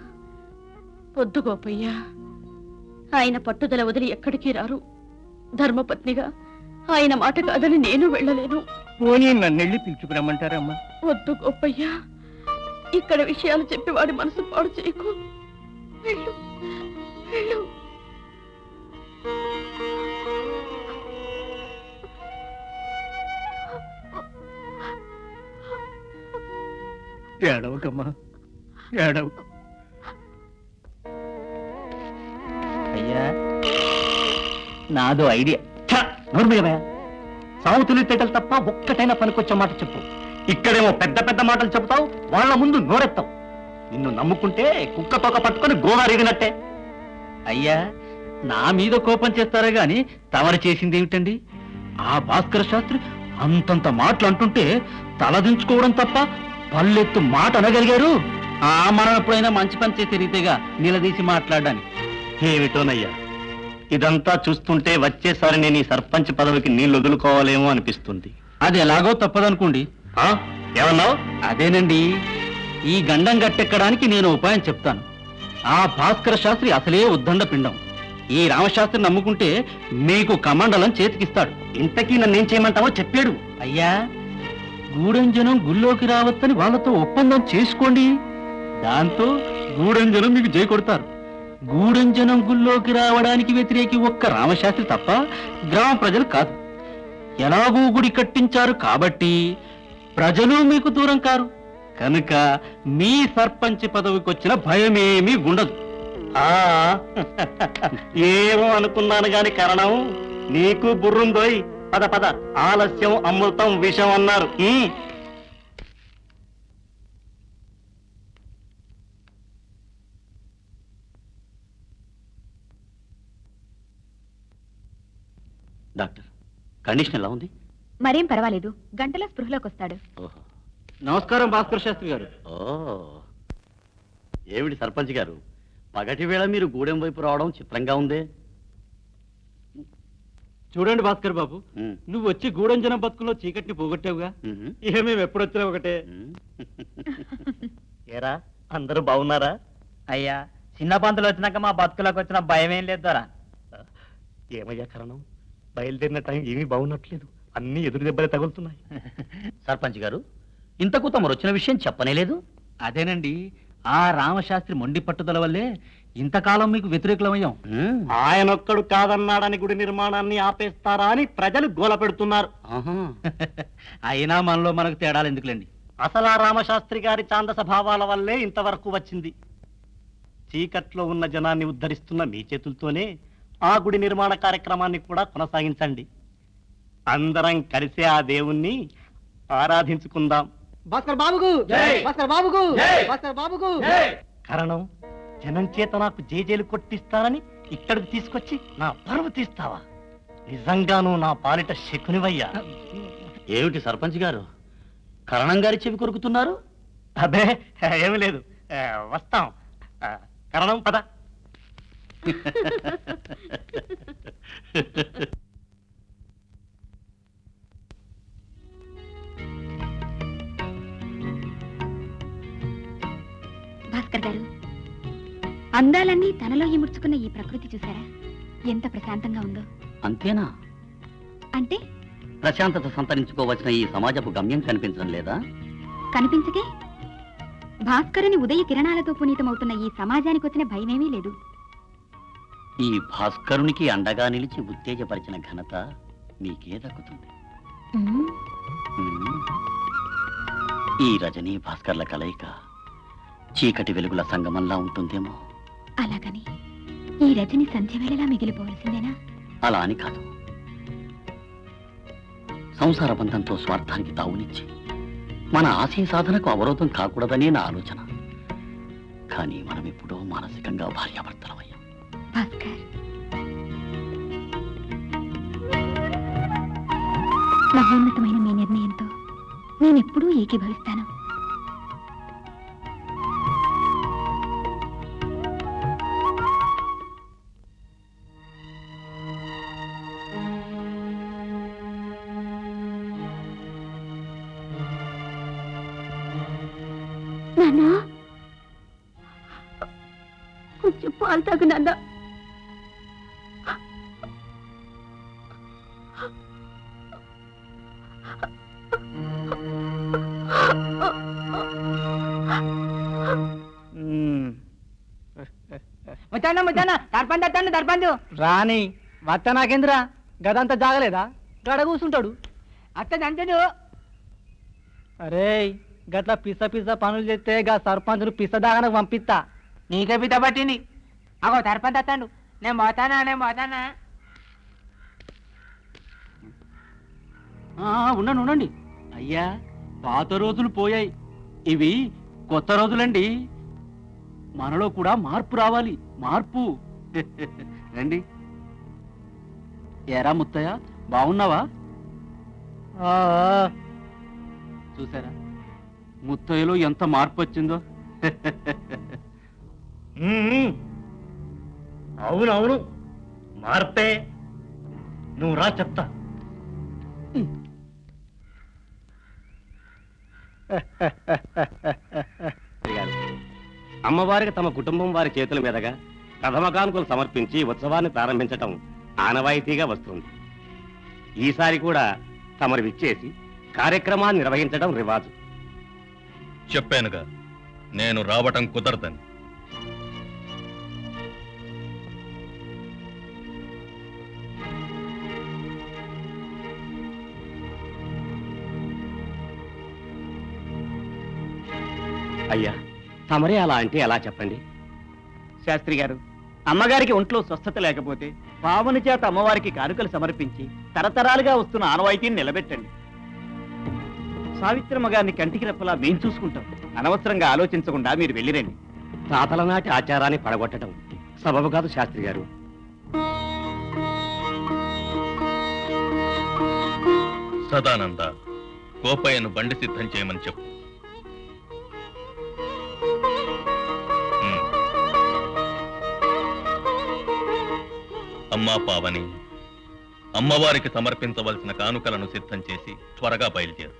వద్దు గోపయ్య, ఆయన పట్టుదల వదిలి ఎక్కడికి రారు. ధర్మపత్నిగా ఆయన మాట కాదని నేను వెళ్ళలేను. పోనీ నన్నెళ్ళి పిలుచుకురమ్మంటారమ్మా? వద్దు గోపయ్య, ఇక్కడ విషయాలు చెప్పి వాడి మనసు పాడు చేయకు. వెళ్ళు వెళ్ళు. ఏడవకమ్మా, ఏడవ. అయ్యా, నాదో ఐడియా. సాగు తెలివితేటలు తప్ప ఒక్కటైనా పనికొచ్చే మాట చెప్పు. ఇక్కడేమో పెద్ద పెద్ద మాటలు చెప్తావు, వాళ్ళ ముందు నోరెత్తావు. నిన్ను నమ్ముకుంటే కుక్క తోక పట్టుకొని గోవారిగినట్టే. అయ్యా, నా మీద కోపం చేస్తారే గాని తమరు చేసింది ఏమిటండి? ఆ భాస్కర శాస్త్రి అంతంత మాటలు అంటుంటే తలదించుకోవడం తప్ప పల్లెత్తు మాట అనగలిగారు. మనం ఎప్పుడైనా మంచి పని చేసే రీతిగా నిలదీసి మాట్లాడడానికి. ఏమిటోనయ్యా, ఇదంతా చూస్తుంటే వచ్చేసారి నేను ఈ సర్పంచ్ పదవికి నీళ్ళు వదులుకోవాలేమో అనిపిస్తుంది. అది ఎలాగో తప్పదనుకోండి. ఏమన్నావు? అదేనండి, ఈ గండం గట్టెక్కడానికి నేను ఉపాయం చెప్తాను. ఆ భాస్కర శాస్త్రి అసలే ఉద్దండ పిండం. ఈ రామశాస్త్రి నమ్ముకుంటే మీకు కమండలం చేతికిస్తాడు. ఇంతకీ నన్నేం చేయమంటావో చెప్పాడు. అయ్యా, గూడెం జనం గుళ్ళోకి రావచ్చని వాళ్ళతో ఒప్పందం చేసుకోండి. దాంతో గూడెం జనం మీకు జై కొడతారు. గూడెం జనం గుళ్ళోకి రావడానికి వ్యతిరేకి ఒక్క రామశాస్త్రి తప్ప గ్రామ ప్రజలు కాదు. ఎలాగూ గుడి కట్టించారు కాబట్టి ప్రజలు మీకు దూరం కారు. కనుక మీ సర్పంచ్ పదవికి వచ్చిన భయమేమీ ఉండదు. ఏమో అనుకున్నాను గాని కారణం నీకు బుర్రుందోయ్. పద పద, ఆలస్యం అమృతం విషం అన్నారు. డాక్టర్, కండిషన్ ఎలా ఉంది? మరేం పర్వాలేదు, గంటలో స్పృహలోకి వస్తాడు. ఓహో. నమస్కారం భాస్కర శాస్త్రి గారు. ఓ, ఏమిటి సర్పంచ్ గారు, పగటి వేళ మీరు గూడెం వైపు రావడం చిత్రంగా ఉందే. చూడండి భాస్కర్ బాబు, నువ్వు వచ్చి గూడెం జనం బతుకుల్లో చీకటిని పోగొట్టావుగా. ఇక మేము ఎప్పుడొచ్చినా ఒకటే. ఏరా, అందరూ బాగున్నారా? అయ్యా, చిన్న పంతులు వచ్చినాక మా బతుకులకు వచ్చిన భయం ఏం లేదు దొరా. ఏమయ్యా కారణం? బయలుదేరిన టైం ఏమీ బాగున్నట్లేదు, అన్ని ఎదురు దెబ్బలే తగులుతున్నాయి. సర్పంచ్ గారు, ఇంతకు తమరు వచ్చిన విషయం చెప్పనేలేదు. అదేనండి, ఆ రామశాస్త్రి మొండి పట్టుదల వల్లే ఇంతకాలం మీకు వ్యతిరేకులమయ్యాం. ఆయనొక్కడు కాదన్నాడని గుడి నిర్మాణాన్ని ఆపేస్తారా అని ప్రజలు గోల పెడుతున్నారు. అయినా మనలో మనకు తేడాలు ఎందుకులేండి. అసలు ఆ రామశాస్త్రి గారి ఛాందస భావాల వల్లే ఇంతవరకు వచ్చింది. చీకట్లో ఉన్న జనాన్ని ఉద్ధరిస్తున్న మీ చేతులతోనే ఆ గుడి నిర్మాణ కార్యక్రమాన్ని కూడా కొనసాగించండి. అందరం కలిసి ఆ దేవుణ్ణి ఆరాధించుకుందాం. భాస్కర్ బాబుకు భాస్కర్ బాబుకు భాస్కర్ బాబుకు. కారణం, జనం చేత నాకు జేజేలు కొట్టిస్తానని ఇక్కడికి తీసుకొచ్చి నా పరువు తీస్తావా? నిజంగాను నా పాలిట శకునివయ్యా. ఏమిటి సర్పంచ్ గారు, కరణం గారి చెవి కొరుకుతున్నారు? అబ్బే ఏమి లేదు, వస్తాం. కరణం పద. భాస్కర్ గారు, అందాలన్నీ తనలో ఇముడ్చుకున్న ఈ ప్రకృతి చూసారా? ఎంత ప్రశాంతంగా ఉందో. అంతేనా? అంటే ప్రశాంతత సంతరించుకోవచ్చిన ఈ సమాజపు గమ్యం కనిపించడం లేదా? కనిపించకే భాస్కరుని ఉదయ కిరణాలతో పునీతమవుతున్న ఈ సమాజానికి వచ్చిన భయమేమీ లేదు. ఈ భాస్కరునికి అండగా నిలిచి ఉత్తేజపరిచిన ఘనత మీకే దక్కుతుంది. ఉమ్, ఈ రజనీ భాస్కర్ల కలయిక చీకటి వెలుగుల సంగమంలా ఉంటుందేమో. అలాగని ఈ రజని సంధ్య వేళలా మిగిలిపోవలసిందేనా? అలా అని కాదు. సంసార బంధంతో స్వార్థానికి తావునిచ్చి మన ఆశయ సాధనకు అవరోధం కాకూడదనే నా ఆలోచన. కానీ మనం ఎప్పుడో మానసికంగా భార్యాభర్తలమయ్యాం. భాస్కర్, మహోన్నతమైన మీ నిర్ణయంతో నేనెప్పుడూ ఏకీభవిస్తాను. నాన్నా, కొంచెం పాలు తాగు నాన్న. వచ్చానా దర్పందు రాని వత్త నాకేంద్రా గదంతా జాగలేదా? గడ కూర్చుంటాడు అత్తదంతడు. అరే గట్ల పిస పనులు చేస్తే గా సర్పంచులు పిస దాగనకు పంపిస్తా. నీకే పిత పట్టింది. అగో సర్పంచ్ అత్తాడు. నేను పోతానా ఉండండి. అయ్యా, పాత రోజులు పోయాయి, ఇవి కొత్త రోజులండి. మనలో కూడా మార్పు రావాలి. మార్పు రండి. ఎరా ముత్తయ్య, బాగున్నావా? చూసారా ముత్తయ్యలో ఎంత మార్పు వచ్చిందో. అవునవును, మార్పే. నువ్వు రా చెప్తా. అమ్మవారికి తమ కుటుంబం వారి చేతుల మీదుగా కథమకానుకలు సమర్పించి ఉత్సవాన్ని ప్రారంభించటం ఆనవాయితీగా వస్తుంది. ఈసారి కూడా తమరు విచ్చేసి కార్యక్రమాన్ని నిర్వహించడం రివాజు. చెప్పానుగా, నేను రావటం కుదరదని. అయ్యా, తమరే అలా అంటే ఎలా చెప్పండి? శాస్త్రి గారు, అమ్మగారికి ఒంట్లో స్వస్థత లేకపోతే పావుని చేత అమ్మవారికి కానుకలు సమర్పించి తరతరాలుగా వస్తున్న ఆనవాయితీని నిలబెట్టండి. సావిత్రమ్మ గారిని కంటికి రెప్పలా మేం చూసుకుంటాం. అనవసరంగా ఆలోచించకుండా మీరు వెళ్ళిరండి. తాతల నాటి ఆచారాన్ని పడగొట్టడం సబబు కాదు శాస్త్రి గారు. సదానంద, కోపయ్యను బండి సిద్ధం చేయమని చెప్పు. అమ్మా పావని, అమ్మవారికి సమర్పించవలసిన కానుకలను సిద్ధం చేసి త్వరగా బయలుదేరు.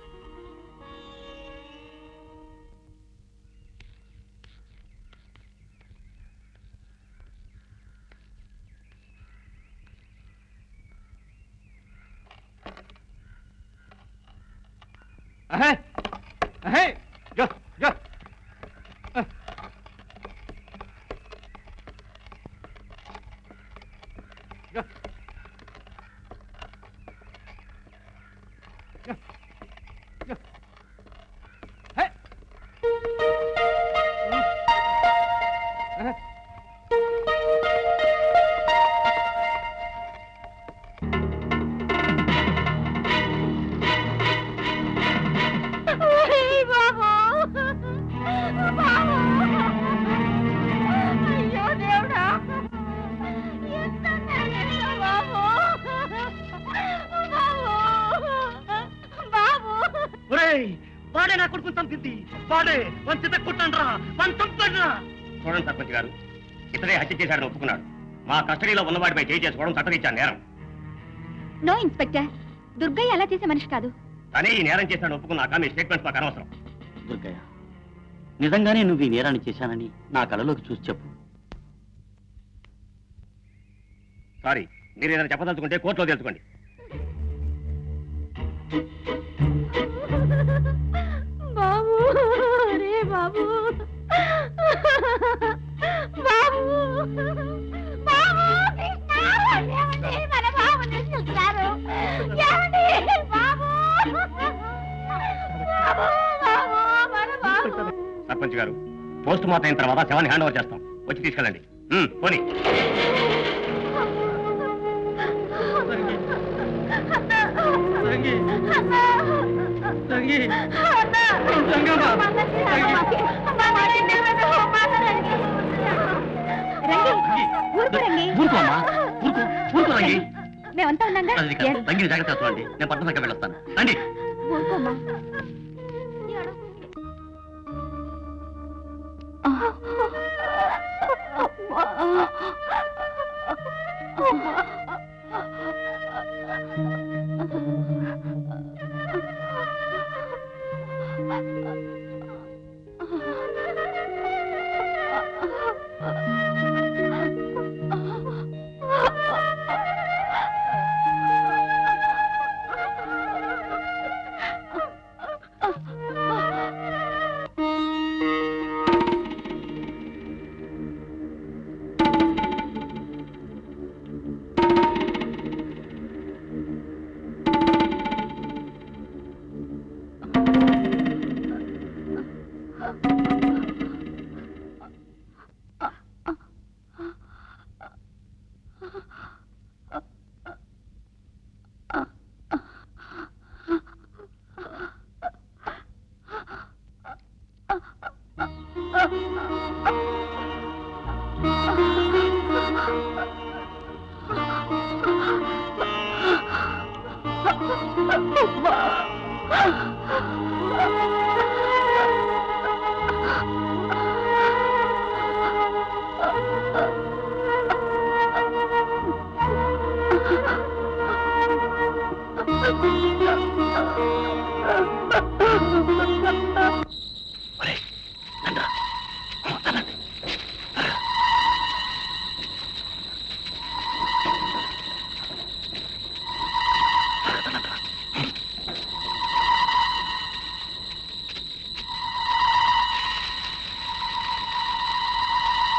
వాడే నా కొడుకు చంపింది. వాడే వంచిత కుట్టండ్రా, వంచండ్రా. చూడండి సర్పంచ్ గారు, ఇతడే హత్య చేశాడని ఒప్పుకున్నాడు. మా కస్టడీలో ఉన్నవాడిపై చేయి చేసుకోవడం చట్టరీత్యా నేరం. నో ఇన్స్పెక్టర్, దుర్గయ్య అలా చేసే మనిషి కాదు. తనే ఈ నేరం చేశాడని ఒప్పుకున్నాక మీ స్టేట్మెంట్స్ మాకు అనవసరం. దుర్గయ్య, నిజంగానే నువ్వు ఈ నేరాన్ని చేశానని నా కళలోకి చూసి చెప్పు. సారీ, మీరు ఏదైనా చెప్పదలుచుకుంటే కోర్టులో తెలుసుకోండి. బాబు, రే బాబు, బాబు, బాబు, ఏమండి, మన బాబుని తీసుకెళ్తున్నారు. ఏమండి, బాబు, బాబు, బాబు, మన బాబు. సర్పంచ్ గారు, పోస్ట్ మార్టం అయిన తర్వాత శవాన్ని హ్యాండ్ ఓవర్ చేస్తాం. వచ్చి తీసుకెళ్ళండి. పోనీ. ఊరుకోమ్మా, ఊరుకో రంగి. మేమంతా ఉన్నాగా అది కాదు, రంగిని జాగ్రత్త చూడండి, నేను పట్టణ దగ్గర వెళ్ళొస్తాను. రండి. ఊరుకోమ్మా.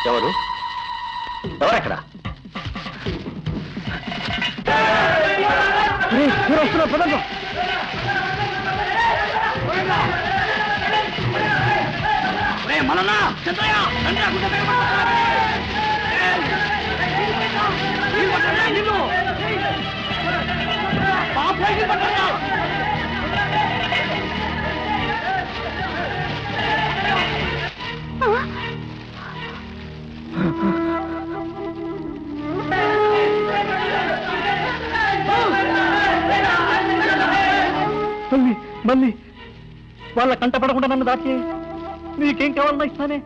ఎవరు ఎవరెక్కడ? మనన్నా చంద్రయ్య మళ్ళీ వాళ్ళ కంటపడకుండా నన్ను దాచి నీకేం కావాలన్నా ఇస్తానే.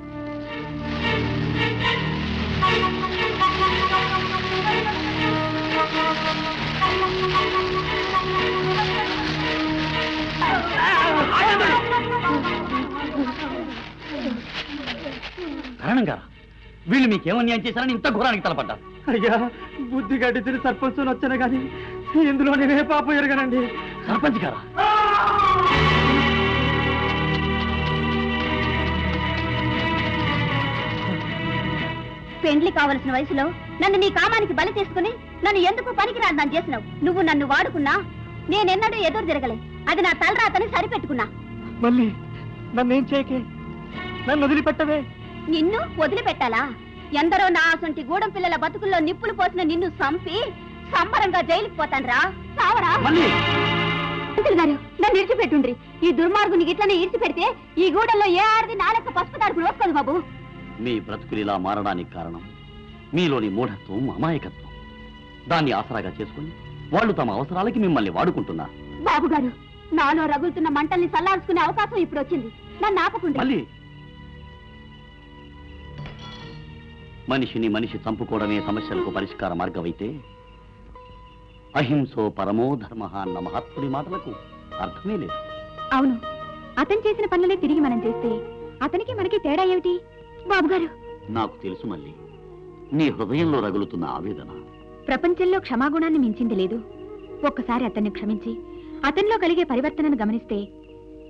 కారణంగా వీళ్ళు మీకేమన్యాయం చేశారని ఇంత ఘోరానికి తలపడ్డారు. అయ్యా బుద్ధి గడ్డి సర్పంచ్ వచ్చాను కానీ ఇందులో నేనే పాపం ఎరగనండి. సర్పంచ్ గారా? పెండ్లి కావలసిన వయసులో నన్ను నీ కామానికి బలి తీసుకుని నన్ను ఎందుకు పనికిరాదని చేసినావు. నువ్వు నన్ను వాడుకున్నా నేనెన్నడూ ఎదురు తిరగలే. అది నా తలరాతని సరిపెట్టుకున్నా. మళ్ళీ నన్నేం చేయకే, నన్ను వదిలిపెట్టవే. నిన్ను వదిలిపెట్టాలా? ఎందరో నా అసంటి గూడెం పిల్లల బతుకుల్లో నిప్పులు పోసిన నిన్ను చంపి సంబరంగా జైలుకి పోతాన్రా. సావరా అంకుల్ గారు, నన్ను ఇడిచిపెట్టుండ్రి. ఈ దుర్మార్గుని ఇట్లనే ఇడిచిపెడితే ఈ గూడెంలో ఏ ఆడది నాలక పసుపు తాడుకు రోసుకోదు బాబు. మీ బ్రతుకులిలా మారడానికి కారణం మీలోని మూఢత్వం, అమాయకత్వం. దాన్ని ఆసరాగా చేసుకుని వాళ్ళు తమ అవసరాలకి మిమ్మల్ని వాడుకుంటున్నారు. బాబు గారు, నాలో రగులుతున్న మంటల్ని సల్లార్చుకునే అవకాశం ఇప్పుడు వచ్చింది. నన్ను ఆపకుండా. మళ్ళీ మనిషిని మనిషి చంపుకోవడమే సమస్యలకు పరిష్కార మార్గమైతే అహింసో పరమో ధర్మ అన్న మహాత్ముడి మాటలకు అర్థమే లేదు. అవును, అతను చేసిన పనులే తిరిగి మనం చేస్తే అతనికి మనకి తేడా ఏమిటి? బాబు గారు, నాకు తెలుసు మళ్ళీ నీ హృదయంలో రగులుతున్న ఆవేదన. ప్రపంచంలో క్షమాగుణాన్ని మించింది లేదు. ఒక్కసారి అతన్ని క్షమించి అతనిలో కలిగే పరివర్తనను గమనిస్తే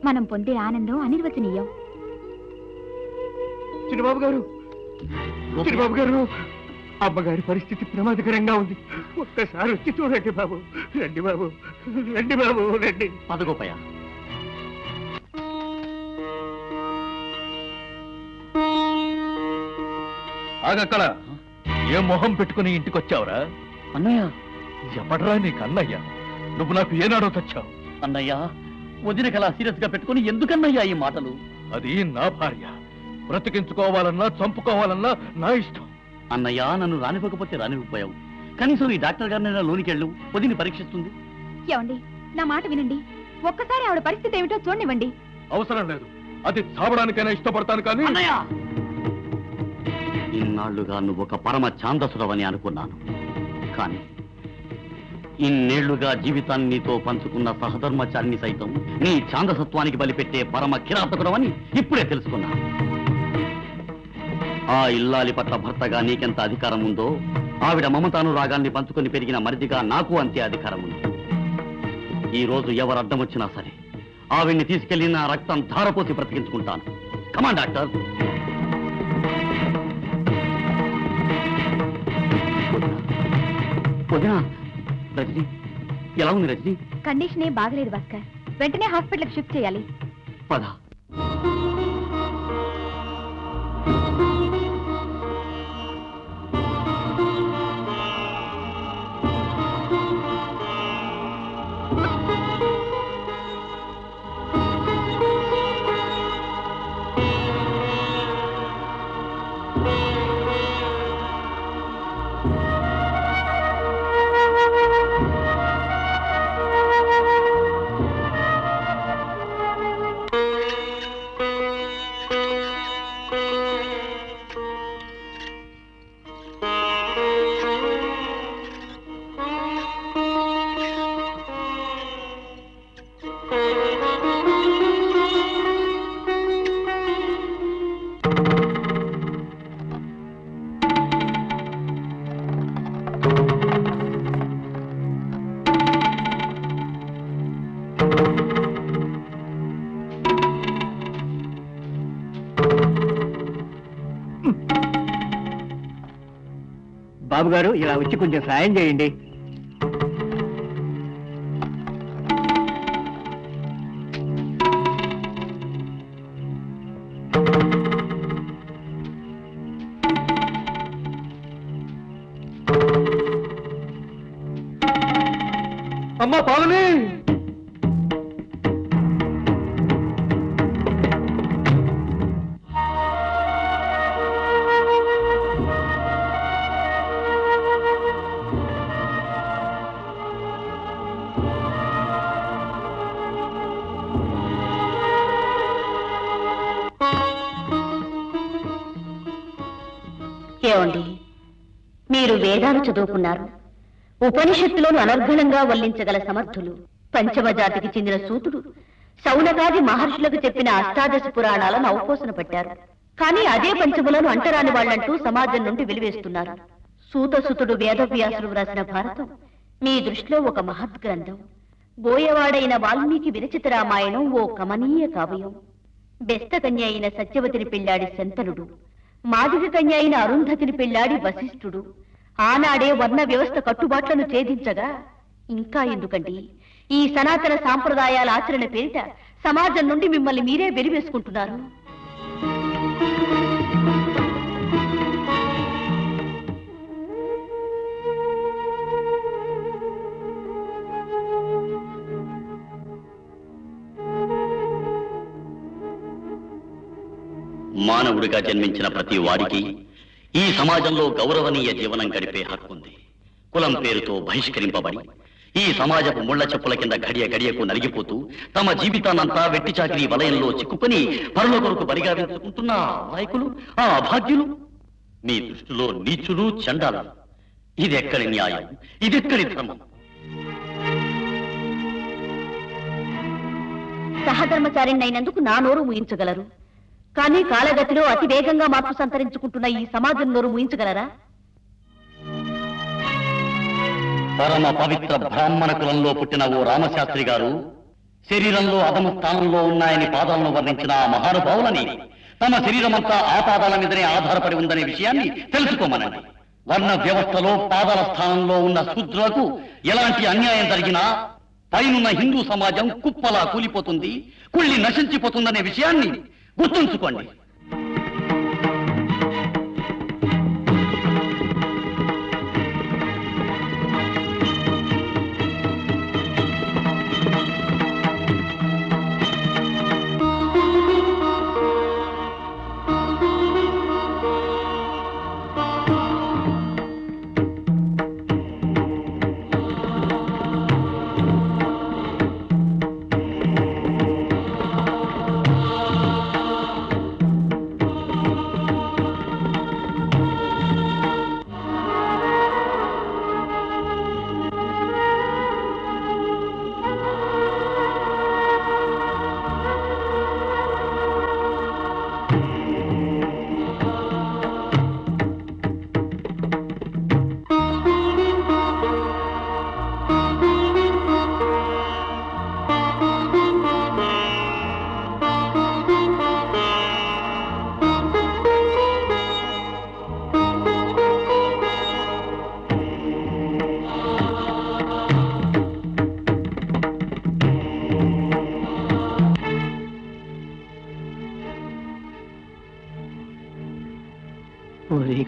మనం పొందే ఆనందం అనిర్వచనీయం. చిన్నబాబు గారు, చిన్నబాబు గారు, అమ్మగారి పరిస్థితి ప్రమాదకరంగా ఉంది. ఒక్కసారి వచ్చి చూడండి బాబు. రండి బాబు, రండి బాబు, రండి. పదగోపయ్య, ఆగక్కడ ఏ మొహం పెట్టుకుని ఇంటికొచ్చావురా? అన్నయ్య ఎవడ్రా నీకు అన్నయ్య? నువ్వు నాకు ఏనాడో తెచ్చావు. అన్నయ్య, వదిన కలా సీరియస్ గా పెట్టుకుని ఎందుకన్నయ్యా ఈ మాటలు? అది నా భార్య. బ్రతికించుకోవాలన్నా చంపుకోవాలన్నా నా ఇష్టం. అన్నయ్య, నన్ను రానివ్వకపోతే రానివ్వపోయావు. కనీసం ఈ డాక్టర్ గారిని లోనికి వెళ్ళు, వదిని పరీక్షిస్తుంది. ఏమండి, నా మాట వినండి. ఒక్కసారి ఆవిడ పరిస్థితి ఏమిటో చూడనివ్వండి. అవసరం లేదు. అది చావడానికైనా ఇష్టపడతాను కానీ. అన్నయ్య, ఇన్నాళ్లుగా నువ్వు ఒక పరమ ఛాందసుడవని అనుకున్నాను. కానీ ఇన్నేళ్లుగా జీవితాన్ని నీతో పంచుకున్న సహధర్మచారిని సైతం నీ ఛాందసత్వానికి బలిపెట్టే పరమ కిరాతకుడవని ఇప్పుడే తెలుసుకున్నాను. ఆ ఇల్లాలి పట్ల భర్తగా నీకెంత అధికారం ఉందో, ఆవిడ మమతానురాగాన్ని పంచుకొని పెరిగిన మరిదిగా నాకు అంతే అధికారం ఉంది. ఈ రోజు ఎవరు అడ్డం వచ్చినా సరే ఆవిడ్ని తీసుకెళ్లి నా రక్తం ధారపోసి బ్రతికించుకుంటాను. Come on doctor. వదినా, రజని ఎలా ఉంది రజని? కండిషన్ ఏం బాగలేదు భాస్కర్. వెంటనే హాస్పిటల్కి షిఫ్ట్ చేయాలి. పద. బాబు గారు, ఇలా వచ్చి కొంచెం సాయం చేయండి. అమ్మా పాలని! ఏమండి, మీరు వేదాలు చదువుకున్నారు. ఉపనిషత్తులోను అనర్గళంగా వల్లించగల సమర్థులు. పంచమ జాతికి చెందిన సూతుడు శౌనకాది మహర్షులకు చెప్పిన అష్టాదశ పురాణాలను అవపోసన పట్టారు. కానీ అదే పంచములను అంటరాని వాళ్ళంటూ సమాజం నుండి వెలివేస్తున్నారు. సూతసుతుడు వేదవ్యాసుడు వ్రాసిన భారతం మీ దృష్టిలో ఒక మహత్ గ్రంథం. బోయవాడైన వాల్మీకి విరచిత రామాయణం ఓ కమనీయ కావ్యం. బెస్తకన్య అయిన సత్యవతిని పెళ్లాడి శంతనుడు, మాదిగ కన్య అయిన అరుంధతిని పెళ్లాడి వశిష్ఠుడు ఆనాడే వర్ణ వ్యవస్థ కట్టుబాట్లను ఛేదించగా ఇంకా ఎందుకండి ఈ సనాతన సాంప్రదాయాల ఆచరణ పేరిట సమాజం నుండి మిమ్మల్ని మీరే వెలివేసుకుంటున్నారు? మానవుడిగా జన్మించిన ప్రతి వాడికి ఈ సమాజంలో గౌరవనీయ జీవనం గడిపే హక్కుంది. కులం పేరుతో బహిష్కరింపబడి ఈ సమాజపు ముళ్ల చెప్పుల కింద గడియ గడియకు నలిగిపోతూ తమ జీవితాన్నంతా వెట్టి చాకిరీ వలయంలో చిక్కుకొని పరుల కొరకు బరిగా వెతుకుంటున్న నాయకులు, ఆ అభాగ్యులు మీ దృష్టిలో నీచులు, చండాలు. ఇదెక్కడి న్యాయం? ఇదెక్కడి ధర్మం? సహధర్మచారిణి అయినందుకు నా నోరు ముయించగలరు, కానీ కాలగతిలో అతి వేగంగా మార్పు సంతరించుకుంటున్న ఈ సమాజం నోరు ముయించగలరా? పరమ పవిత్ర బ్రాహ్మణ కులంలో పుట్టిన ఓ రామశాస్త్రి గారు శరీరంలో అధమ స్థానంలో ఉన్నాయని పాదాలను వర్ణించిన ఆ మహానుభావులని తమ శరీరమంతా ఆ పాదాల మీదనే ఆధారపడి ఉందనే విషయాన్ని తెలుసుకోమనండి. వర్ణ వ్యవస్థలో పాదాల స్థానంలో ఉన్న శూద్రులకు ఎలాంటి అన్యాయం జరిగినా పైనున్న హిందూ సమాజం కుప్పలా కూలిపోతుంది, కుళ్ళి నశించిపోతుందనే విషయాన్ని గుర్తుంచుకోండి.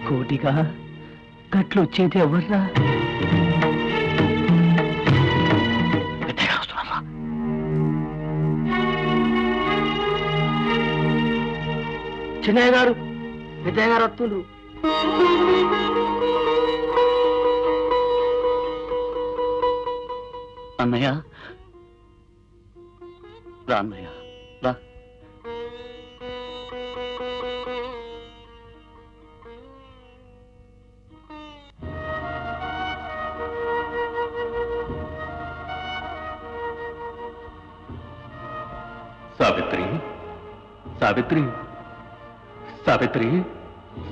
కోటిగా గట్లు వచ్చేది ఎవర్రా? చిన్నయ్య గారు, పెద్దయ్య గారు వస్తుండ్రు. అన్నయ్య రా, అన్నయ్య రా. సావిత్రి, సావిత్రి, సావిత్రి,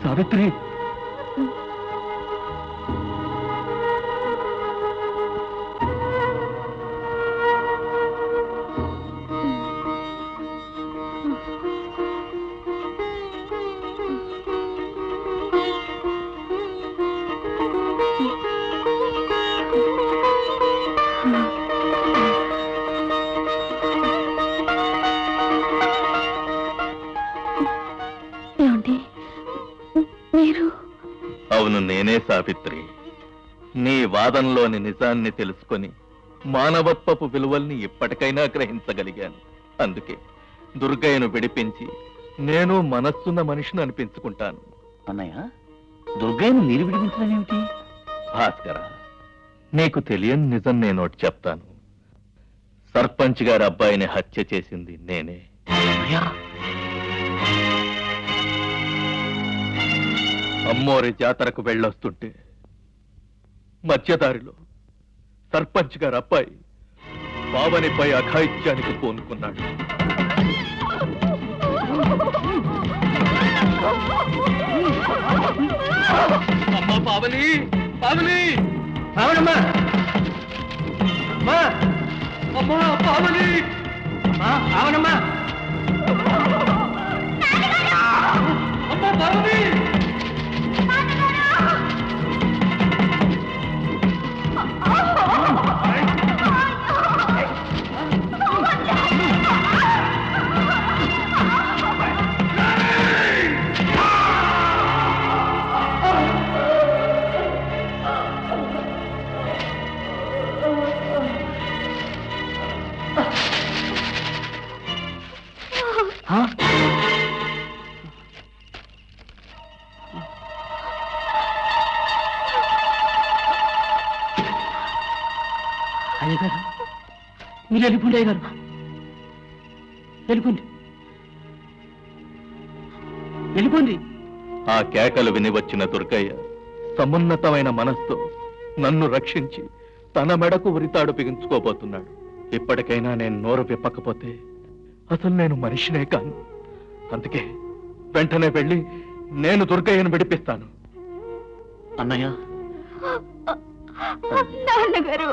సావిత్రి. ఏమండి మీరు? అవును, నేనే సావిత్రి. నీ వాదనలోని నిజాన్ని తెలుసుకొని మానవత్వపు విలువల్ని ఇప్పటికైనా గ్రహించగలిగాను. అందుకే దుర్గయ్యను విడిపించి నేను మనస్సున్న మనిషిని అనిపించుకుంటాను. అన్నయ్య, దుర్గయ్యను మీరు విడిపించడం ఏమిటి? భాస్కర, నీకు తెలియని నిజం నేనోటి చెప్తాను. సర్పంచ్ గారి అబ్బాయిని హత్య చేసింది నేనే. అమ్మోరి జాతరకు వెళ్ళొస్తుంటే మధ్యదారిలో సర్పంచ్ గారి అబ్బాయి పావనిపై అఘాయిత్యానికి పూనుకున్నాడు. అమ్మా పావని, పావని, రావణమ్మా! అమ్మా! అమ్మా పావని, అమ్మా, రావణమ్మా! అమ్మా పావని. అయ్యగారు, మీరు వెళ్ళిపోండి. అయ్యగారు, వెళ్ళిపోండి, వెళ్ళిపోండి. ఆ కేకలు విని వచ్చిన దుర్గయ్య సమున్నతమైన మనస్తో నన్ను రక్షించి తన మెడకు ఉరితాడు బిగించుకోబోతున్నాడు. ఇప్పటికైనా నేను నోరు విప్పకపోతే అసలు నేను మనిషినే కాను. అందుకే వెంటనే వెళ్ళి నేను దుర్గయ్యను విడిపిస్తాను. అన్నయ్య, నాన్నగారు,